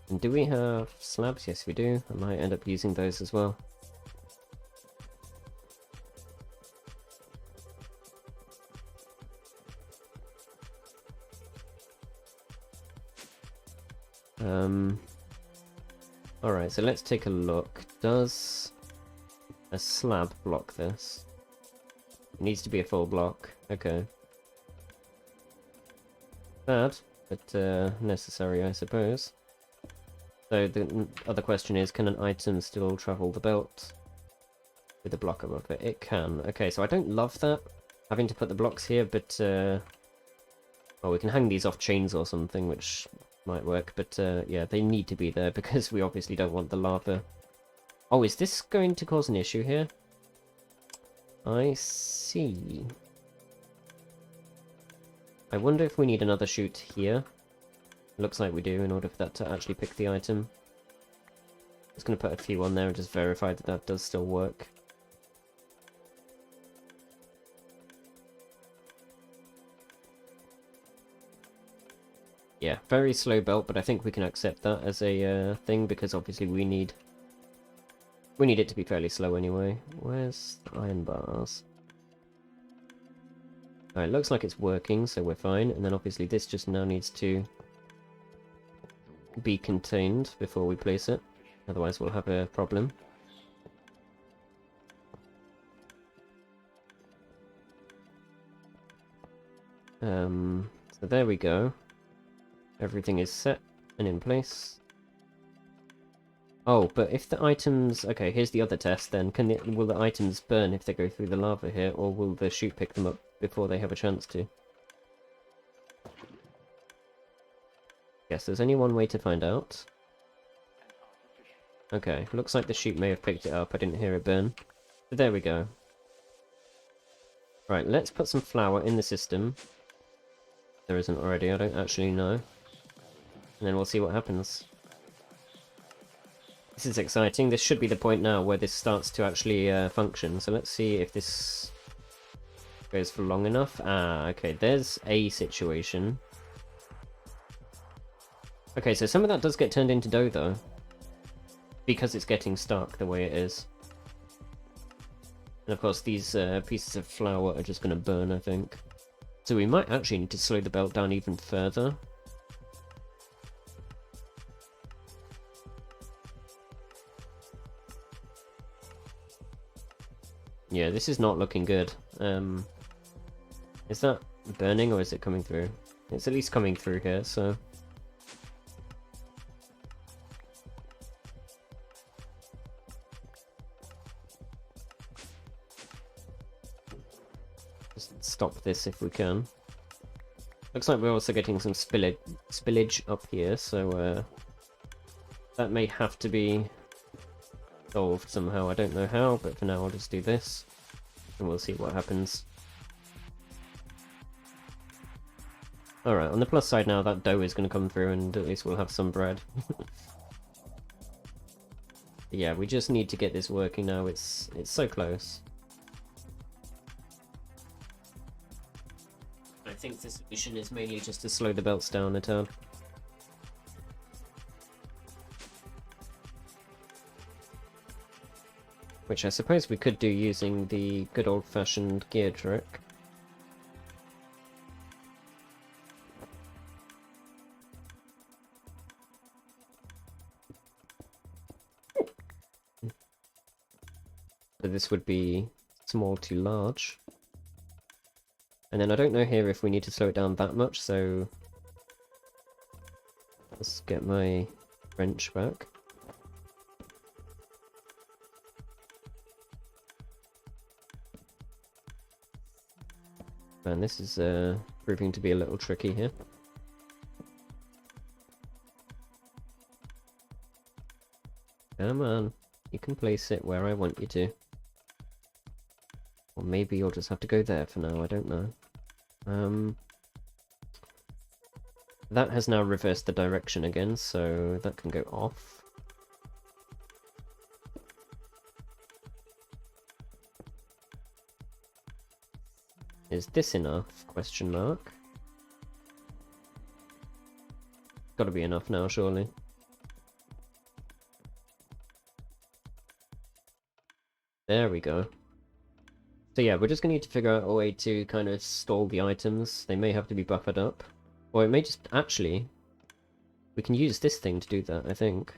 And do we have slabs? Yes, we do. I might end up using those as well. Alright, so let's take a look. Does a slab block this? It needs to be a full block. Okay. Bad, but necessary, I suppose. So the other question is, can an item still travel the belt with a block above it? It can. Okay, so I don't love that, having to put the blocks here, but... well, we can hang these off chains or something, which might work, but yeah, they need to be there because we obviously don't want the lava. Oh, is this going to cause an issue here? I see. I wonder if we need another chute here. Looks like we do, in order for that to actually pick the item. Just going to put a few on there and just verify that that does still work. Yeah, very slow belt, but I think we can accept that as a thing, because obviously we need it to be fairly slow anyway. Where's the iron bars? Alright, looks like it's working, so we're fine. And then obviously this just now needs to be contained before we place it, otherwise we'll have a problem. So there we go. Everything is set and in place. Oh, but if the items... Okay, here's the other test then. Will the items burn if they go through the lava here, or will the chute pick them up before they have a chance to? Yes, there's only one way to find out. Okay, looks like the chute may have picked it up. I didn't hear it burn. But there we go. Right, let's put some flour in the system. There isn't already, I don't actually know. And then we'll see what happens. This is exciting. This should be the point now where this starts to actually function. So let's see if this goes for long enough. Ah, okay, there's a situation. Okay, so some of that does get turned into dough though. Because it's getting stuck the way it is. And of course these pieces of flour are just going to burn, I think. So we might actually need to slow the belt down even further. Yeah, this is not looking good. Is that burning or is it coming through? It's at least coming through here, so... Just stop this if we can. Looks like we're also getting some spillage up here, so that may have to be solved somehow. I don't know how, but for now I'll just do this, and we'll see what happens. Alright, on the plus side now, that dough is going to come through, and at least we'll have some bread. Yeah, we just need to get this working now. It's so close. I think the solution is mainly just to slow the belts down a tad. Which I suppose we could do using the good old-fashioned gear trick. So this would be small to large. And then I don't know here if we need to slow it down that much, so... Let's get my wrench back. Man, this is proving to be a little tricky here. Come on, you can place it where I want you to. Or maybe you'll just have to go there for now, I don't know. That has now reversed the direction again, so that can go off. Is this enough? Question mark. Gotta be enough now, surely. There we go. So yeah, we're just going to need to figure out a way to kind of stall the items. They may have to be buffered up. Or it may just... Actually, we can use this thing to do that, I think.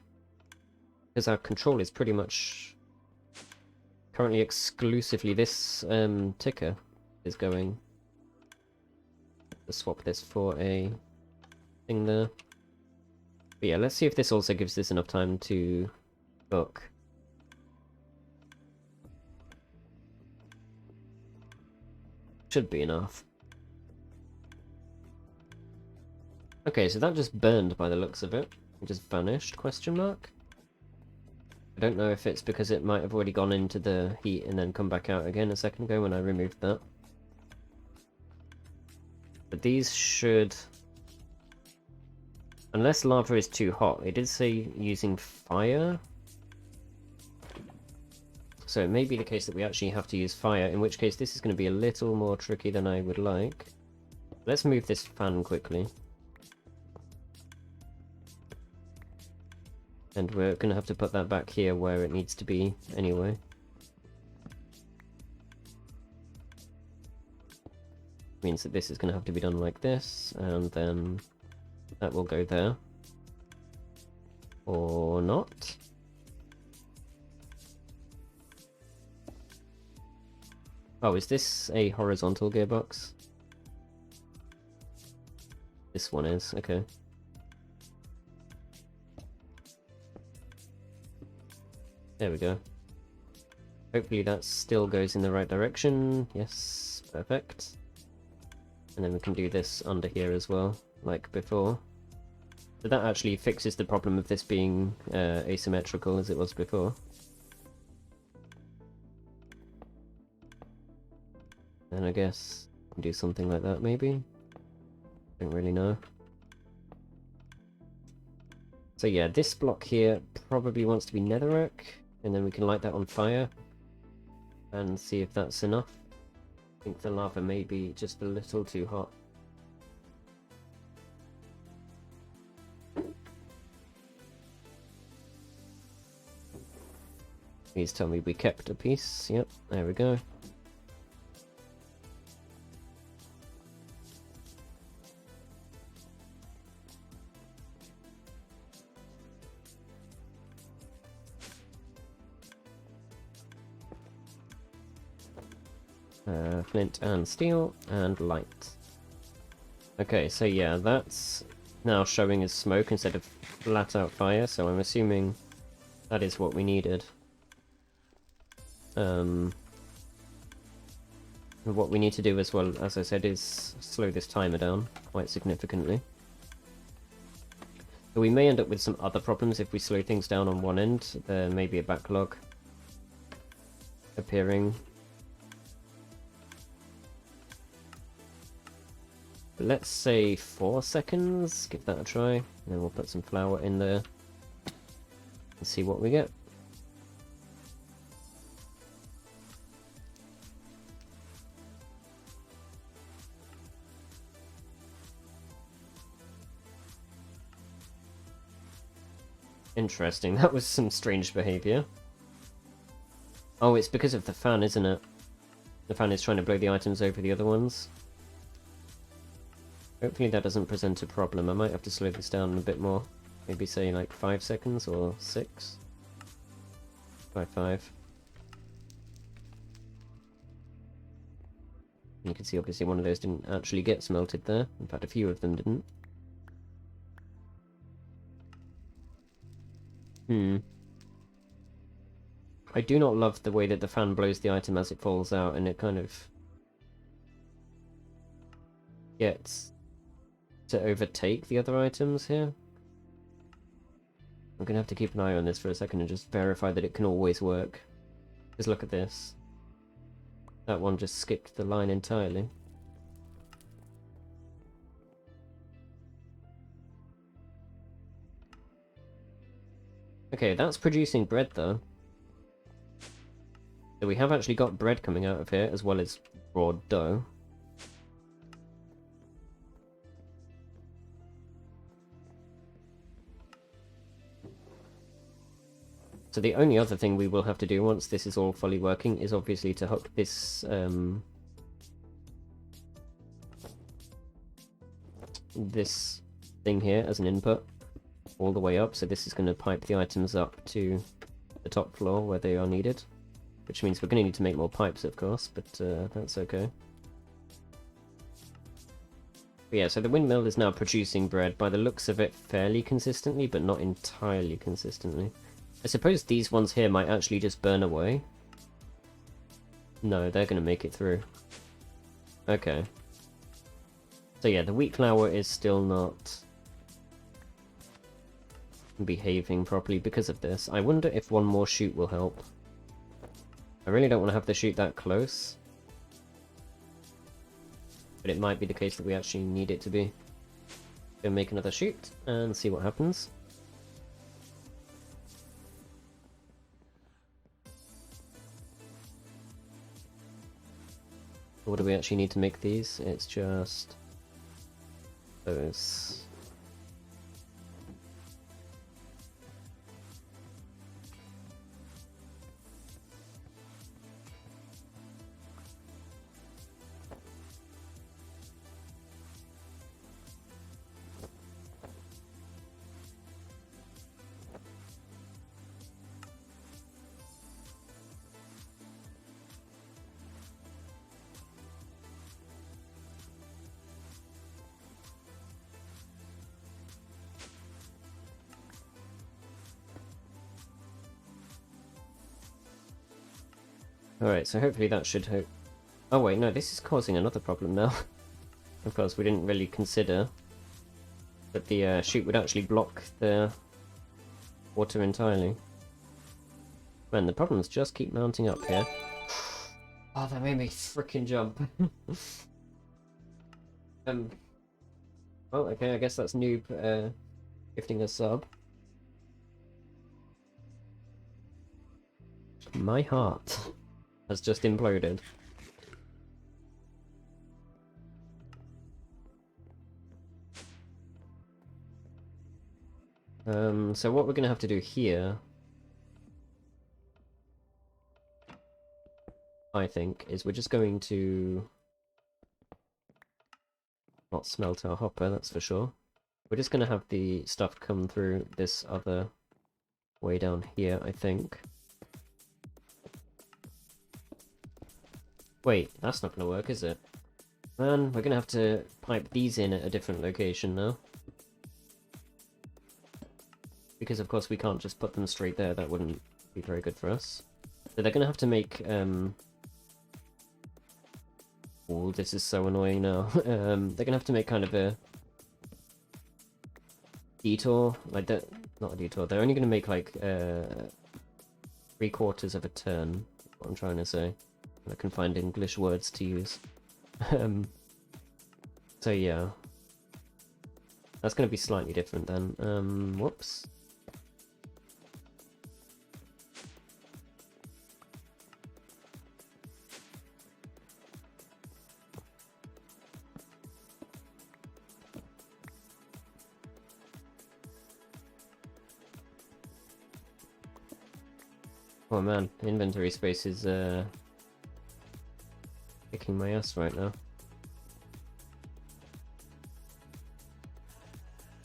Because our control is pretty much... currently exclusively this ticker is going. Let's swap this for a thing there. But yeah, let's see if this also gives this enough time to book. Should be enough. Okay, so that just burned by the looks of it. It just vanished, question mark? I don't know if it's because it might have already gone into the heat and then come back out again a second ago when I removed that. But these should... Unless lava is too hot. It did say using fire. So it may be the case that we actually have to use fire, in which case this is going to be a little more tricky than I would like. Let's move this fan quickly. And we're going to have to put that back here where it needs to be anyway. Means that this is going to have to be done like this, and then that will go there. Or not. Oh, is this a horizontal gearbox? This one is, okay. There we go. Hopefully that still goes in the right direction. Yes, perfect. And then we can do this under here as well, like before. So that actually fixes the problem of this being asymmetrical as it was before. And I guess we can do something like that maybe? Don't really know. So yeah, this block here probably wants to be netherrack, and then we can light that on fire and see if that's enough. I think the lava may be just a little too hot. Please tell me we kept a piece. Yep, there we go. Flint and steel and light. Okay, so yeah, that's now showing as smoke instead of flat out fire, so I'm assuming that is what we needed. What we need to do as well, as I said, is slow this timer down quite significantly. So we may end up with some other problems if we slow things down on one end. There may be a backlog appearing. Let's say 4 seconds, give that a try, and then we'll put some flour in there and see what we get. Interesting, that was some strange behaviour. Oh, it's because of the fan, isn't it? The fan is trying to blow the items over the other ones. Hopefully that doesn't present a problem. I might have to slow this down a bit more. Maybe say like 5 seconds or 6. By 5. You can see obviously one of those didn't actually get smelted there. In fact, a few of them didn't. I do not love the way that the fan blows the item as it falls out, and it kind of gets to overtake the other items here. I'm gonna have to keep an eye on this for a second and just verify that it can always work. Just look at this. That one just skipped the line entirely. Okay, that's producing bread though. So we have actually got bread coming out of here, as well as raw dough. So the only other thing we will have to do once this is all fully working is obviously to hook this this thing here as an input all the way up. So this is going to pipe the items up to the top floor where they are needed, which means we're going to need to make more pipes, of course, but that's okay. But yeah, so the windmill is now producing bread, by the looks of it, fairly consistently, but not entirely consistently. I suppose these ones here might actually just burn away. No, they're going to make it through. Okay. So yeah, the wheat flour is still not behaving properly because of this. I wonder if one more chute will help. I really don't want to have the chute that close. But it might be the case that we actually need it to be. Go make another chute and see what happens. What do we actually need to make these? It's just those. Alright, so hopefully that should hope. Oh wait, no, this is causing another problem now. Of course, we didn't really consider that the chute would actually block the water entirely. Man, the problems just keep mounting up here. Oh, that made me frickin' jump. Well, okay, I guess that's Noob gifting a sub. My heart has just imploded. So what we're gonna have to do here, I think, is we're just going to not smelt our hopper, that's for sure. We're just gonna have the stuff come through this other way down here, I think. Wait, that's not gonna work, is it? Man, we're gonna have to pipe these in at a different location now. Because of course we can't just put them straight there, that wouldn't be very good for us. So they're gonna have to make, oh, this is so annoying now. They're gonna have to make kind of a detour, like that, not a detour, they're only gonna make like, 3/4 of a turn, what I'm trying to say. I can find English words to use. So yeah. That's gonna be slightly different then. Whoops. Oh man, inventory space is kicking my ass right now.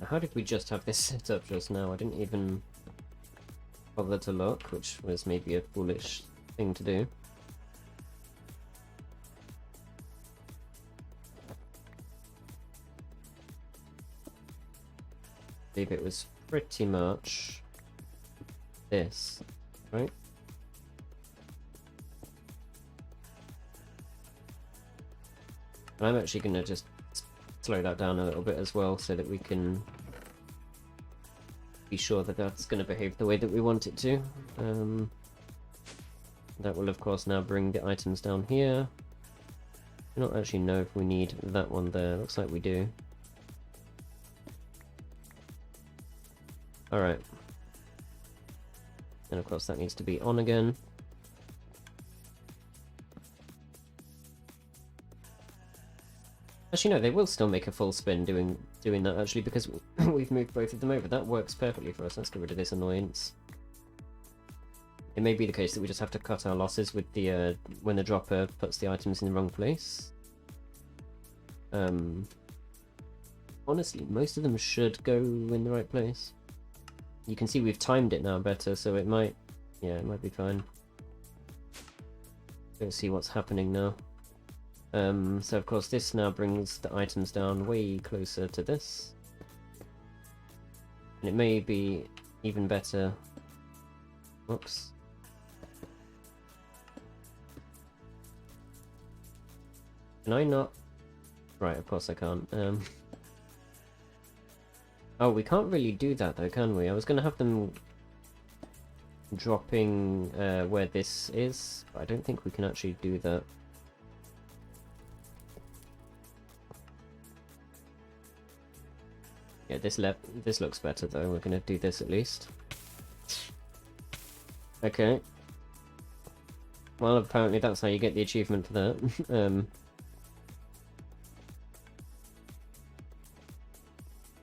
How did we just have this set up just now? I didn't even bother to look, which was maybe a foolish thing to do. I believe it was pretty much this, right? And I'm actually going to just slow that down a little bit as well so that we can be sure that that's going to behave the way that we want it to. That will of course now bring the items down here. I don't actually know if we need that one there, looks like we do. Alright. And of course that needs to be on again. Actually no, they will still make a full spin doing that actually, because we've moved both of them over. That works perfectly for us. Let's get rid of this annoyance. It may be the case that we just have to cut our losses with the when the dropper puts the items in the wrong place. Honestly, most of them should go in the right place. You can see we've timed it now better, so it might, yeah, it might be fine. Let's see what's happening now. So of course this now brings the items down way closer to this. And it may be even better. Oops. Can I not? Right, of course I can't. Oh, we can't really do that though, can we? I was gonna have them dropping where this is, but I don't think we can actually do that. Yeah, this looks better though. We're gonna do this at least. Okay. Well, apparently that's how you get the achievement for that.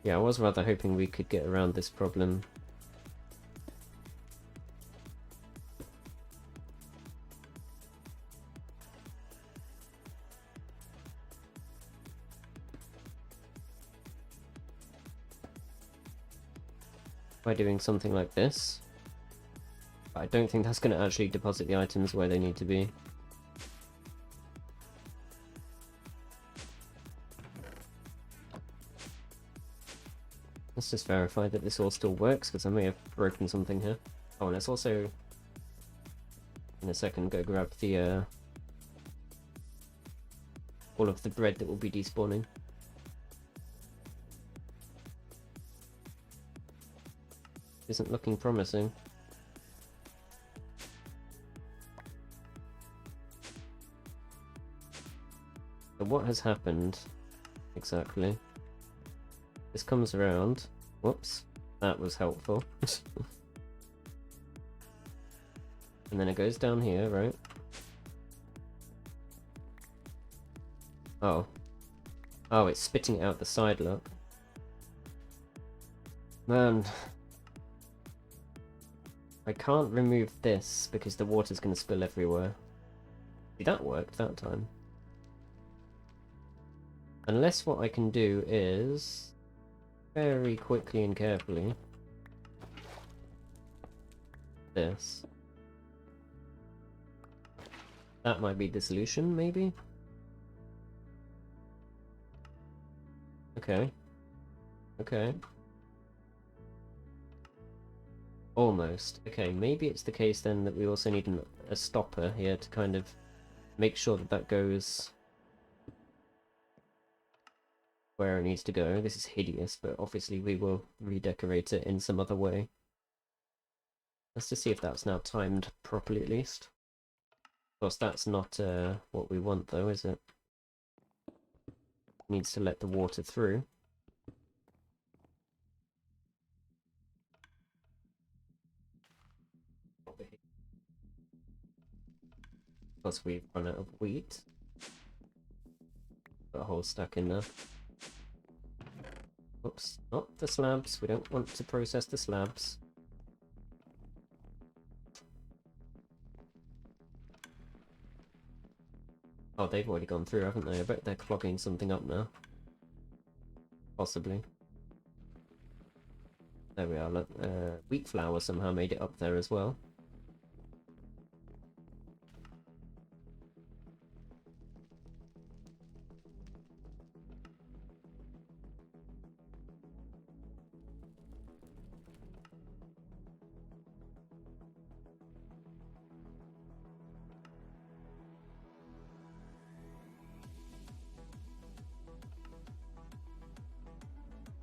Yeah, I was rather hoping we could get around this problem. By doing something like this. But I don't think that's going to actually deposit the items where they need to be. Let's just verify that this all still works, because I may have broken something here. Oh, and let's also in a second go grab the all of the bread that will be despawning. Isn't looking promising. So what has happened exactly? This comes around. Whoops, that was helpful. And then it goes down here, right? Oh. Oh, it's spitting it out the side, look. Man. I can't remove this because the water's going to spill everywhere. See, that worked that time. Unless what I can do is very quickly and carefully this. That might be the solution, maybe? Okay. Okay. Almost. Okay, maybe it's the case then that we also need a stopper here to kind of make sure that that goes where it needs to go. This is hideous, but obviously we will redecorate it in some other way. Let's just see if that's now timed properly at least. Of course, that's not what we want though, is it? Needs to let the water through. Plus we've run out of wheat. Got a whole stack in there. Oops, not the slabs. We don't want to process the slabs. Oh, they've already gone through, haven't they? I bet they're clogging something up now. Possibly. There we are, look. Wheat flour somehow made it up there as well.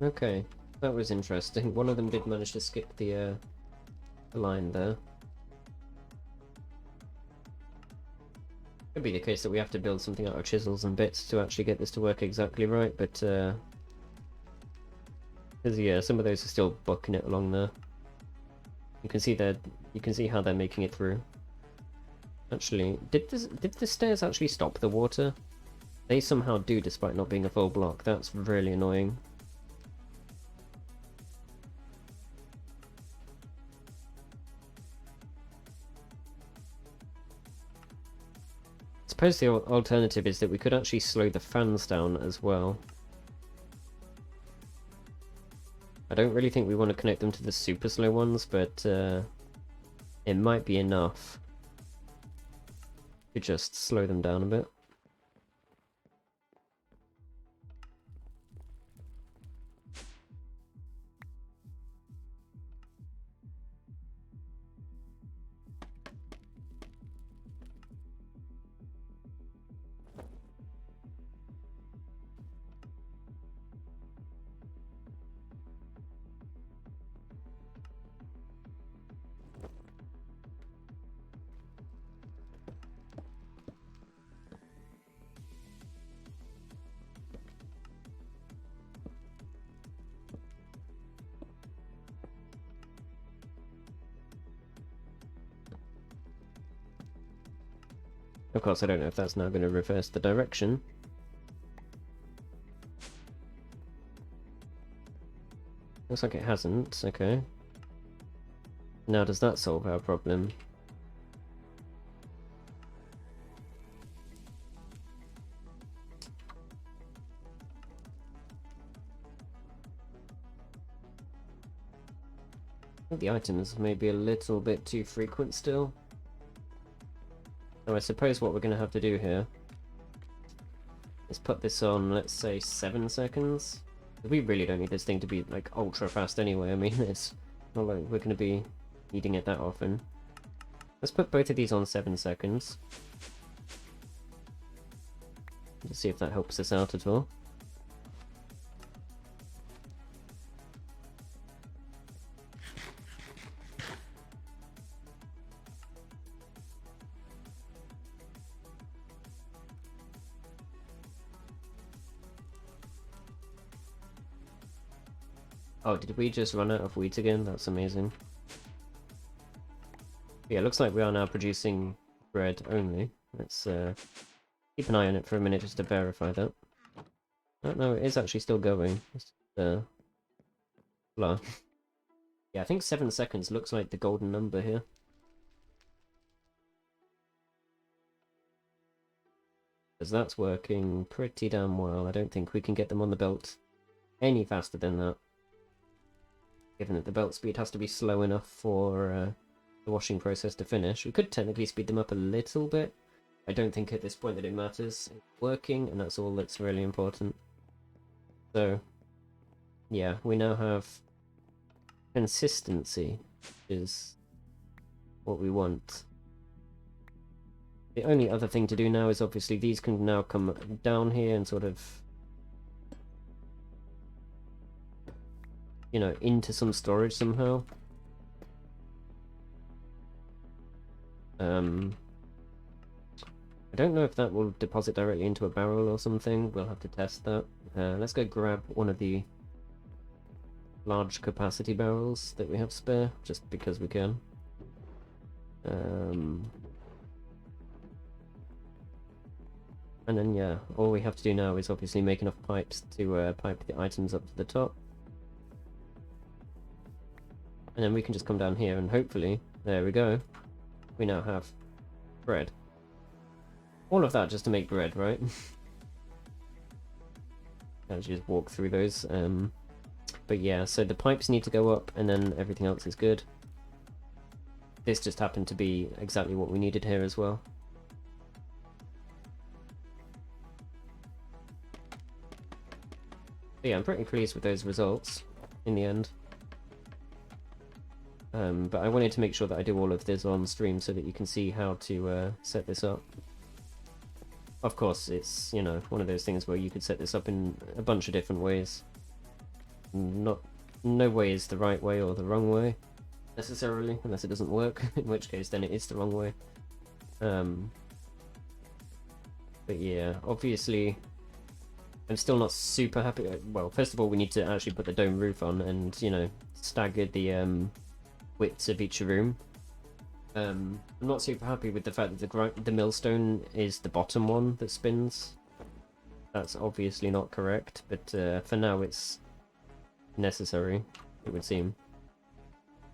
Okay, that was interesting. One of them did manage to skip the line there. Could be the case that we have to build something out of chisels and bits to actually get this to work exactly right, but because yeah, some of those are still bucking it along there. You can see how they're making it through. Actually, did the stairs actually stop the water? They somehow do, despite not being a full block. That's really annoying. I suppose the alternative is that we could actually slow the fans down as well. I don't really think we want to connect them to the super slow ones, but it might be enough to just slow them down a bit. Of course, I don't know if that's now going to reverse the direction. Looks like it hasn't, okay. Now does that solve our problem? I think the items may be a little bit too frequent still. So I suppose what we're going to have to do here is put this on, let's say, 7 seconds. We really don't need this thing to be like ultra fast anyway. I mean, it's not like we're going to be needing it that often. Let's put both of these on 7 seconds. Let's see if that helps us out at all. Oh, did we just run out of wheat again? That's amazing. Yeah, it looks like we are now producing bread only. Let's keep an eye on it for a minute just to verify that. Oh, no, it is actually still going. It's blah. Yeah, I think 7 seconds looks like the golden number here. Because that's working pretty damn well. I don't think we can get them on the belt any faster than that. Given that the belt speed has to be slow enough for the washing process to finish. We could technically speed them up a little bit. I don't think at this point that it matters. It's working, and that's all that's really important. So, yeah, we now have consistency, which is what we want. The only other thing to do now is obviously these can now come down here and sort of, you know, into some storage somehow. I don't know if that will deposit directly into a barrel or something. We'll have to test that. Let's go grab one of the large capacity barrels that we have spare, just because we can. And then, yeah, all we have to do now is obviously make enough pipes to pipe the items up to the top. And then we can just come down here and hopefully, there we go, we now have bread. All of that just to make bread, right? I'll just walk through those. But yeah, so the pipes need to go up and then everything else is good. This just happened to be exactly what we needed here as well. But yeah, I'm pretty pleased with those results in the end. But I wanted to make sure that I do all of this on stream so that you can see how to set this up. Of course, it's, you know, one of those things where you could set this up in a bunch of different ways. No way is the right way or the wrong way, necessarily, unless it doesn't work, in which case then it is the wrong way. But yeah, obviously, I'm still not super happy. Well, first of all, we need to actually put the dome roof on and, you know, stagger the widths of each room. I'm not super happy with the fact that the millstone is the bottom one that spins. That's obviously not correct, but for now it's necessary, it would seem.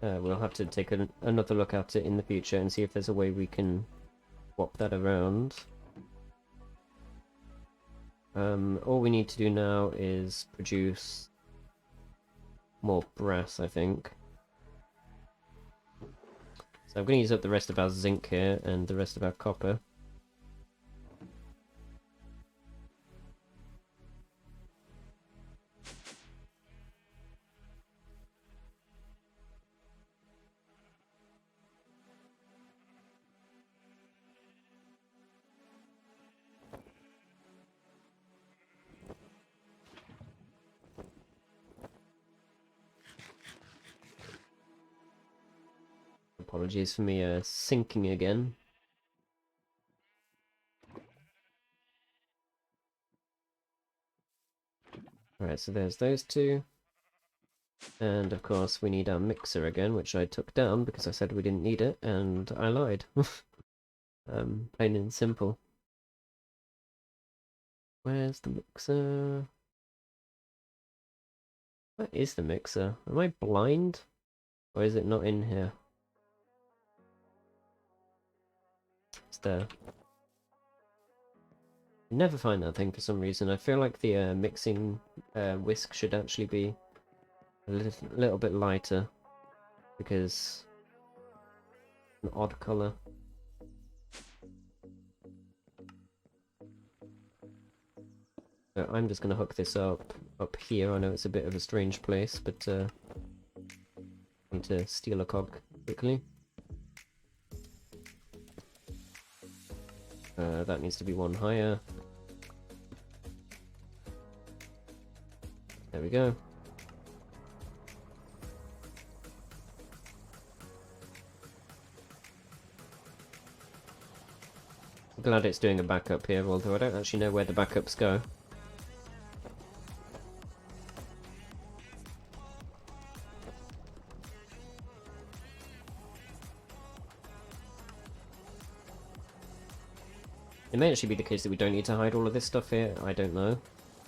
We'll have to take another look at it in the future and see if there's a way we can swap that around. All we need to do now is produce more brass, I think. So I'm going to use up the rest of our zinc here and the rest of our copper. Apologies for me sinking again. Alright, so there's those two. And of course we need our mixer again, which I took down because I said we didn't need it, and I lied. Plain and simple. Where's the mixer? Where is the mixer? Am I blind? Or is it not in here? It's there. Never find that thing for some reason. I feel like the mixing whisk should actually be a little bit lighter, because an odd colour. So I'm just going to hook this up here. I know it's a bit of a strange place, but I need to steal a cog quickly. That needs to be one higher. There we go. I'm glad it's doing a backup here, although I don't actually know where the backups go. It may actually be the case that we don't need to hide all of this stuff here, I don't know.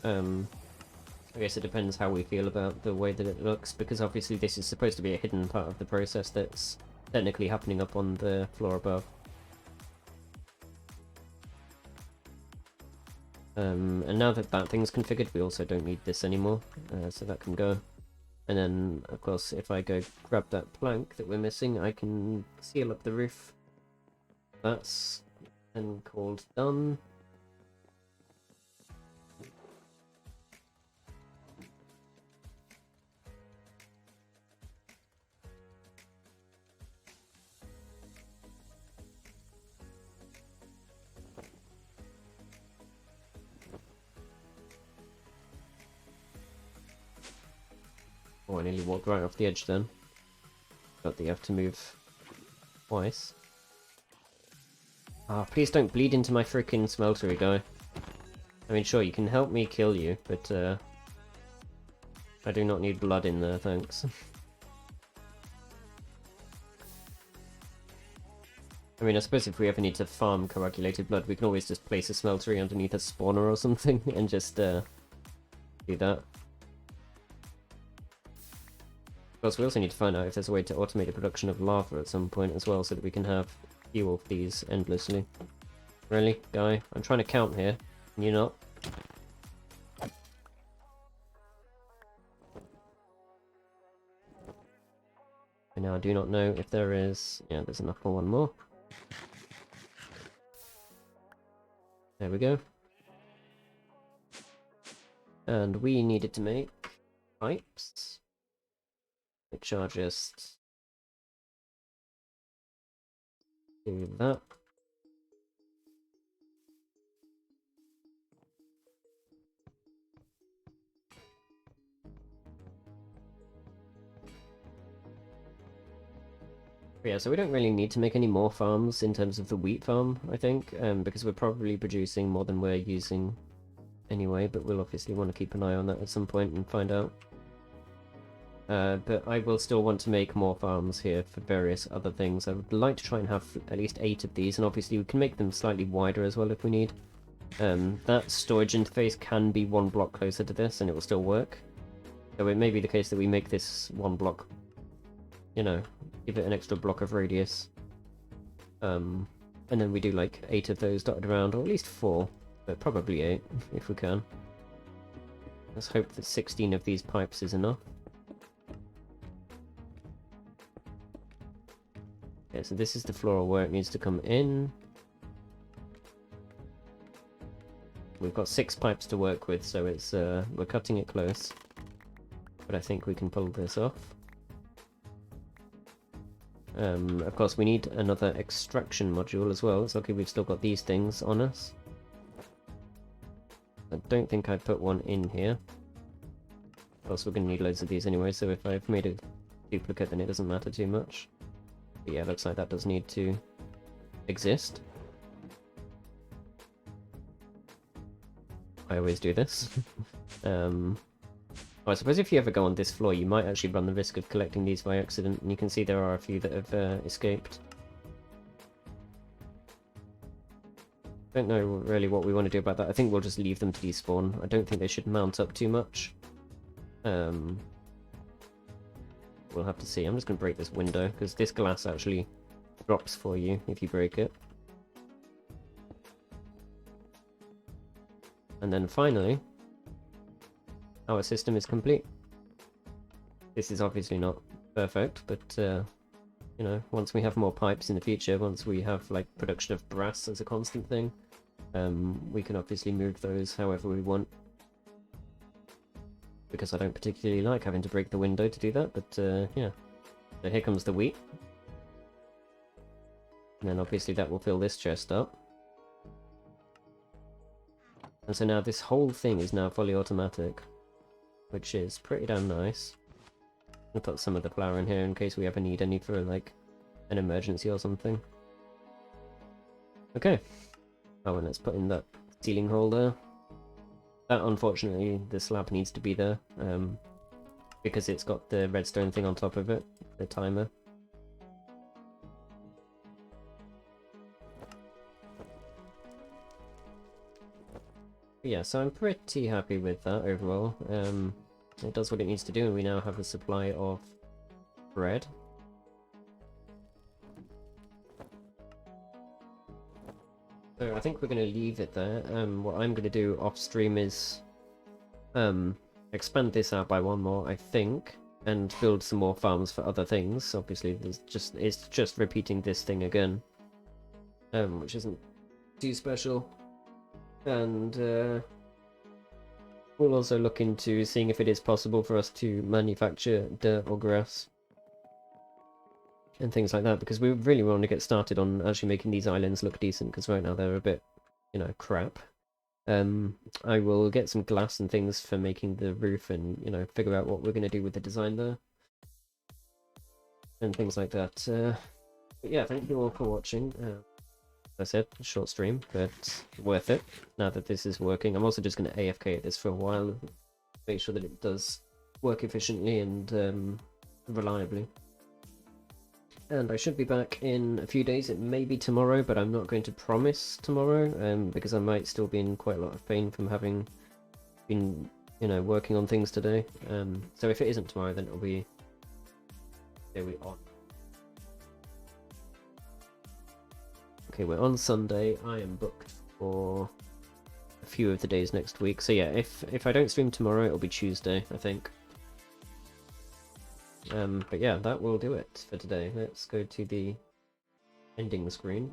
I guess it depends how we feel about the way that it looks, because obviously this is supposed to be a hidden part of the process that's technically happening up on the floor above. And now that that thing's configured, we also don't need this anymore, so that can go. And then, of course, if I go grab that plank that we're missing, I can seal up the roof. That's then called done. Oh, I nearly walked right off the edge then. But you have to move twice. Ah, please don't bleed into my freaking smeltery guy. I mean, sure, you can help me kill you, but I do not need blood in there, thanks. I mean, I suppose if we ever need to farm coagulated blood, we can always just place a smeltery underneath a spawner or something and just do that. Of course, we also need to find out if there's a way to automate the production of lava at some point as well, so that we can have fuel for these endlessly. Really, guy? I'm trying to count here. Can you not? And now I do not know if there is... Yeah, there's enough for one more. There we go. And we needed to make pipes, which are just do that. Yeah, so we don't really need to make any more farms in terms of the wheat farm, I think, because we're probably producing more than we're using anyway, but we'll obviously want to keep an eye on that at some point and find out. But I will still want to make more farms here for various other things. I would like to try and have at least 8 of these, and obviously we can make them slightly wider as well if we need. That storage interface can be 1 block closer to this and it will still work. So it may be the case that we make this 1 block, you know, give it an extra block of radius. And then we do like 8 of those dotted around, or at least 4, but probably 8 if we can. Let's hope that 16 of these pipes is enough. Okay, so this is the floor where it needs to come in. We've got 6 pipes to work with, so it's we're cutting it close. But I think we can pull this off. Of course, we need another extraction module as well. It's lucky we've still got these things on us. I don't think I put one in here. Of course, we're going to need loads of these anyway, so if I've made a duplicate, then it doesn't matter too much. But yeah, looks like that does need to exist. I always do this. I suppose if you ever go on this floor, you might actually run the risk of collecting these by accident, and you can see there are a few that have escaped. Don't know really what we want to do about that. I think we'll just leave them to despawn. I don't think they should mount up too much. We'll have to see. I'm just going to break this window, because this glass actually drops for you if you break it. And then finally, our system is complete. This is obviously not perfect, but you know, once we have more pipes in the future, once we have like production of brass as a constant thing, we can obviously move those however we want. Because I don't particularly like having to break the window to do that, but yeah. So here comes the wheat. And then obviously that will fill this chest up. And so now this whole thing is now fully automatic, which is pretty damn nice. I'll put some of the flour in here in case we ever need any for like an emergency or something. Okay. Oh, and let's put in that ceiling hole there. That, unfortunately, the slab needs to be there, because it's got the redstone thing on top of it, the timer. But yeah, so I'm pretty happy with that overall. It does what it needs to do, and we now have a supply of bread. So I think we're going to leave it there. What I'm going to do off stream is expand this out by one more, I think, and build some more farms for other things. Obviously, it's just repeating this thing again, which isn't too special. And we'll also look into seeing if it is possible for us to manufacture dirt or grass and things like that, because we really want to get started on actually making these islands look decent, because right now they're a bit, you know, crap. I will get some glass and things for making the roof, and, you know, figure out what we're going to do with the design there and things like that. But yeah, thank you all for watching. As I said, short stream, but worth it now that this is working. I'm also just going to AFK at this for a while, make sure that it does work efficiently and reliably. And I should be back in a few days. It may be tomorrow, but I'm not going to promise tomorrow, because I might still be in quite a lot of pain from having been, you know, working on things today. So if it isn't tomorrow, then it'll be on. Okay, we're on Sunday. I am booked for a few of the days next week. So yeah, if I don't stream tomorrow, it'll be Tuesday, I think. But yeah, that will do it for today. Let's go to the ending screen.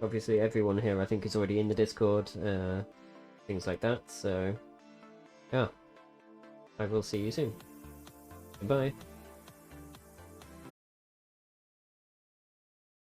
Obviously everyone here I think is already in the Discord, things like that, so yeah, I will see you soon. Goodbye.